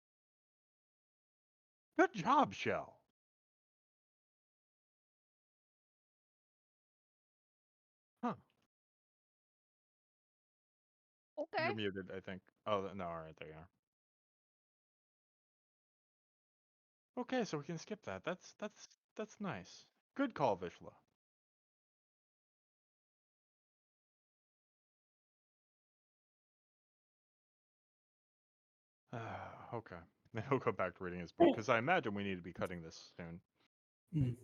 Good job, Shell. Huh. Okay. You're muted, I think. Oh, no, alright, there you are. Okay, so we can skip that. That's nice. Good call, Vishla. Okay. Then he'll go back to reading his book, because I imagine we need to be cutting this soon. Mm.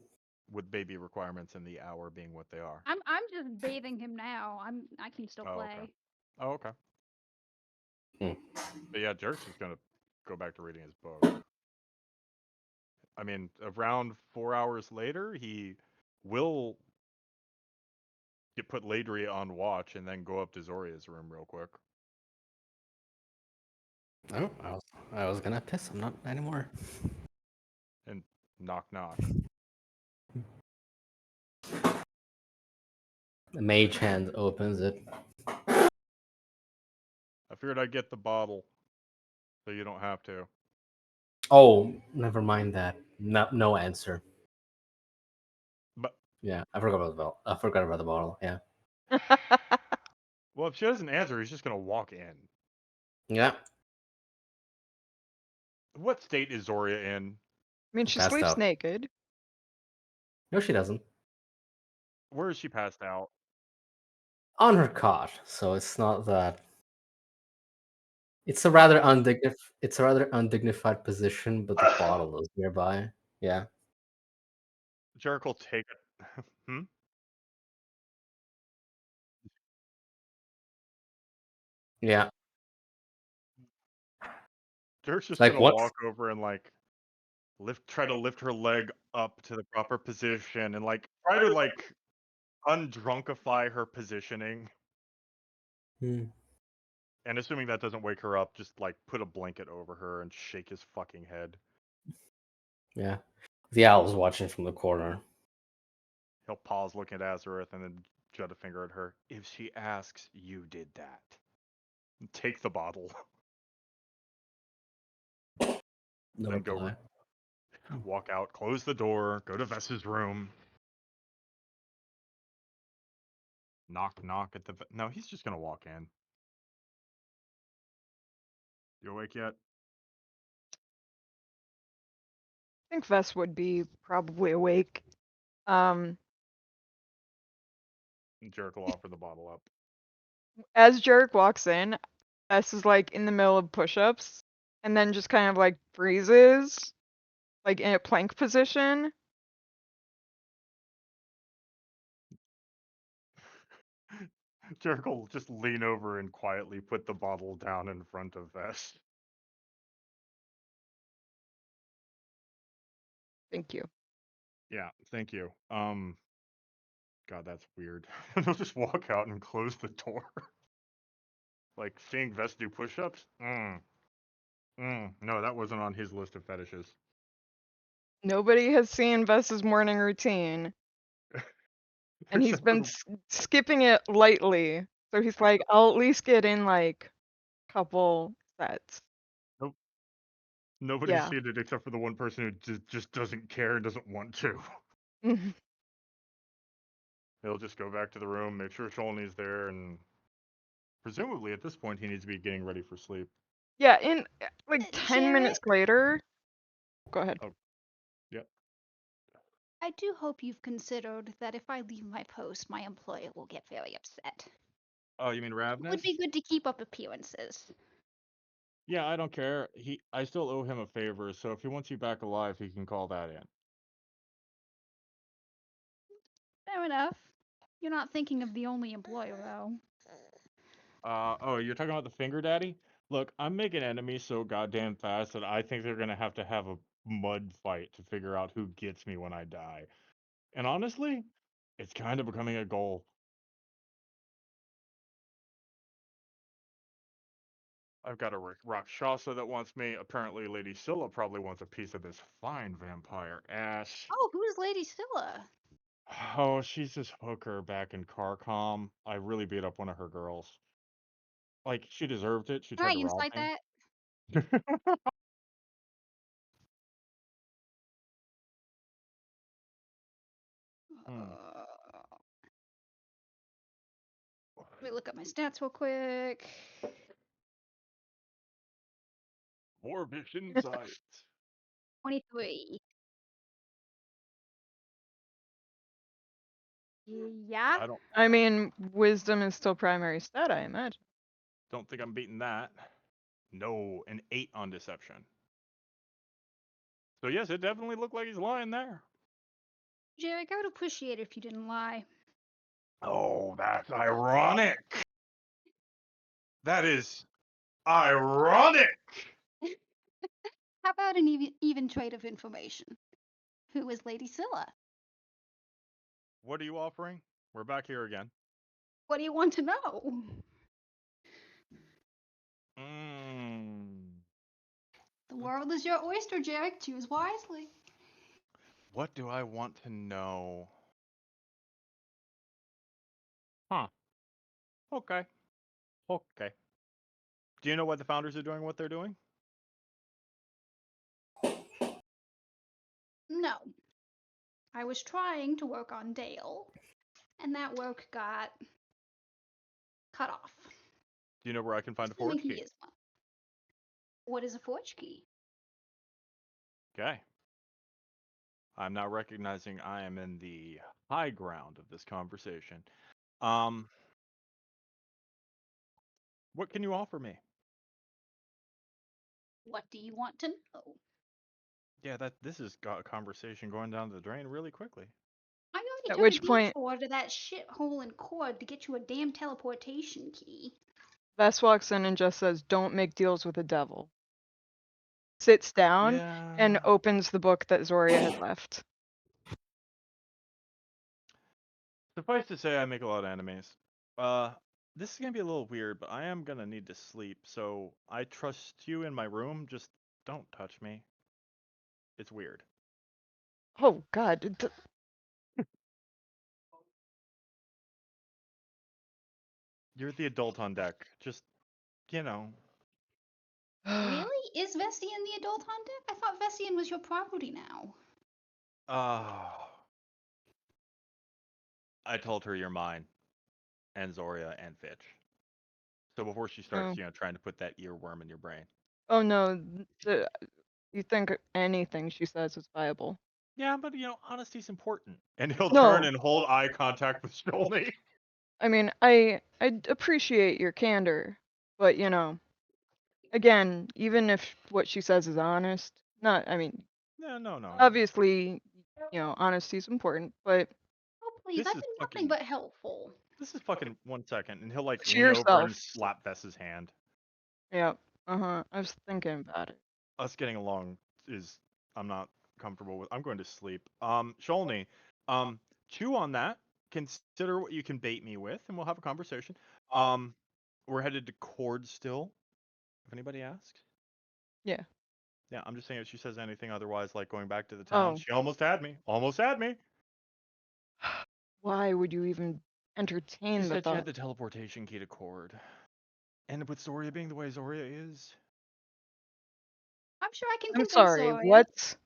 With baby requirements and the hour being what they are. I'm just bathing him now. I can still Oh, play. okay. Oh, okay. Hmm. But yeah, Jerks is gonna go back to reading his book. I mean, around 4 hours later, he will put Ladry on watch and then go up to Zoria's room real quick. Oh, I was gonna piss. I'm not anymore. And knock knock. The mage hand opens it. I figured I'd get the bottle so you don't have to. Oh, never mind that. No answer. But Yeah, I forgot about the bottle. I forgot about the bottle. Yeah. well, if she doesn't answer, he's just gonna walk in. Yeah. What state is Zoria in? I mean, she Passed sleeps out. naked. No, she doesn't. Where is she passed out? On her cot, so it's not that. It's a rather undignified position, but the bottle is nearby. Yeah. Jericho will take it. Hmm? Yeah. Dirk's just like, gonna what? walk over and try to lift her leg up to the proper position and try to undrunkify her positioning. Hmm. And assuming that doesn't wake her up, just put a blanket over her and shake his fucking head. Yeah. The owl's watching from the corner. He'll pause looking at Azareth and then jut a finger at her. If she asks, you did that. Take the bottle. No Then go reply. walk out, close the door, go to Vess's room. Knock, knock at the... No, he's just gonna walk in. You awake yet? I think Vess would be probably awake. Um, Jericho will offer the bottle up. as Jarek walks in, Vess is like in the middle of push-ups, and then just kind of like freezes, like in a plank position. Jericho will just lean over and quietly put the bottle down in front of Vess. Thank you. Yeah, thank you. God, that's weird. They'll just walk out and close the door. Seeing Vess do push-ups? No, that wasn't on his list of fetishes. Nobody has seen Vess's morning routine, and he's Except for been skipping it lightly. So he's like, I'll at least get in like a couple sets. Nope. Nobody's Yeah. seen it except for the one person who just doesn't care and doesn't want to. He'll just go back to the room, make sure Sholney's there, and presumably at this point he needs to be getting ready for sleep. Yeah, in like 10 minutes Jarek, later. Go ahead. Oh, yep. I do hope you've considered that if I leave my post, my employer will get very upset. Oh, you mean It Ravnus? would be good to keep up appearances. Yeah, I don't care. I still owe him a favor, so if he wants you back alive, he can call that in. Fair enough. You're not thinking of the only employer, though. Oh, you're talking about the finger daddy? Look, I'm making enemies so goddamn fast that I think they're gonna have a mud fight to figure out who gets me when I die. And honestly, it's kind of becoming a goal. I've got a Rakshasa that wants me. Apparently, Lady Scylla probably wants a piece of this fine vampire ass. Oh, who's Lady Scylla? Oh, she's this hooker back in Carcom. I really beat up one of her girls. She deserved it. She Can tried I to rob insight me. that? Hmm. Let me look up my stats real quick. More vision sight. 23. Yeah? I don't I mean, wisdom is still primary stat, I imagine. think I'm beating that. No, an 8 on deception. So yes, it definitely looked like he's lying there. Jarek, I would appreciate it if you didn't lie. Oh, that's ironic. That is ironic. How about an even trade of information? Who is Lady Scylla? What are you offering? We're back here again. What do you want to know? The world is your oyster, Jarek. Choose wisely. What do I want to know? Huh. Okay. Okay. Do you know why the founders are doing what they're doing? No. I was trying to work on Dale, and that work got cut off. Do you know where I can find a Assuming forge he key? is one. What is a forge key? Okay. I'm now recognizing I am in the high ground of this conversation. What can you offer me? What do you want to know? Yeah, this has got a conversation going down the drain really quickly. I already At took a which point, detour to that shithole in Cord to get you a damn teleportation key. Vess walks in and just says, "Don't make deals with the devil." sits down and Yeah. opens the book that Zoria had left. Suffice to say, I make a lot of animes. This is gonna be a little weird, but I am gonna need to sleep, so I trust you in my room. Just don't touch me. It's weird. Oh God. You're the adult on deck. Just, you know. Really? Is Vestian the adult on deck? I thought Vestian was your property now. I told her you're mine, and Zoria and Fitch. So before she starts, Oh. trying to put that earworm in your brain. Oh no. You think anything she says is viable? Yeah, but honesty's important. And he'll turn No. and hold eye contact with Stolny. I mean, I appreciate your candor, but again, even if what she says is honest, I mean, Yeah, no. obviously, honesty is important, but Oh, please, This I've is been nothing fucking. but helpful. This is fucking 1 second, and he'll to lean over and yourself. slap Vess's hand. Yeah. I was thinking about it. Us getting along is I'm not comfortable with. I'm going to sleep. Sholny, chew on that. Consider what you can bait me with, and we'll have a conversation. Um, we're headed to Cord still. If anybody asks. Yeah. Yeah, I'm just saying if she says anything otherwise, like going back to the town, Oh. she almost had me. Almost had me. Why would you even She entertain the said she had thought? the teleportation key to Cord. And with Zoria being the way Zoria is. I'm sure I can I'm convince sorry, Zoria. what?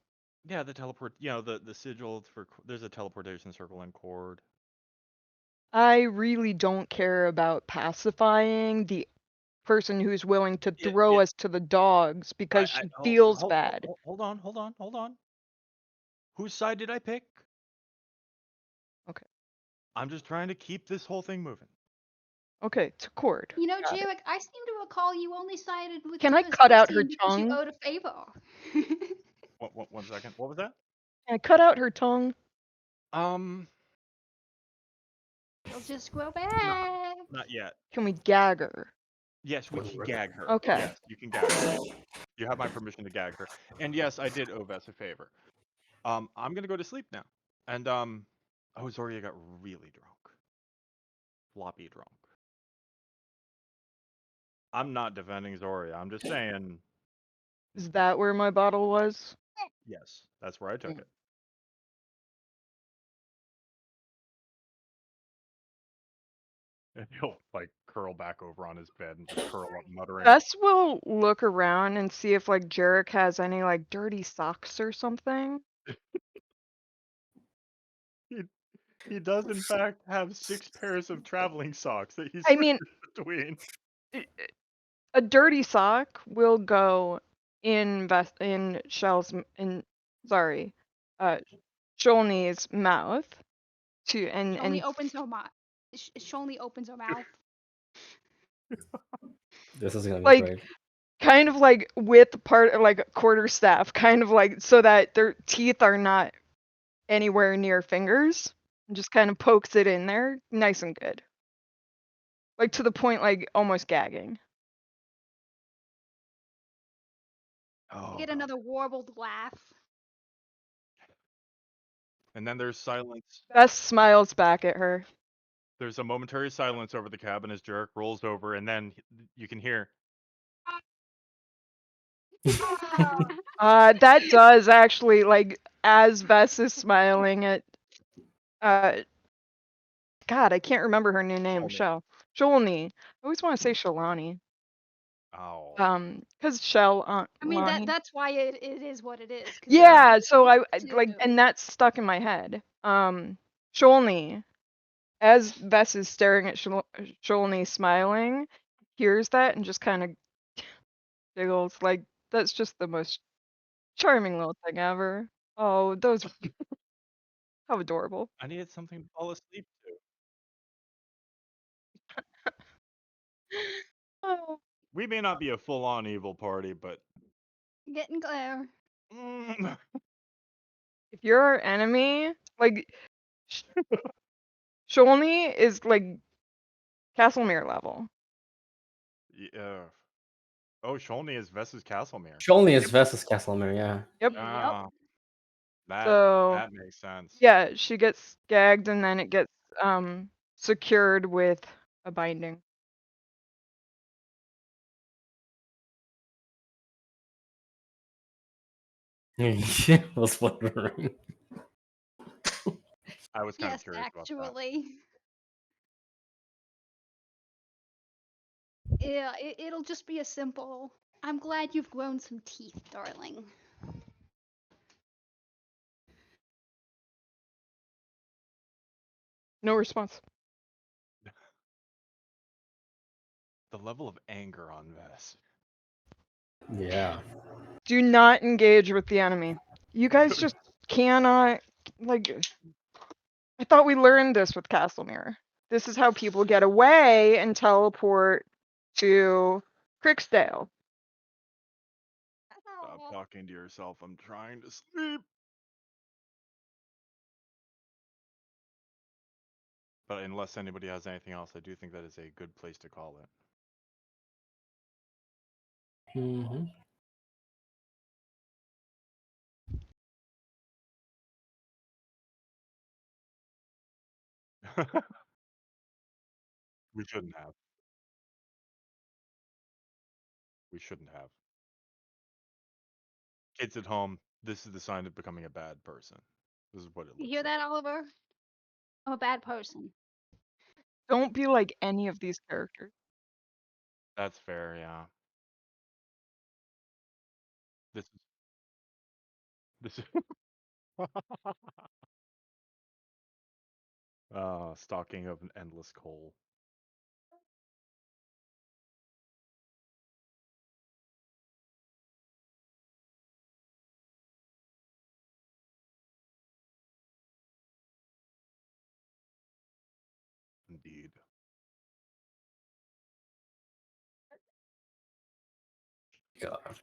Yeah, the teleport. The sigil for. There's a teleportation circle in Cord. I really don't care about pacifying the person who's willing to throw Yeah. us to the dogs because she feels bad. Hold on. Whose side did I pick? Okay. I'm just trying to keep this whole thing moving. Okay, to Cord. You know, Got it. Jarek, I seem to recall you only sided with Can I dearest cut out her Vestian because you tongue? owed a favor. 1 second. What was that? Can I cut out her tongue? It'll just grow Not back. not yet. Can we gag her? Yes, we can gag her. Okay. Yes, you can gag her. You have my permission to gag her. And yes, I did owe Vess a favor. I'm gonna go to sleep now. And oh, Zoria got really drunk. Floppy drunk. I'm not defending Zoria. I'm just saying, Is that where my bottle was? yes, that's where I took it. And he'll like curl back over on his bed and just curl up muttering. Bess will look around and see if like Jarek has any like dirty socks or something. He does in fact have 6 pairs of traveling socks that he I mean, switches between. a dirty sock will go in sorry, uh Sholney's mouth to She only and opens her mouth. She only opens her mouth. This is gonna be like great. kind of like with part like a quarter staff, kind of like so that their teeth are not anywhere near fingers, and just kind of pokes it in there, nice and good. Like to the point like almost gagging. Oh, Get God. another warbled laugh. And then there's silence. Bess smiles back at her. There's a momentary silence over the cabin as Jarek rolls over, and then you can hear. That does actually like as Bess is smiling at uh God, I can't remember her new name. Sholney. Sholney. I always want to say Shalani. Oh. Because Shell I mean Lonnie. that's why it is what it is. 'Cause Yeah, so I too. like, and that's stuck in my head. Sholney, as Bess is staring at Sholney smiling, hears that and just kind of giggles. Like that's just the most charming little thing ever. Oh, those how adorable. I needed something to fall asleep to. Oh. We may not be a full-on evil party, but Getting glare. If you're our enemy, like Sholney is like Castlemere level. yeah. Oh, Sholny is Vess's Castlemere. Sholny is Ves's Castlemere, yeah. Yep. Ah, that So that makes sense. yeah, she gets gagged and then it gets secured with a binding. I was wondering. I was kind of Yes, curious about that. actually. Yeah, it'll just be a simple. I'm glad you've grown some teeth, darling. No response. The level of anger on Vess. Yeah. Do not engage with the enemy. You guys just cannot, like, I thought we learned this with Castlemere. This is how people get away and teleport to Cricksdale. Stop talking to yourself. I'm trying to sleep. But unless anybody has anything else, I do think that is a good place to call Mm-hmm. it. We shouldn't have. We shouldn't have. Kids at home, this is the sign of becoming a bad person. This is what it You looks hear like. that, Oliver? I'm a bad person. Don't be like any of these characters. That's fair, yeah. This is stalking of an endless coal. Indeed. God.